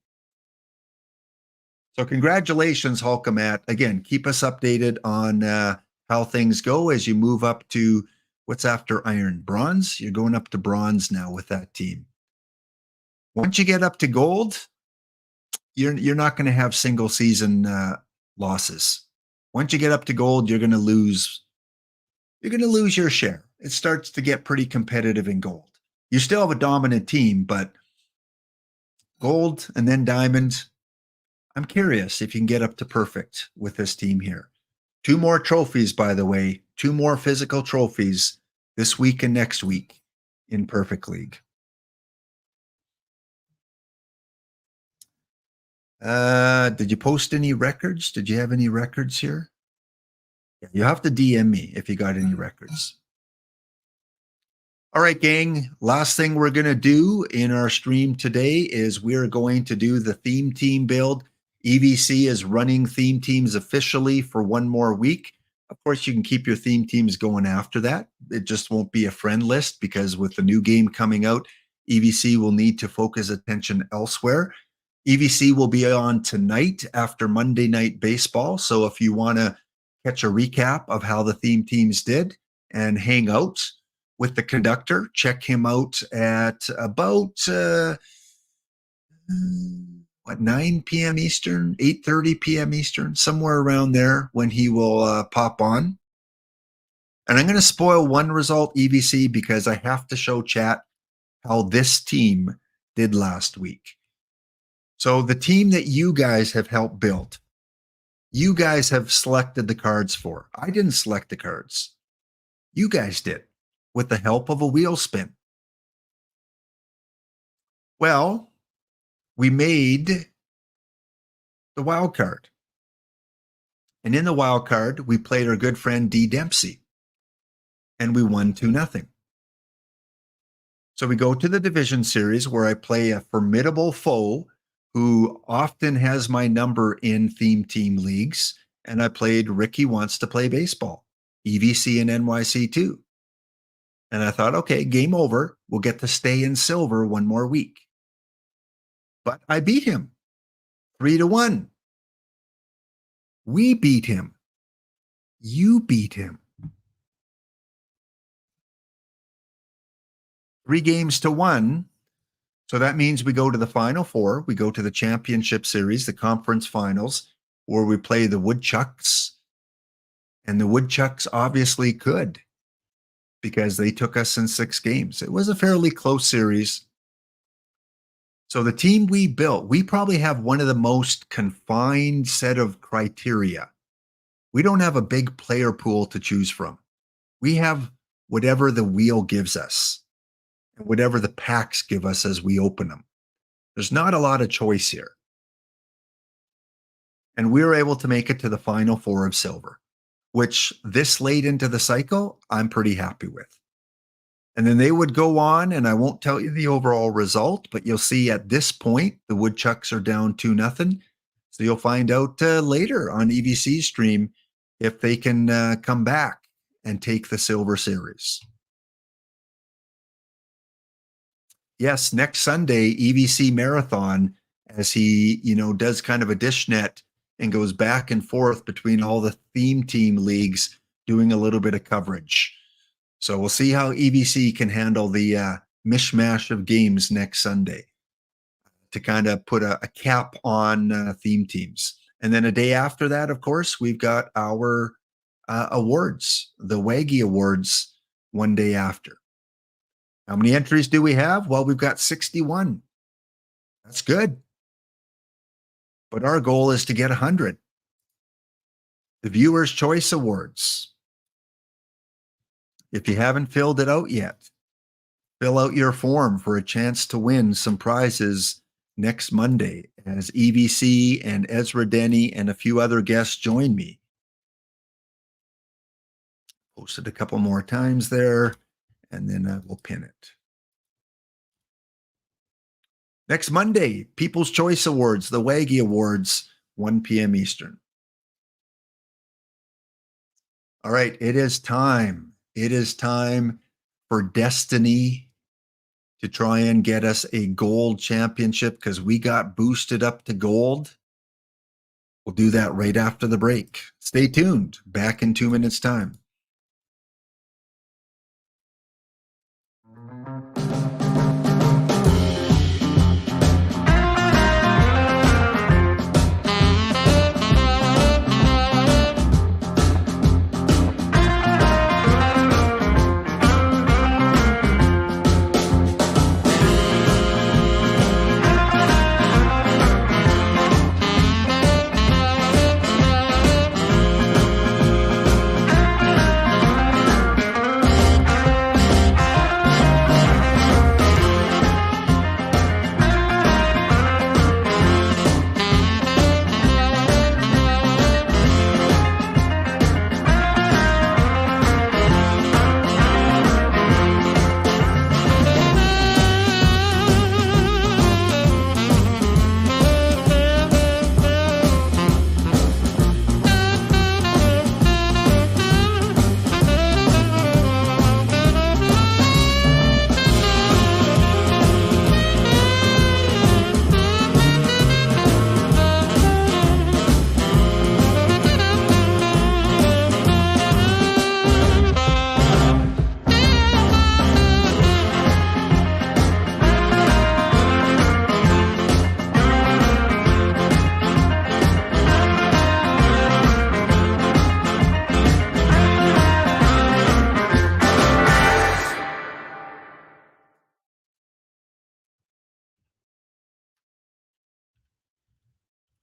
So congratulations, Hulkamat. Again, keep us updated on how things go as you move up to what's after iron? Bronze? You're going up to bronze now with that team. Once you get up to gold, you're not going to have single season losses. Once you get up to gold, you're going to lose. You're going to lose your share. It starts to get pretty competitive in gold. You still have a dominant team, but gold and then diamond. I'm curious if you can get up to perfect with this team here. 2 more trophies, by the way, 2 more physical trophies this week and next week in Perfect League. Did you post any records? Did you have any records here? You have to DM me if you got any records. All right, gang. Last thing we're going to do in our stream today is we're going to do the theme team build. EVC is running theme teams officially for 1 more week. Of course, you can keep your theme teams going after that. It just won't be a friend list because with the new game coming out, EVC will need to focus attention elsewhere. EVC will be on tonight after Monday Night Baseball. So if you want to catch a recap of how the theme teams did and hang out with the conductor, check him out at about 9 p.m. Eastern, 8:30 p.m. Eastern, somewhere around there when he will pop on. And I'm going to spoil one result, EVC, because I have to show chat how this team did last week. So the team that you guys have helped build, you guys have selected the cards for. I didn't select the cards. You guys did, with the help of a wheel spin. Well, we made the wild card. And in the wild card, we played our good friend D. Dempsey. And we won 2-0. So we go to the division series where I play a formidable foe who often has my number in theme team leagues. And I played Ricky Wants to Play Baseball, EVC and NYC too. And I thought, okay, game over. We'll get to stay in silver one more week. But I beat him 3-1. We beat him. You beat him. 3-1. So that means we go to the Final Four. We go to the championship series, the conference finals, where we play the Woodchucks. And the Woodchucks obviously could, because they took us in 6 games. It was a fairly close series. So the team we built, we probably have one of the most confined set of criteria. We don't have a big player pool to choose from. We have whatever the wheel gives us and whatever the packs give us as we open them. There's not a lot of choice here. And we were able to make it to the Final Four of silver, which this late into the cycle, I'm pretty happy with. And then they would go on, and I won't tell you the overall result, but you'll see at this point, the Woodchucks are down 2-0. So you'll find out later on EVC's stream if they can come back and take the silver series. Yes, next Sunday, EVC Marathon, as he, does kind of a dish net and goes back and forth between all the theme team leagues, doing a little bit of coverage. So we'll see how EVC can handle the mishmash of games next Sunday to kind of put a cap on theme teams. And then a day after that, of course, we've got our awards, the Waggy Awards, one day after. How many entries do we have? Well, we've got 61. That's good. But our goal is to get 100. The Viewer's Choice Awards. If you haven't filled it out yet, fill out your form for a chance to win some prizes next Monday as EVC and Ezra Denny and a few other guests join me. Posted a couple more times there, and then we'll pin it. Next Monday, People's Choice Awards, the Waggy Awards, 1 p.m. Eastern. All right, it is time. It is time for Destiny to try and get us a gold championship because we got boosted up to gold. We'll do that right after the break. Stay tuned. Back in 2 minutes' time.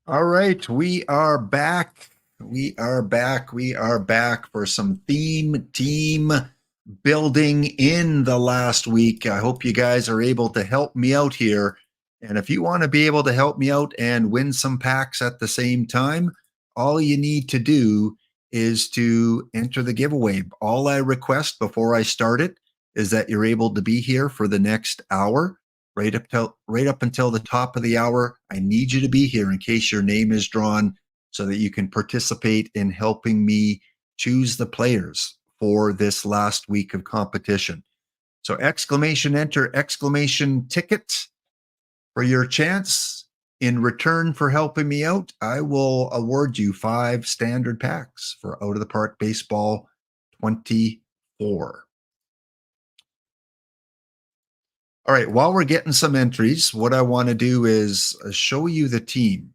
All right, we are back. We are back. We are back for some theme team building in the last week. I hope you guys are able to help me out here. And if you want to be able to help me out and win some packs at the same time, all you need to do is to enter the giveaway. All I request before I start it is that you're able to be here for the next hour right up until the top of the hour. I need you to be here in case your name is drawn so that you can participate in helping me choose the players for this last week of competition. So exclamation enter, exclamation ticket for your chance. In return for helping me out, I will award you 5 standard packs for Out of the Park Baseball 24. All right, while we're getting some entries, what I want to do is show you the team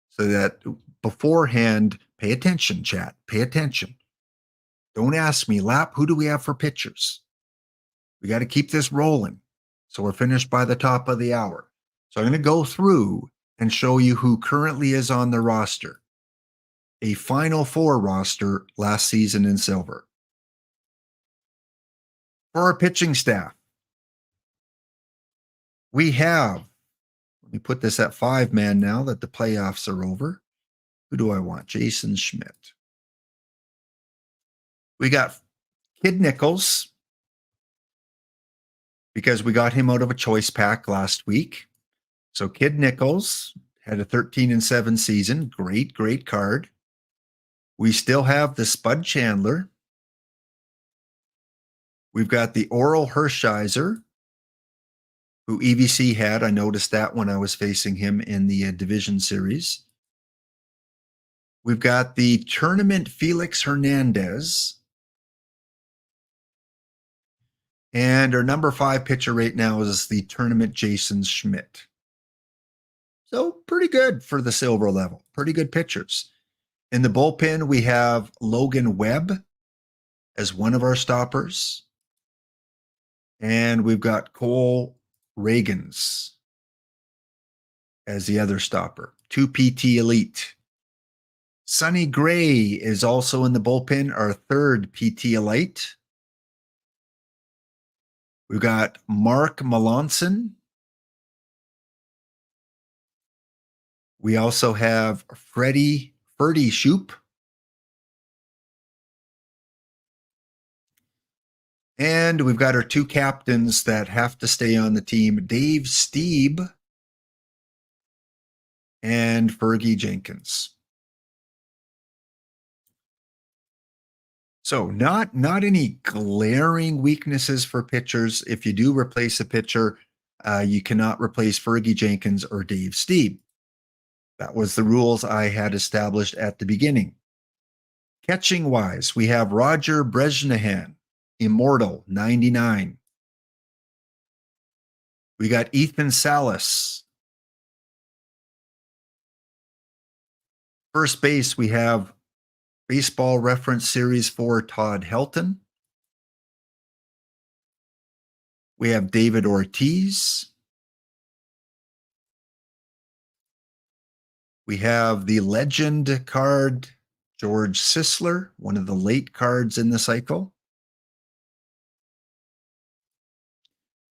so that beforehand, pay attention, chat, pay attention. Don't ask me, Lap, who do we have for pitchers? We got to keep this rolling. So we're finished by the top of the hour. So I'm going to go through and show you who currently is on the roster. A Final Four roster last season in silver. For our pitching staff, we have, let me put this at 5-man now that the playoffs are over. Who do I want? Jason Schmidt. We got Kid Nichols because we got him out of a choice pack last week. So Kid Nichols had a 13-7 season. Great, great card. We still have the Spud Chandler. We've got the Oral Hershiser, who EVC had. I noticed that when I was facing him in the division series. We've got the Tournament Felix Hernandez. And our number 5 pitcher right now is the Tournament Jason Schmidt. So pretty good for the silver level. Pretty good pitchers. In the bullpen, we have Logan Webb as one of our stoppers. And we've got Cole Reagans as the other stopper. 2 PT Elite. Sonny Gray is also in the bullpen, our 3rd PT Elite. We've got Mark Melanson. We also have Ferdy Shoop. And we've got our 2 captains that have to stay on the team, Dave Steeb and Fergie Jenkins. So not any glaring weaknesses for pitchers. If you do replace a pitcher, you cannot replace Fergie Jenkins or Dave Steeb. That was the rules I had established at the beginning. Catching wise, we have Roger Bresnahan, Immortal, 99. We got Ethan Salas. First base, we have Baseball Reference Series 4, Todd Helton. We have David Ortiz. We have the legend card, George Sisler, one of the late cards in the cycle.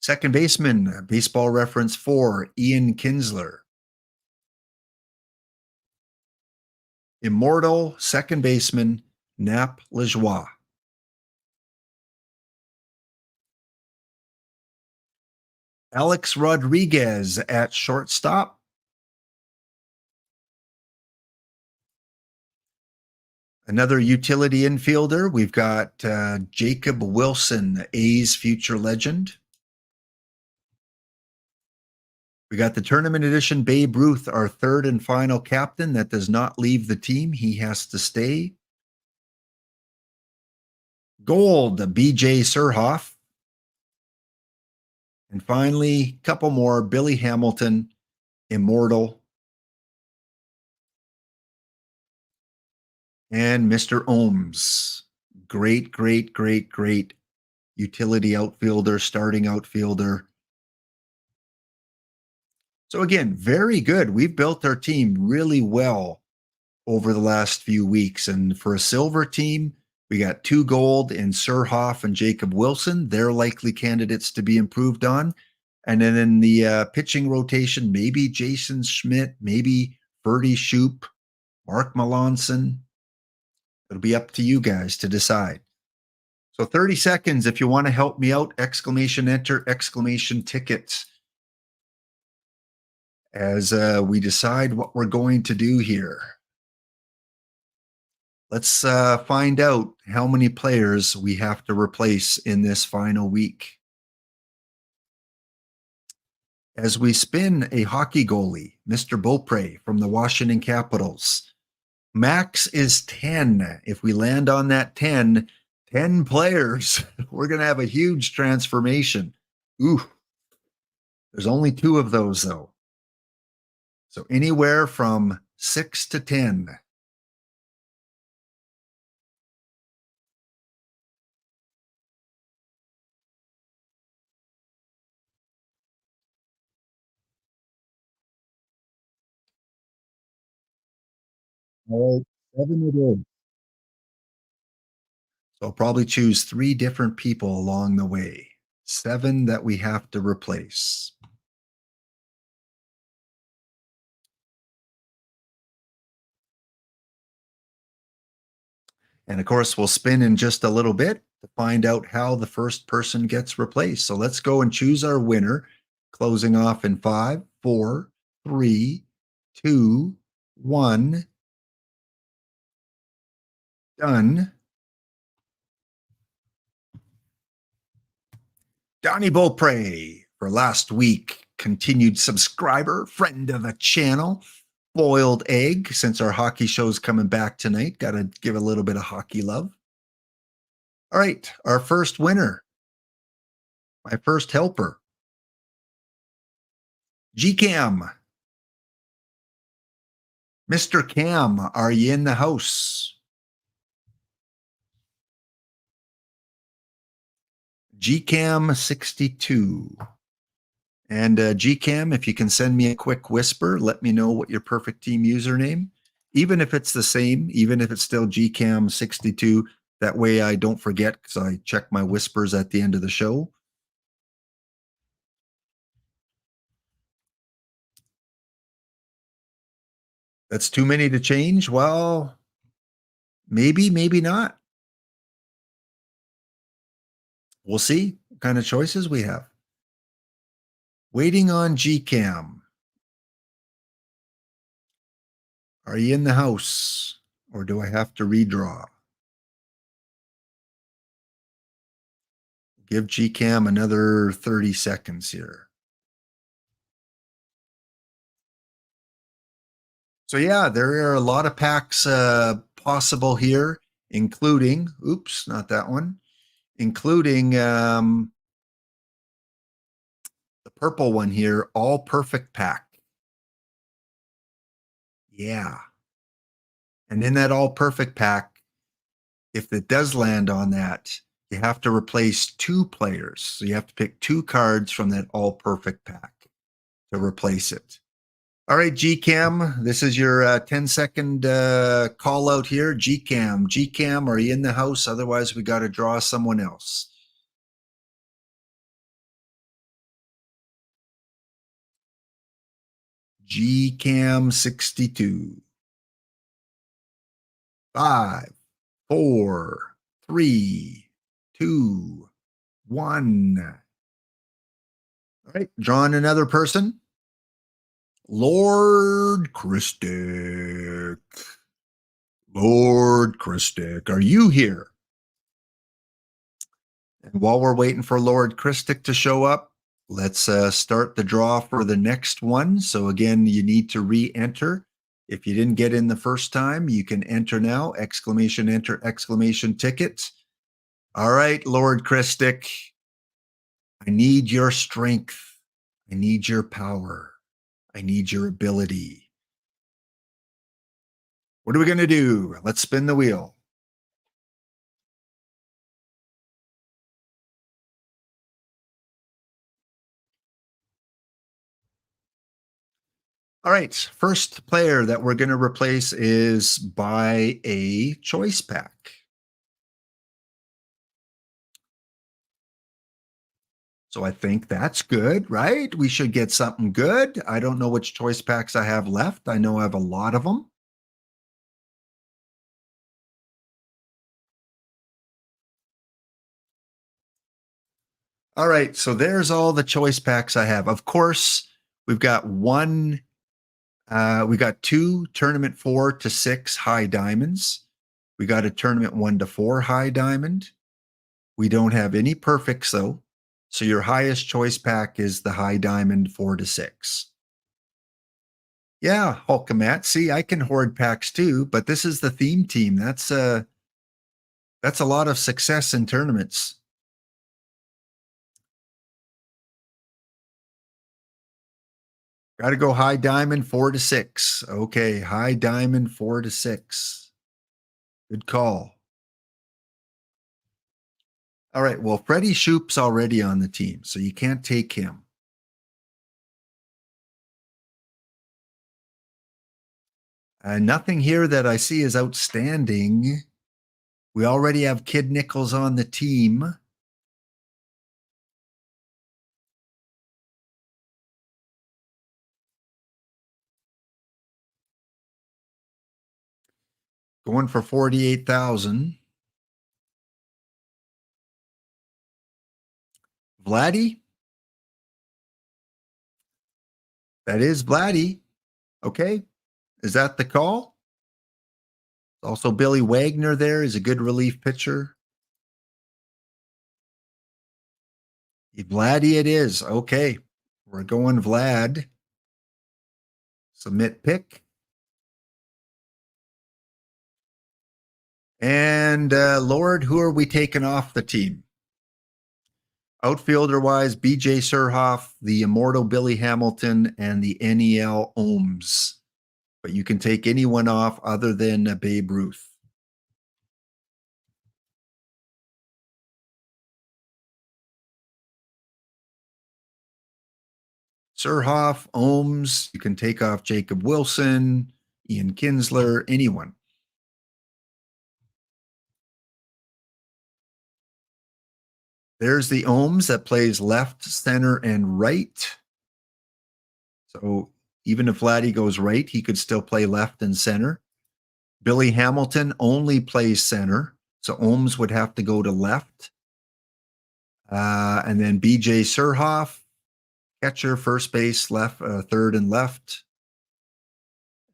Second baseman, Baseball Reference 4, Ian Kinsler. Immortal, second baseman, Nap Lajoie. Alex Rodriguez at shortstop. Another utility infielder, we've got Jacob Wilson, A's future legend. We got the tournament edition Babe Ruth, our 3rd and final captain that does not leave the team. He has to stay. Gold, BJ Surhoff. And finally, a couple more, Billy Hamilton, Immortal. And Mr. Ohms. Great, great, great, great utility outfielder, starting outfielder. So again, very good. We've built our team really well over the last few weeks. And for a silver team, we got 2 gold in Surhoff and Jacob Wilson. They're likely candidates to be improved on. And then in the pitching rotation, maybe Jason Schmidt, maybe Ferdy Shoop, Mark Melanson. It'll be up to you guys to decide. So 30 seconds if you want to help me out, exclamation enter, exclamation tickets, as we decide what we're going to do here. Let's find out how many players we have to replace in this final week. As we spin a hockey goalie, Mr. Beaupre from the Washington Capitals. Max is 10. If we land on that 10 players, we're going to have a huge transformation. Ooh, there's only 2 of those though. So anywhere from 6 to 10. All right, 7 it is. So I'll probably choose 3 different people along the way. 7 that we have to replace. And of course, we'll spin in just a little bit to find out how the first person gets replaced. So let's go and choose our winner, closing off in 5, 4, 3, 2, 1. Done. Donnie Beaupre for last week, continued subscriber, friend of the channel. Boiled egg, since our hockey show's coming back tonight. Got to give a little bit of hockey love. All right, our first winner, my first helper, GCam. Mr. Cam, are you in the house? GCam62. And GCam, if you can send me a quick whisper, let me know what your perfect team username, even if it's the same, even if it's still GCam62. That way I don't forget because I check my whispers at the end of the show. That's too many to change? Well, maybe, maybe not. We'll see what kind of choices we have. Waiting on GCam. Are you in the house or do I have to redraw? Give GCam another 30 seconds here. So yeah, there are a lot of packs possible here, including, oops, not that one, including the purple one here, all perfect pack. Yeah. And in that all perfect pack, if it does land on that, you have to replace 2 players. So you have to pick 2 cards from that all perfect pack to replace it. All right, GCam, this is your 10-second call out here. GCam, are you in the house? Otherwise, we got to draw someone else. GCam62. 5, 4, 3, 2, 1. All right, drawing another person. Lord Christic. Lord Christic, are you here? And while we're waiting for Lord Christic to show up, let's start the draw for the next one. So again, you need to re-enter. If you didn't get in the first time, you can enter now, exclamation enter, exclamation ticket. All right, Lord Christic, I need your strength. I need your power. I need your ability. What are we going to do? Let's spin the wheel. All right. First player that we're going to replace is by a choice pack. So I think that's good, right? We should get something good. I don't know which choice packs I have left. I know I have a lot of them. All right. So there's all the choice packs I have. Of course, we've got we got two tournament 4 to 6 high diamonds. We got a tournament 1 to 4 high diamond. We don't have any perfects though. So your highest choice pack is the high diamond 4 to 6. Yeah, Hulkamat. See, I can hoard packs too, but this is the theme team. That's a lot of success in tournaments. Got to go high diamond 4 to 6. Okay, high diamond 4 to 6. Good call. All right. Well, Freddie Shoop's already on the team, so you can't take him. Nothing here that I see is outstanding. We already have Kid Nichols on the team. Going for 48,000. Vladdy? That is Vladdy. Okay. Is that the call? Also, Billy Wagner there is a good relief pitcher. Vladdy it is. Okay. We're going Vlad. Submit pick. And Lord, who are we taking off the team? Outfielder wise, BJ Surhoff, the immortal Billy Hamilton, and the NEL Ohms. But you can take anyone off other than Babe Ruth. Surhoff, Ohms, you can take off Jacob Wilson, Ian Kinsler, anyone. There's the Ohms that plays left, center, and right. So even if Vladdy goes right, he could still play left and center. Billy Hamilton only plays center. So Ohms would have to go to left. And then BJ Surhoff, catcher, first base, left, third, and left.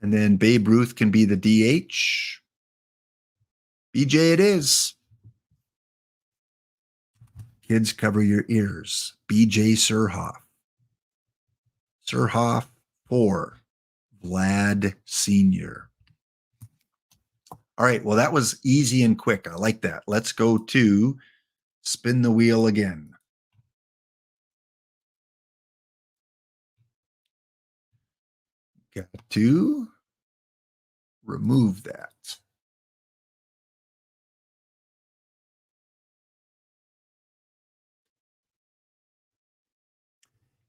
And then Babe Ruth can be the DH. BJ it is. Kids, cover your ears. BJ Surhoff. Surhoff for Vlad Sr. All right. Well, that was easy and quick. I like that. Let's go to spin the wheel again. Got to remove that.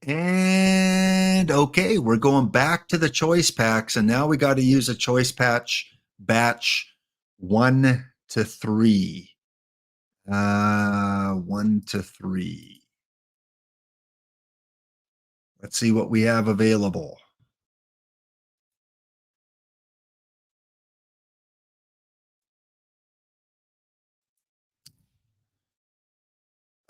And okay, we're going back to the choice packs, and now we got to use a choice patch batch 1 to 3. 1 to 3. Let's see what we have available.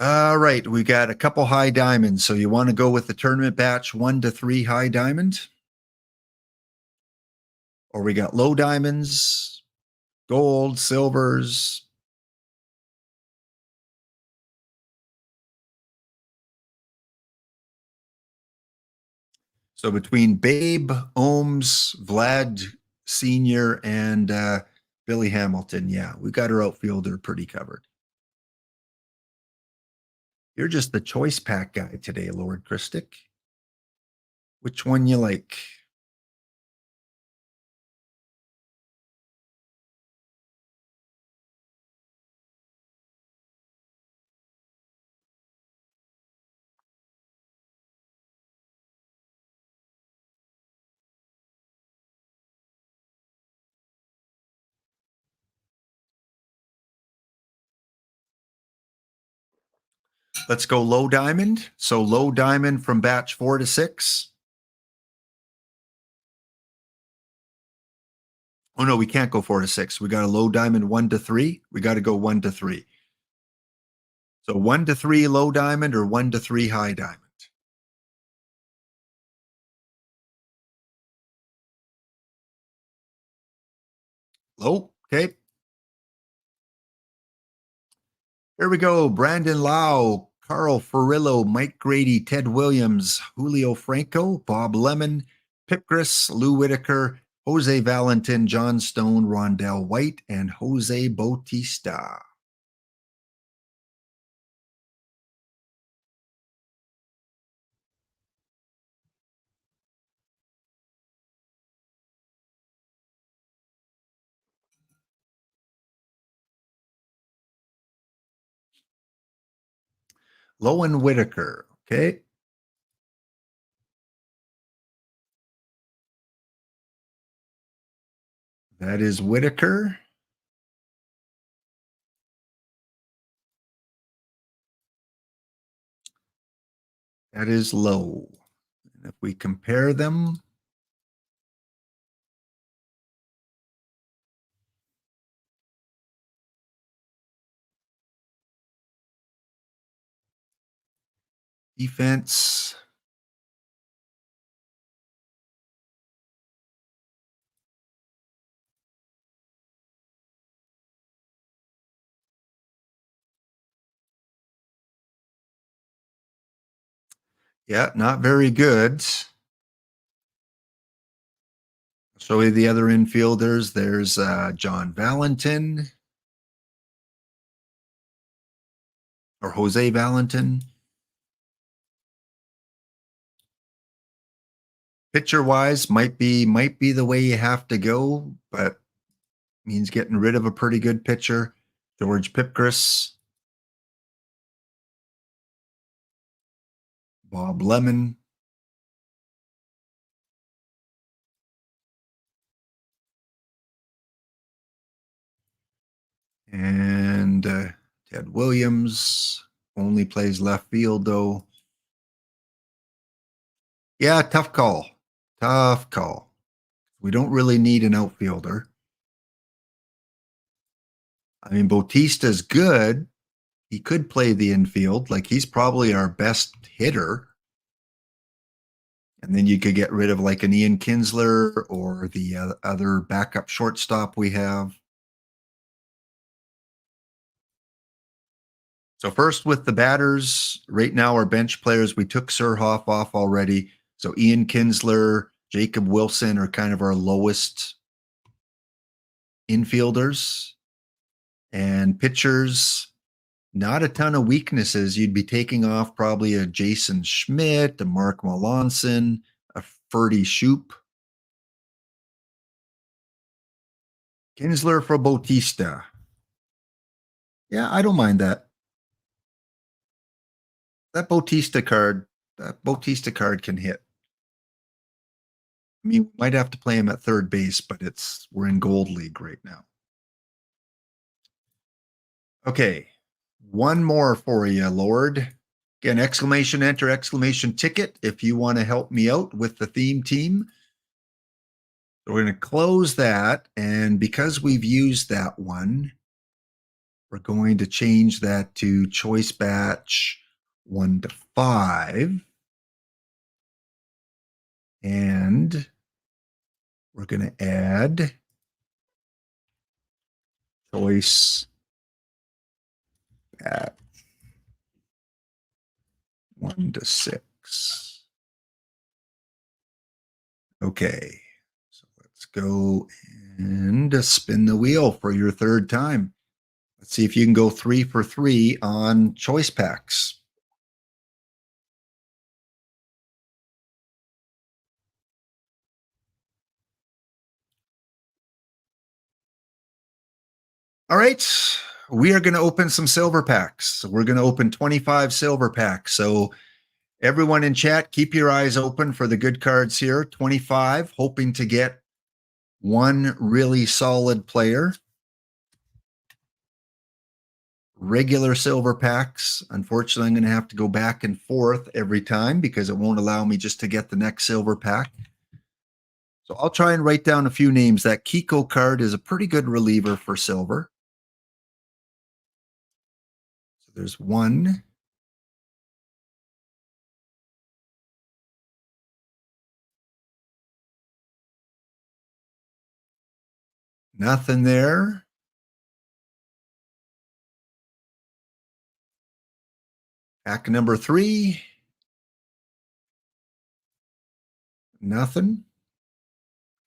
All right, we got a couple high diamonds. So you want to go with the tournament batch 1 to 3 high diamond? Or we got low diamonds, gold, silvers. So between Babe, Ohms, Vlad Sr., and Billy Hamilton, yeah, we got our outfielder pretty covered. You're just the choice pack guy today, Lord Christic. Which one you like? Let's go low diamond. So low diamond from batch 4 to 6. Oh no, we can't go 4 to 6. We got a low diamond 1 to 3. We got to go 1 to 3. So 1 to 3 low diamond or 1 to 3 high diamond. Low. Okay. Here we go. Brandon Lau, Carl Ferrillo, Mike Grady, Ted Williams, Julio Franco, Bob Lemon, Pip Gris, Lou Whitaker, Jose Valentin, John Stone, Rondell White, and Jose Bautista. Lowen Whitaker. Okay. That is Whitaker. That is Low. And if we compare them, defense. Yeah, not very good. Show you the other infielders. There's John Valentin or Jose Valentin. Pitcher wise, might be the way you have to go, but means getting rid of a pretty good pitcher. George Pipgris, Bob Lemon, and Ted Williams. Only plays left field though. Yeah, tough call. Tough call. We don't really need an outfielder. I mean, Bautista's good. He could play the infield. Like, he's probably our best hitter. And then you could get rid of like an Ian Kinsler or the other backup shortstop we have. So first with the batters, right now our bench players, we took Surhoff off already. So Ian Kinsler, Jacob Wilson are kind of our lowest infielders. And pitchers, not a ton of weaknesses. You'd be taking off probably a Jason Schmidt, a Mark Melanson, a Ferdy Shoop. Kinsler for Bautista. Yeah, I don't mind that. That Bautista card can hit. I mean, we might have to play him at third base, but we're in Gold League right now. Okay, one more for you, Lord. Again, exclamation enter, exclamation ticket if you want to help me out with the theme team. So we're going to close that, and because we've used that one, we're going to change that to choice batch 1 to 5. And we're going to add choice batch 1 to 6. Okay, so let's go and spin the wheel for your third time. Let's see if you can go 3 for 3 on choice packs. All right, we are going to open some silver packs. So we're going to open 25 silver packs. So everyone in chat, keep your eyes open for the good cards here. 25, hoping to get one really solid player. regular silver packs. Unfortunately, I'm going to have to go back and forth every time because it won't allow me just to get the next silver pack. So I'll try and write down a few names. That Kiko card is a pretty good reliever for silver. So there's one. Nothing there. Pack number 3. Nothing.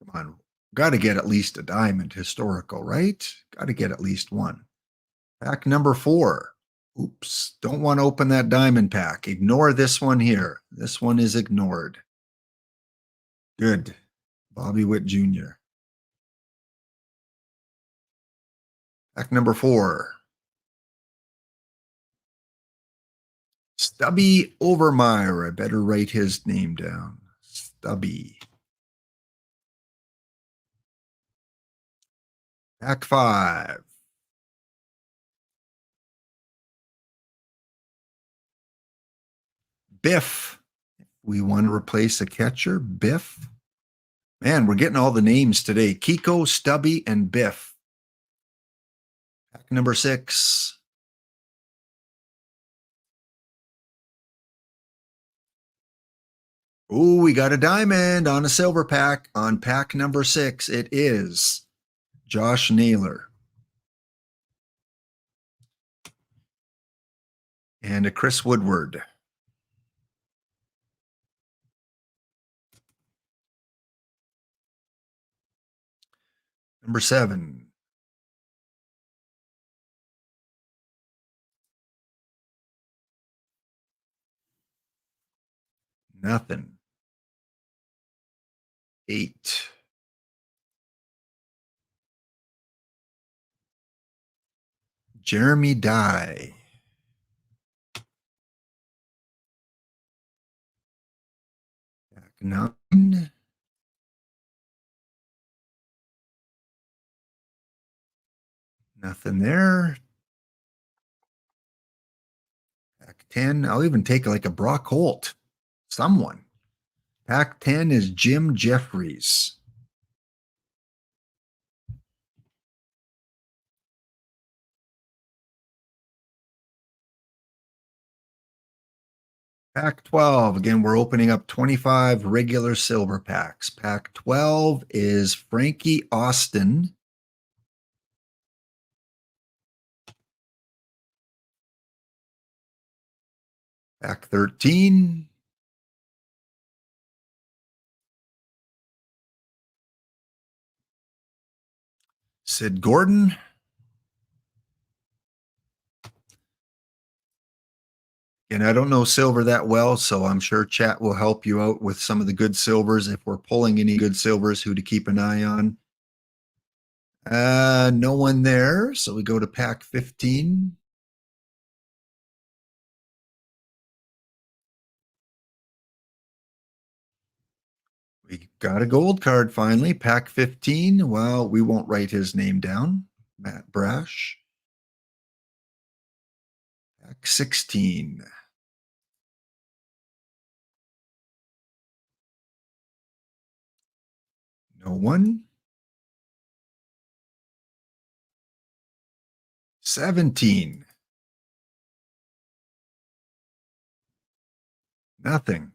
Come on. Got to get at least a diamond historical, right? Got to get at least one. Pack number 4. Oops. Don't want to open that diamond pack. Ignore this one here. This one is ignored. Good. Bobby Witt Jr. Pack number 4. Stubby Overmeyer. I better write his name down. Stubby. Pack 5. Biff. We want to replace a catcher. Biff. Man, we're getting all the names today. Kiko, Stubby, and Biff. Pack number 6. Oh, we got a diamond on a silver pack. On pack number 6, it is Josh Naylor. And a Chris Woodward. Number 7. Nothing. 8. Jeremy Dye. Pack 9. Nothing there. Pack 10. I'll even take like a Brock Holt. Someone. Pack 10 is Jim Jeffries. Pack 12. Again, we're opening up 25 regular silver packs. Pack 12 is Frankie Austin. Pack 13. Sid Gordon. And I don't know silver that well, so I'm sure chat will help you out with some of the good silvers if we're pulling any good silvers, who to keep an eye on. No one there, so we go to pack 15. We got a gold card finally, pack 15. Well, we won't write his name down. Matt Brash. Pack 16. No one. 17. Nothing.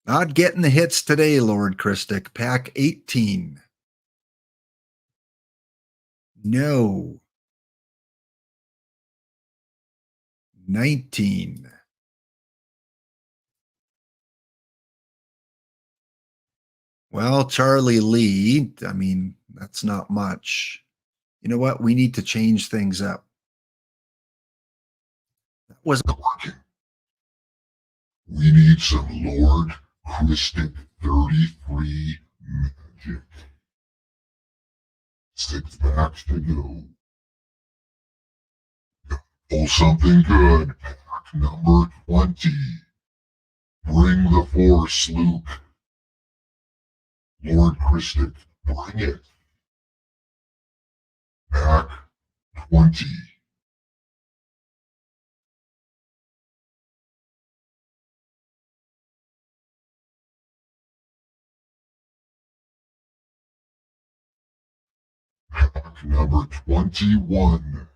Not getting the hits today, Lord Christic. Pack 18. No. 19. Well, Charlie Lee, I mean, that's not much. You know what? We need to change things up. That was working. We need some Lord Christic 33 magic. 6 packs to go. Pull something good. Pack number 20. Bring the force, Luke. Lord Christic, bring it. Pack 20. Pack number 21.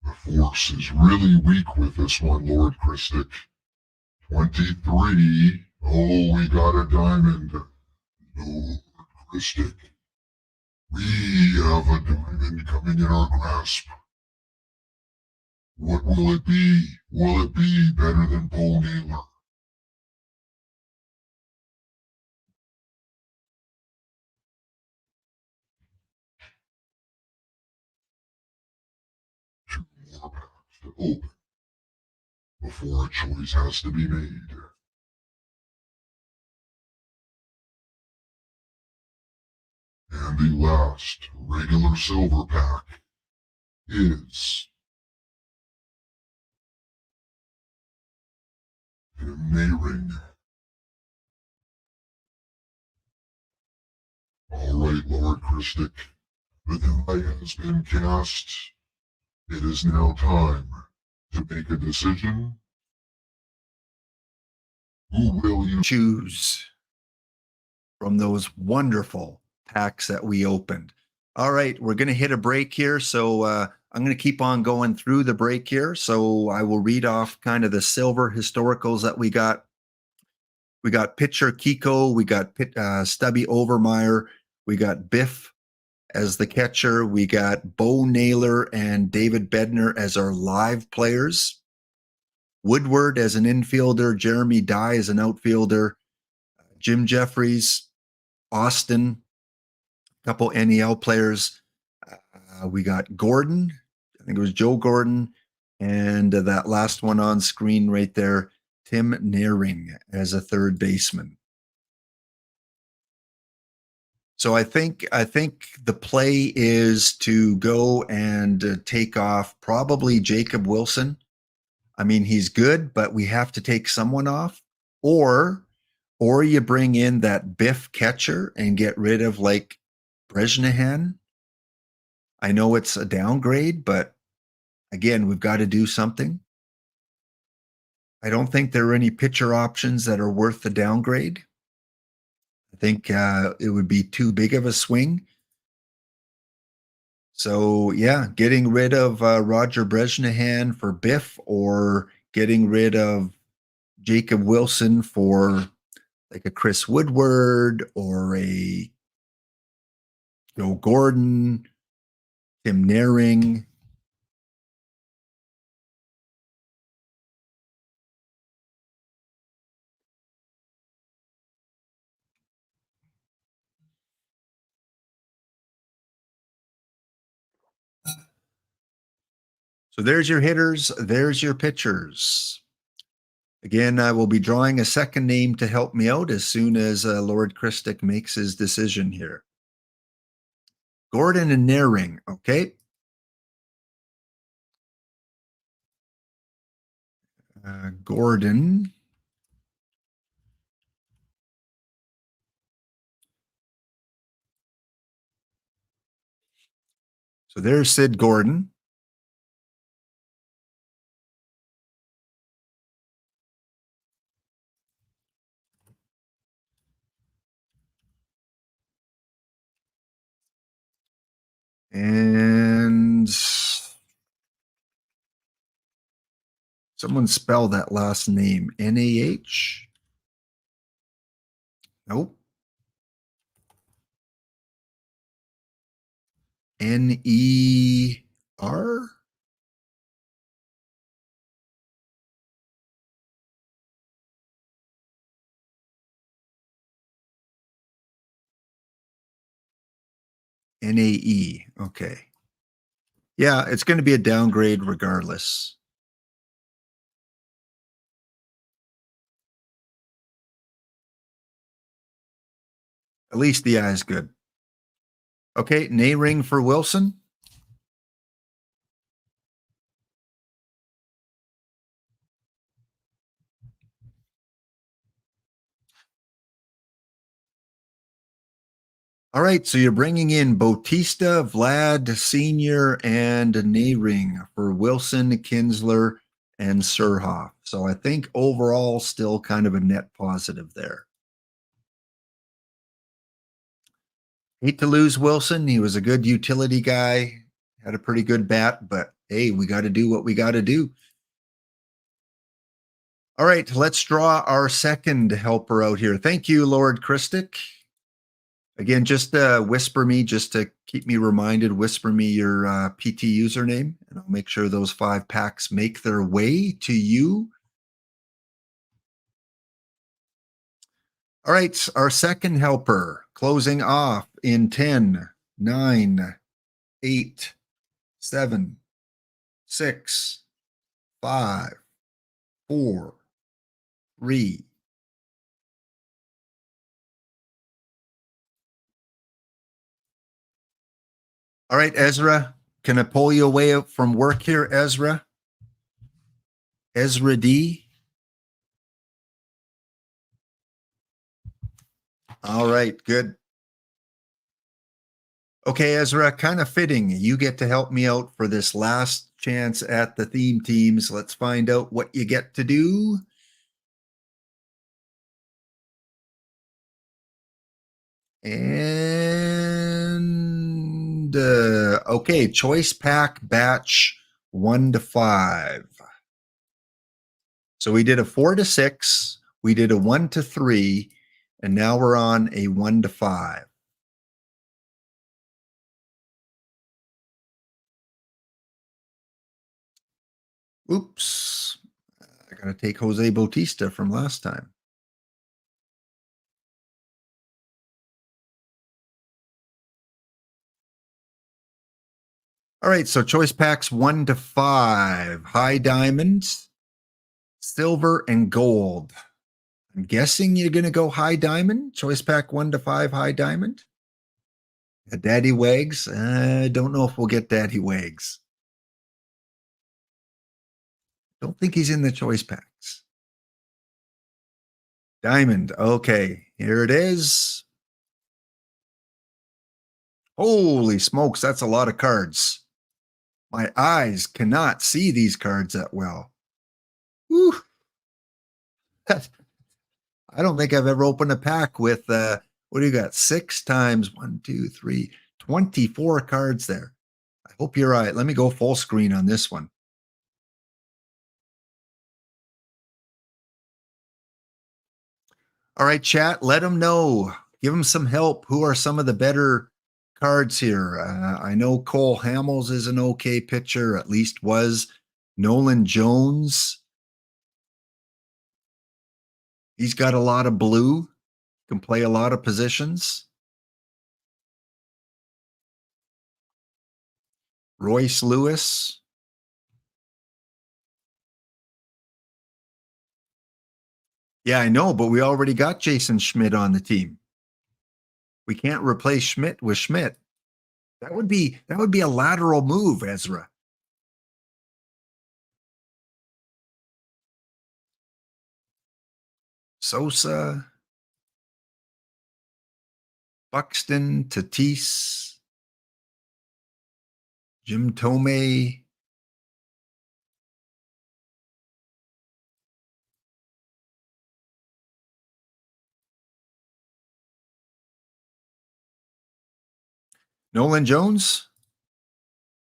The force is really weak with this one, Lord Christic. 23. Oh, we got a diamond. Lord Christic. We have a diamond coming in our grasp. What will it be? Will it be better than Bo Naylor? Two more packs to open before a choice has to be made. And the last regular silver pack is Tim Nehring. All right, Lord Christic, the die has been cast. It is now time to make a decision. Who will you choose from those wonderful packs that we opened? All right, we're going to hit a break here. So I'm going to keep on going through the break here. So I will read off kind of the silver historicals that we got. We got pitcher Kiko. We got Stubby Overmeyer. We got Biff as the catcher. We got Bo Naylor and David Bednar as our live players. Woodward as an infielder. Jeremy Dye as an outfielder. Jim Jeffries, Austin, a couple NEL players. We got Gordon. I think it was Joe Gordon. And that last one on screen right there, Tim Nehring as a third baseman. So I think the play is to go and take off probably Jacob Wilson. I mean, he's good, but we have to take someone off, or you bring in that Biff catcher and get rid of like Bresnahan. I know it's a downgrade, but again, we've got to do something. I don't think there are any pitcher options that are worth the downgrade. I think it would be too big of a swing. So yeah, getting rid of Roger Bresnahan for Biff, or getting rid of Jacob Wilson for like a Chris Woodward or a Joe Gordon, Tim Nehring. So there's your hitters, there's your pitchers. Again, I will be drawing a second name to help me out as soon as Lord Christic makes his decision here. Gordon and Nehring, okay. Gordon. So there's Sid Gordon. And someone spell that last name. N-A-H? Nope. N-E-R? N-A-E. Okay. Yeah, it's going to be a downgrade regardless. At least the eye is good. Okay, Nehring for Wilson. All right, so you're bringing in Bautista, Vlad Sr., and Nehring for Wilson, Kinsler, and Surhoff. So I think overall still kind of a net positive there. Hate to lose Wilson. He was a good utility guy, had a pretty good bat, but hey, we got to do what we got to do. All right, let's draw our second helper out here. Thank you, Lord Christic. Again, just whisper me, just to keep me reminded, whisper me your PT username, and I'll make sure those 5 packs make their way to you. All right, our second helper closing off in 10, 9, 8, 7, 6, 5, 4, 3. All right, Ezra, can I pull you away from work here, Ezra? Ezra D. All right, good. Okay, Ezra, kind of fitting. You get to help me out for this last chance at the theme teams. Let's find out what you get to do. And okay, choice pack batch 1 to 5. So we did a 4 to 6, we did a 1 to 3, and now we're on a 1 to 5. Oops. I got to take Jose Bautista from last time. All right, so choice packs 1 to 5. High diamonds, silver, and gold. I'm guessing you're going to go high diamond. Choice pack 1 to 5, high diamond. Daddy Wags. I don't know if we'll get Daddy Wags. Don't think he's in the choice packs. Diamond. Okay, here it is. Holy smokes, that's a lot of cards. My eyes cannot see these cards that well. Whew. I don't think I've ever opened a pack with, what do you got? 6 times 1, 2, 3, 24 cards there. I hope you're right. Let me go full screen on this one. All right, chat, let them know. Give them some help. Who are some of the better cards here? I know Cole Hamels is an okay pitcher, at least was. Nolan Jones. He's got a lot of blue, can play a lot of positions. Royce Lewis. Yeah, I know, but we already got Jason Schmidt on the team. We can't replace Schmidt with Schmidt. That would be a lateral move, Ezra. Sosa, Buxton, Tatis, Jim Tomei. Nolan Jones.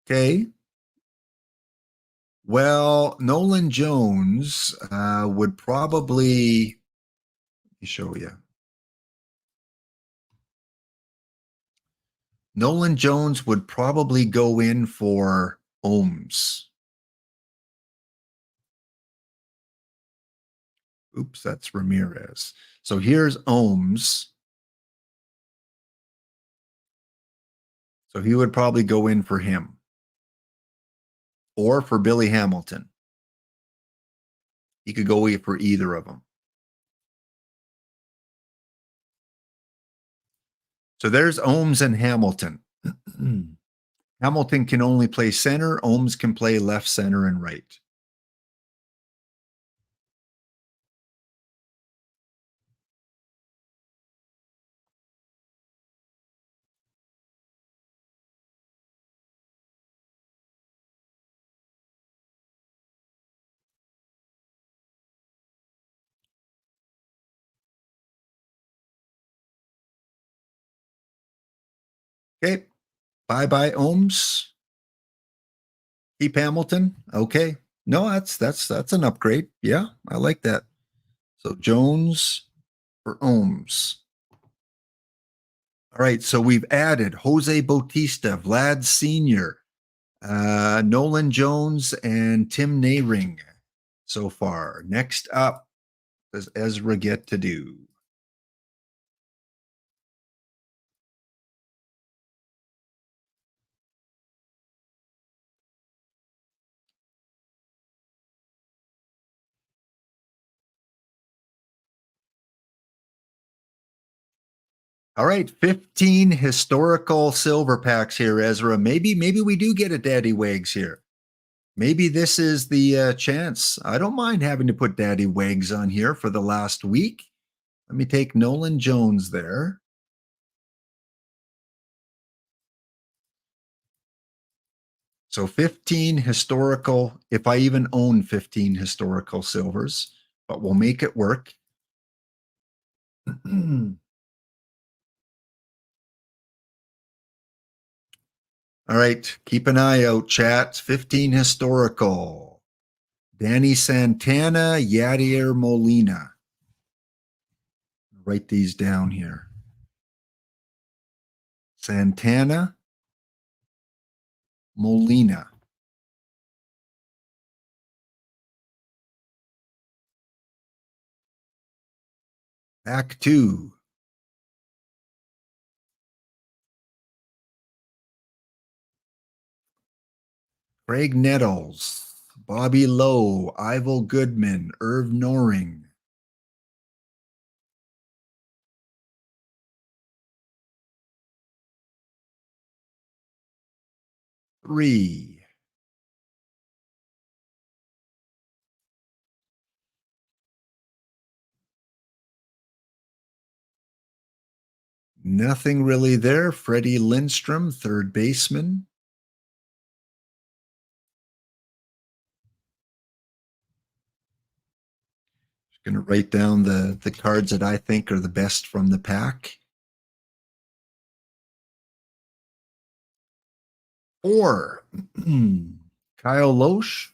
Okay. Well, Nolan Jones would probably, let me show you. Nolan Jones would probably go in for Ohms. Oops, that's Ramirez. So here's Ohms. So he would probably go in for him or for Billy Hamilton. He could go for either of them. So there's Ohms and Hamilton. Hamilton can only play center. Ohms can play left, center, and right. Okay. Bye-bye, Ohms. Keep Hamilton. Okay. No, that's an upgrade. Yeah, I like that. So Jones for Ohms. All right. So we've added Jose Bautista, Vlad Sr., Nolan Jones, and Tim Nehring so far. Next up, does Ezra get to do? All right, 15 historical silver packs here, Ezra. Maybe we do get a Daddy Wags here. Maybe this is the chance. I don't mind having to put Daddy Wags on here for the last week. Let me take Nolan Jones there. So 15 historical, if I even own 15 historical silvers, but we'll make it work. All right, keep an eye out, chat. 15 historical. Danny Santana, Yadier Molina. Write these down here. Santana, Molina. Act 2. Craig Nettles, Bobby Lowe, Ivel Goodman, Irv Noring. 3. Nothing really there. Freddie Lindstrom, third baseman. Just going to write down the cards that I think are the best from the pack. 4. Kyle Loesch.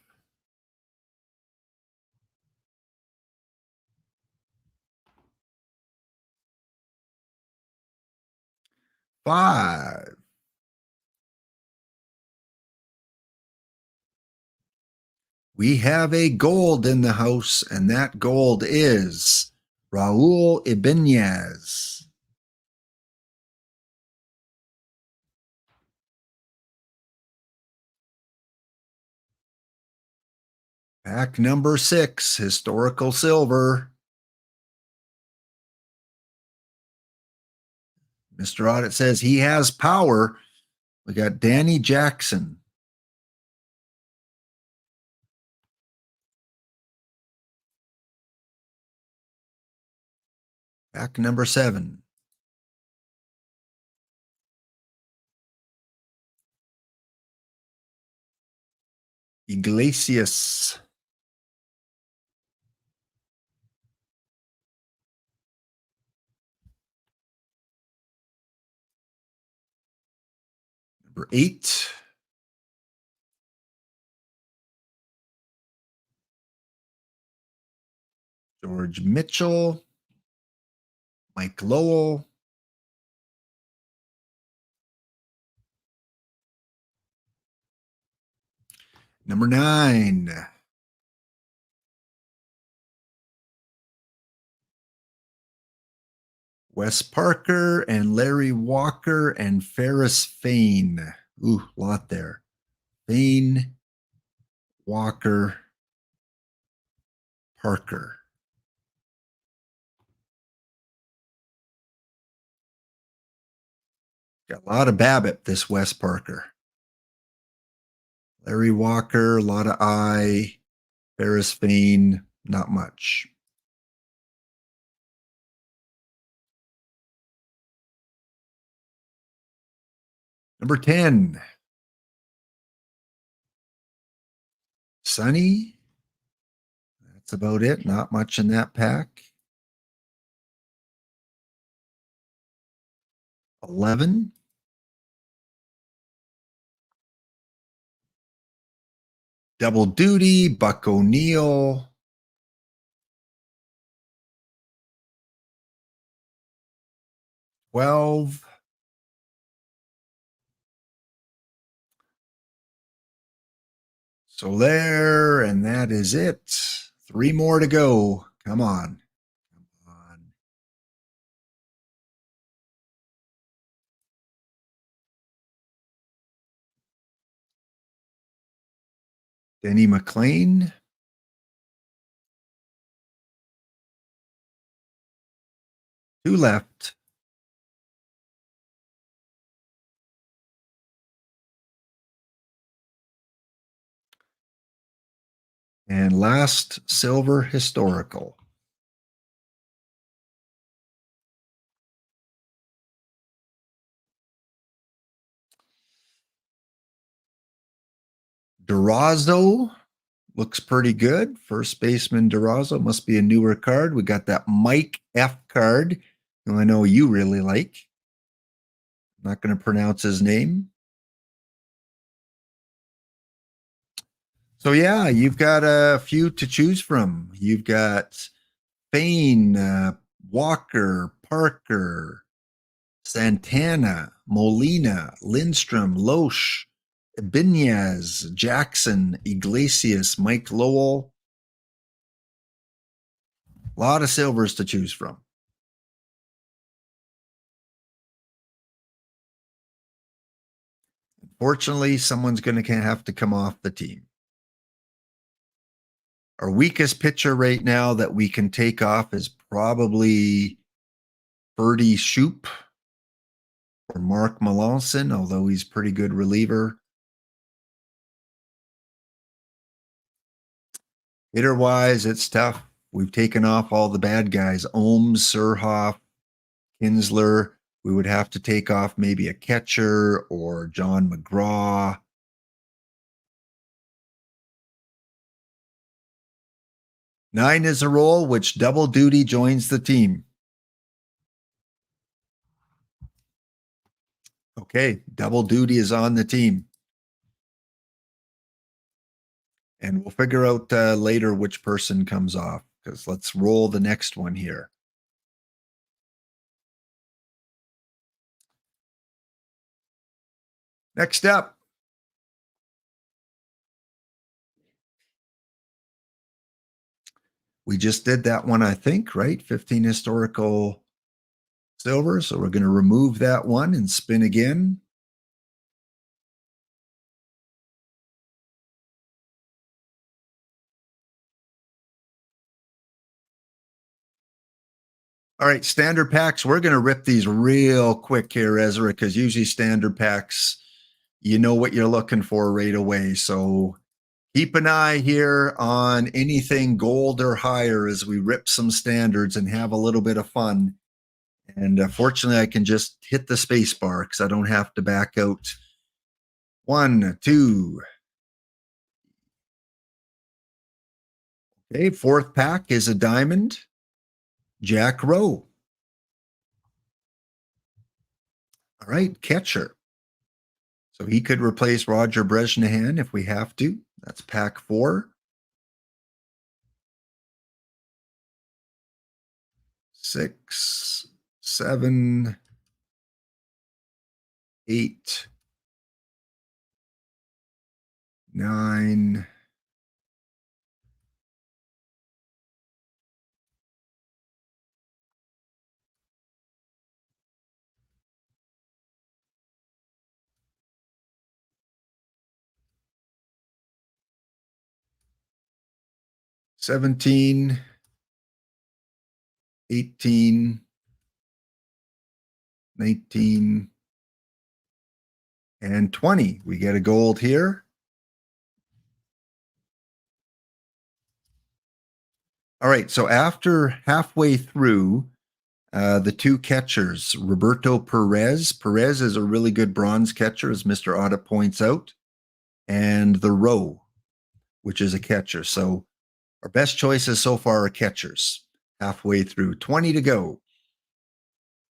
5. We have a gold in the house, and that gold is Raul Ibanez. Pack number 6, historical silver. Mr. Audit says he has power. We got Danny Jackson. Pack number 7. Iglesias. Number 8. George Mitchell. Mike Lowell. Number 9. Wes Parker and Larry Walker and Ferris Fain. Ooh, a lot there. Fain, Walker, Parker. Got a lot of Babbitt, this Wes Parker. Larry Walker, a lot of I. Ferris Fain, not much. Number 10. Sonny. That's about it. Not much in that pack. 11. Double Duty, Buck O'Neill. $12. So there, and that is it. 3 more to go. Come on. Come on. Denny McLean. 2 left. And last silver historical. Durazo looks pretty good. First baseman Durazo must be a newer card. We got that Mike F card, who I know you really like. I'm not going to pronounce his name. So yeah, you've got a few to choose from. You've got Fain, Walker, Parker, Santana, Molina, Lindstrom, Loesch, Ibanez, Jackson, Iglesias, Mike Lowell. A lot of silvers to choose from. Unfortunately, someone's going to have to come off the team. Our weakest pitcher right now that we can take off is probably Ferdy Shoop or Mark Melanson, although he's pretty good reliever. Hitter-wise, it's tough. We've taken off all the bad guys. Ohms, Surhoff, Kinsler. We would have to take off maybe a catcher or John McGraw. Nine is a roll, which Double Duty joins the team. Okay, Double Duty is on the team. And we'll figure out later which person comes off, because let's roll the next one here. Next up. We just did that one, I think, right? 15 historical silver. So we're going to remove that one and spin again. All right, standard packs. We're going to rip these real quick here, Ezra, because usually standard packs, you know what you're looking for right away. So keep an eye here on anything gold or higher as we rip some standards and have a little bit of fun. And fortunately, I can just hit the space bar because I don't have to back out. 1, 2. Okay, fourth pack is a diamond. Jack Rowe. All right, catcher. So he could replace Roger Bresnahan if we have to. That's pack 4. 6, 7, 8, 9, 17, 18, 19, and 20. We get a gold here. All right, so after halfway through, the two catchers, Roberto Perez. Perez is a really good bronze catcher, as Mr. Otta points out, and the Rowe, which is a catcher. So our best choices so far are catchers. Halfway through, 20 to go.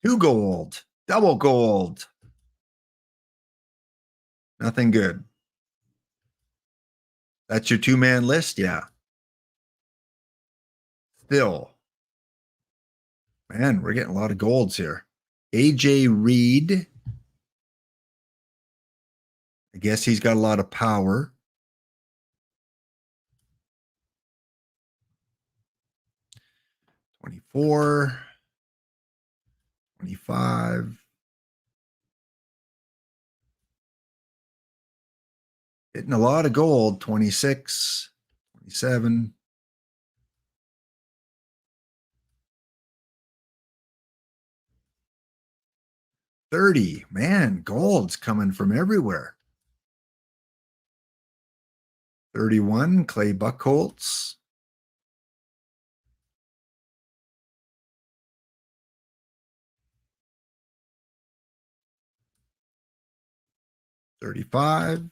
2 gold, double gold. Nothing good. That's your two-man list? Yeah. Still. Man, we're getting a lot of golds here. AJ Reed. I guess he's got a lot of power. $24, $25. Hitting a lot of gold. $26, $27. $30. Man, gold's coming from everywhere. $31, Clay Buchholz. $35.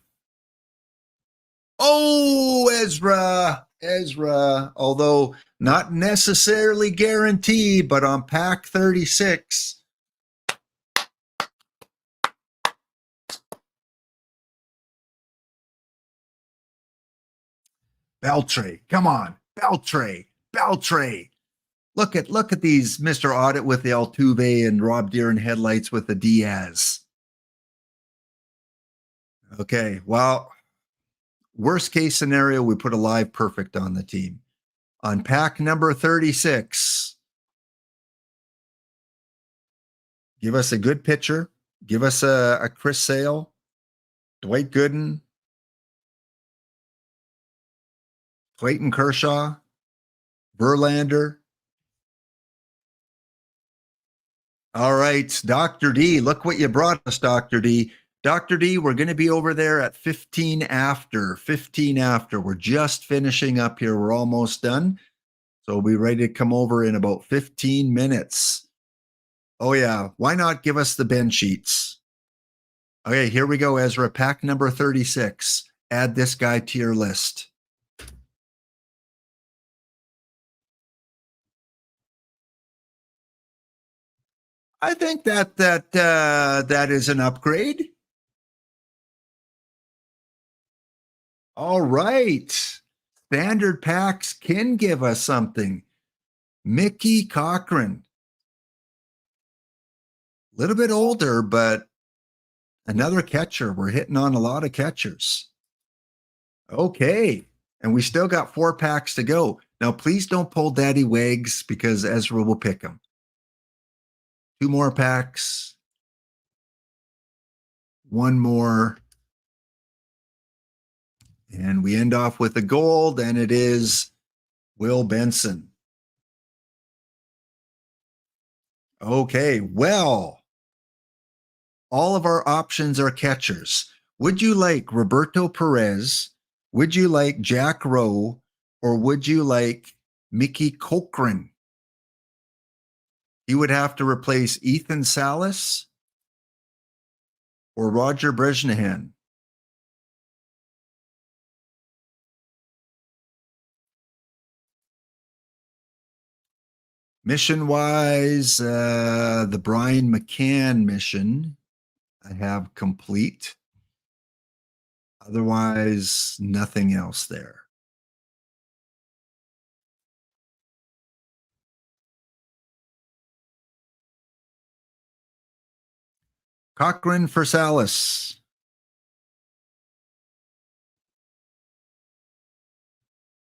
Oh, Ezra. Although not necessarily guaranteed, but on pack 36. Beltre. Come on. Beltre. Look at these Mr. Audit with the Altuve and Rob Deeren headlights with the Diaz. Okay. Well, worst case scenario, we put a live perfect on the team. On pack number 36, give us a good pitcher. Give us a Chris Sale, Dwight Gooden, Clayton Kershaw, Verlander. All right, Dr. D, look what you brought us, Dr. D. Dr. D, we're going to be over there at 15 after. We're just finishing up here. We're almost done. So we'll be ready to come over in about 15 minutes. Oh, yeah. Why not give us the Ben sheets? Okay, here we go, Ezra. Pack number 36. Add this guy to your list. I think that is an upgrade. All right. Standard packs can give us something. Mickey Cochran. A little bit older, but another catcher. We're hitting on a lot of catchers. Okay. And we still got 4 packs to go. Now, please don't pull Daddy Wags because Ezra will pick them. 2 more packs. 1 more. And we end off with a gold, and it is Will Benson. Okay, well, all of our options are catchers. Would you like Roberto Perez? Would you like Jack Rowe? Or would you like Mickey Cochran? He would have to replace Ethan Salas or Roger Brejnahan. Mission-wise, the Brian McCann mission I have complete. Otherwise, nothing else there. Cochran for Salas.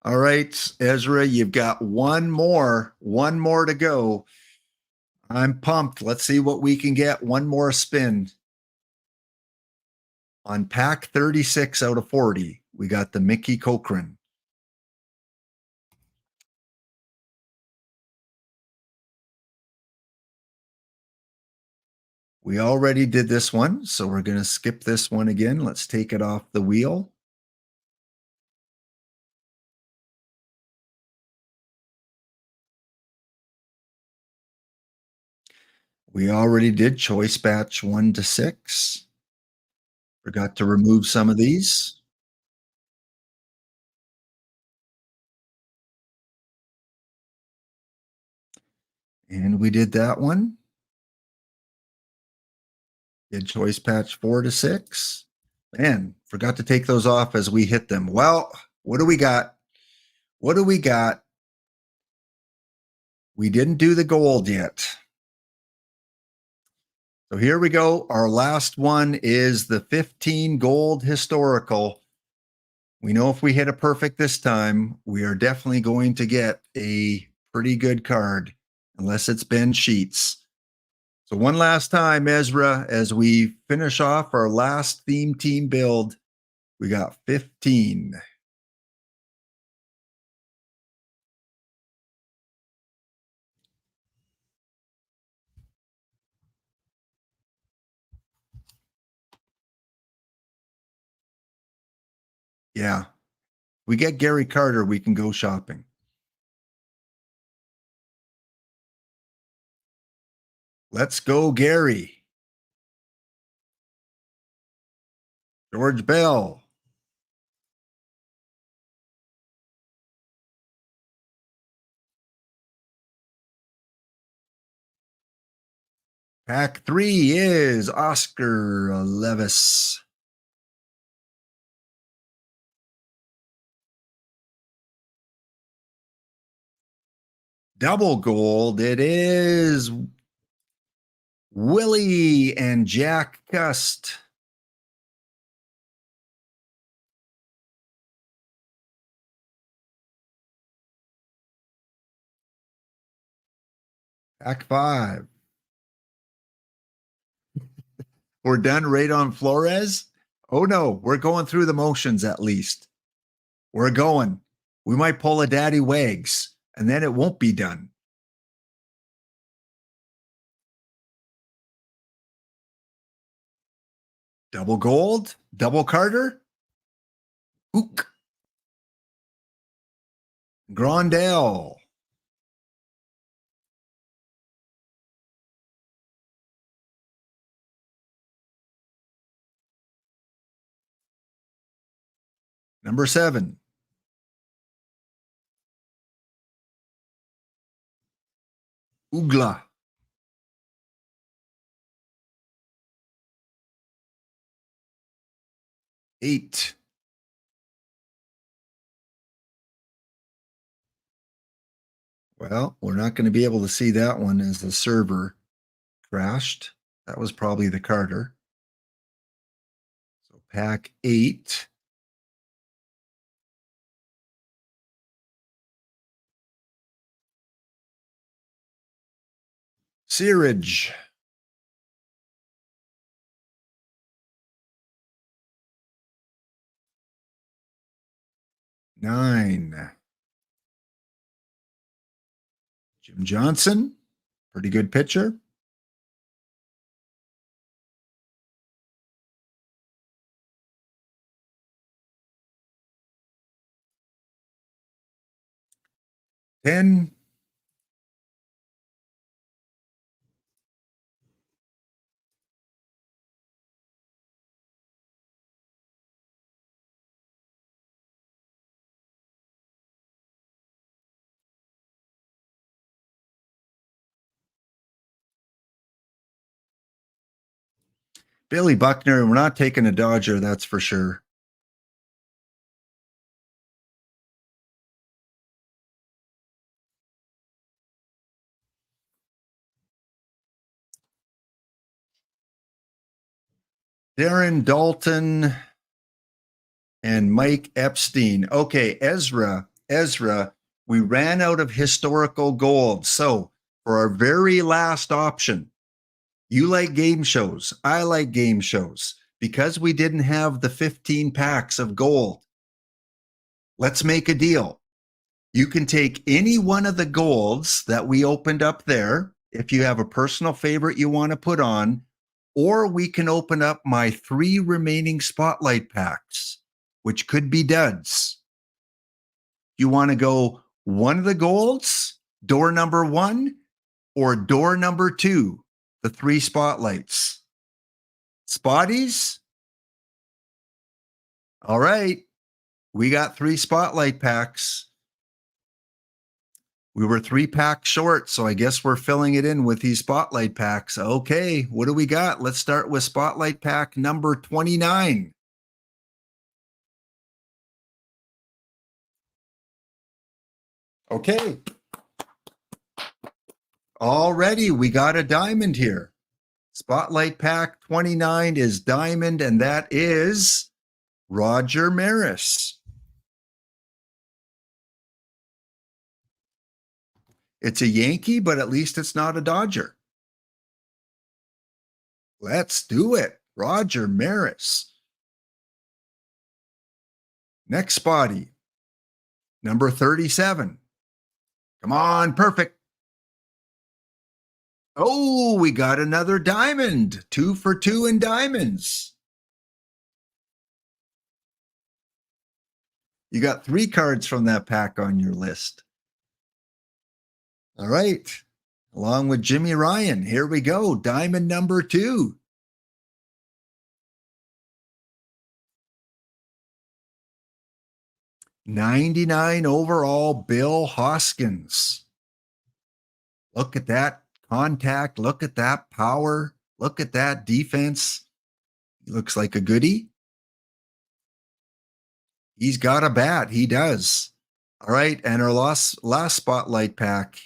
All right, Ezra, you've got one more to go. I'm pumped. Let's see what we can get. One more spin. On pack 36 out of 40, we got the Mickey Cochran. We already did this one, so we're going to skip this one again. Let's take it off the wheel. We already did choice batch 1 to 6. Forgot to remove some of these. And we did that one. Did choice patch 4 to 6. Man, forgot to take those off as we hit them. Well, What do we got? What do we got? We didn't do the gold yet. So here we go. Our last one is the 15 gold historical. We know if we hit a perfect this time, we are definitely going to get a pretty good card, unless it's Ben Sheets. So one last time, Ezra, as we finish off our last theme team build, we got 15. Yeah. We get Gary Carter, we can go shopping. Let's go, Gary. George Bell. Pack 3 is Oscar Levis. Double gold, it is Willie and Jack Cust. Pack 5. We're done right on Flores. Oh no, we're going through the motions at least. We're going. We might pull a daddy wags, and then it won't be done. Double gold, double Carter. Ook. Grandel. Number 7. Ugla. 8. Well, we're not going to be able to see that one as the server crashed. That was probably the Carter. So pack 8. Searage. 9. Jim Johnson, pretty good pitcher. 10. Billy Buckner, we're not taking a Dodger, that's for sure. Darren Dalton and Mike Epstein. Okay, Ezra, we ran out of historical gold. So for our very last option, you like game shows. I like game shows. Because we didn't have the 15 packs of gold, let's make a deal. You can take any one of the golds that we opened up there, if you have a personal favorite you want to put on, or we can open up my 3 remaining spotlight packs, which could be duds. You want to go one of the golds, door number 1, or door number 2, the 3 spotlights? Spotties? All right. We got 3 spotlight packs. We were 3 packs short, so I guess we're filling it in with these spotlight packs. Okay, what do we got? Let's start with spotlight pack number 29. Okay. Already, we got a diamond here. Spotlight Pack 29 is diamond, and that is Roger Maris. It's a Yankee, but at least it's not a Dodger. Let's do it. Roger Maris. Next spotty, number 37. Come on, perfect. Oh, we got another diamond. 2 for 2 in diamonds. You got 3 cards from that pack on your list. All right. Along with Jimmy Ryan, here we go. Diamond number 2. $99 overall, Bill Hoskins. Look at that contact. Look at that power. Look at that defense. He looks like a goodie. He's got a bat. He does. All right. And our last spotlight pack.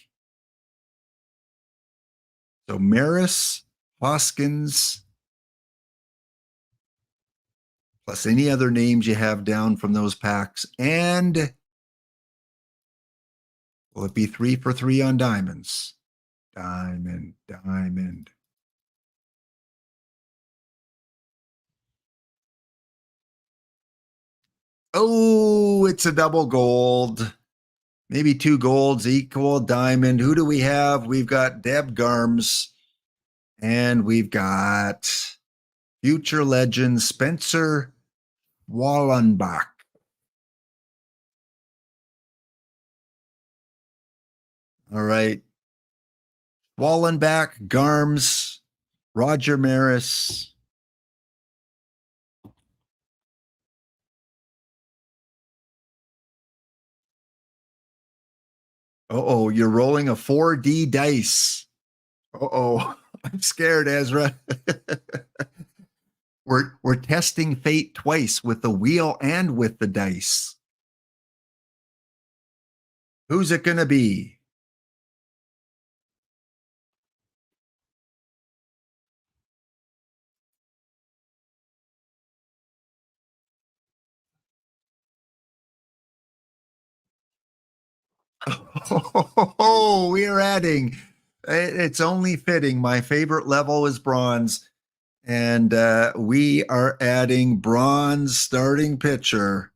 So Maris, Hoskins, plus any other names you have down from those packs. And will it be 3 for 3 on diamonds? Diamond, diamond. Oh, it's a double gold. Maybe 2 golds equal diamond. Who do we have? We've got Deb Garms, and we've got future legend Spencer Wallenbach. All right. Wallenbach, Garms, Roger Maris. Uh-oh, you're rolling a 4D dice. Uh-oh, I'm scared, Ezra. We're testing fate twice with the wheel and with the dice. Who's it going to be? Oh, we are adding. It's only fitting. My favorite level is bronze. And we are adding bronze starting pitcher,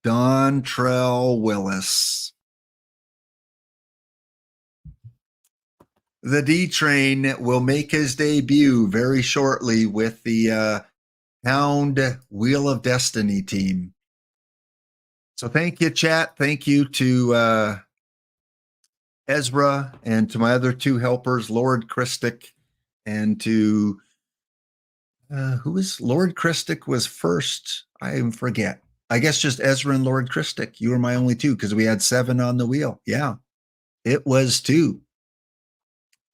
Dontrell Willis. The D Train will make his debut very shortly with the Hound Wheel of Destiny team. So thank you, chat. Thank you to Ezra and to my other 2 helpers, Lord Christic, and to who was Lord Christic was first? I forget. I guess just Ezra and Lord Christic. You were my only 2 because we had 7 on the wheel. Yeah, it was 2.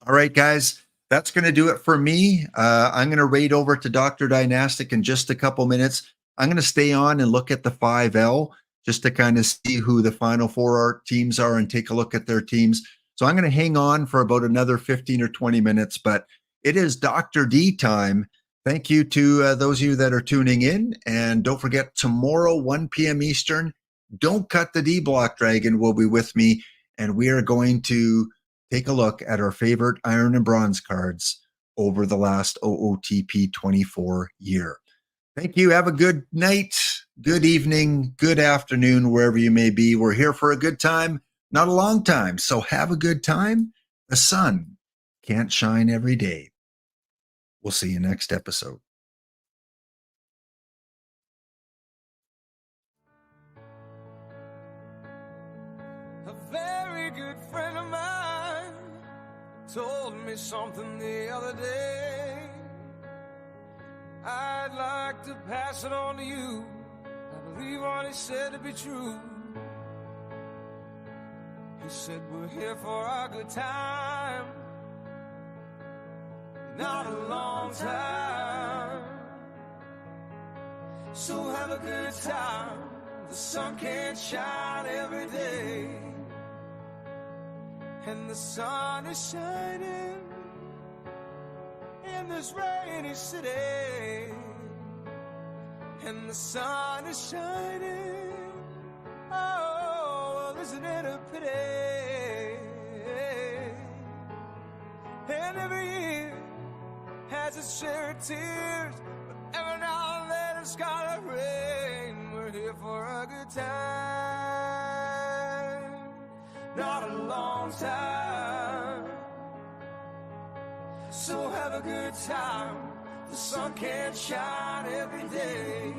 All right, guys. That's going to do it for me. I'm going to raid over to Dr. Dynastic in just a couple minutes. I'm going to stay on and look at the 5L just to kind of see who the final 4 teams are and take a look at their teams. So I'm going to hang on for about another 15 or 20 minutes, but it is Dr. D time. Thank you to those of you that are tuning in. And don't forget, tomorrow, 1 p.m. Eastern, Don't Cut the D Block Dragon will be with me, and we are going to take a look at our favorite iron and bronze cards over the last OOTP 24 year. Thank you. Have a good night, good evening, good afternoon, wherever you may be. We're here for a good time, not a long time. So have a good time. The sun can't shine every day. We'll see you next episode. A very good friend of mine told me something the other day. I'd like to pass it on to you. I believe what he said to be true. He said we're here for a good time, not a long time. So have a good time. the sun can't shine every day. And the sun is shining in this rainy city. And the sun is shining, oh, well, isn't it a pity? And every year has its share of tears, but every now and then it's gonna rain. We're here for a good time, not a long time. So have a good time. The sun can't shine every day.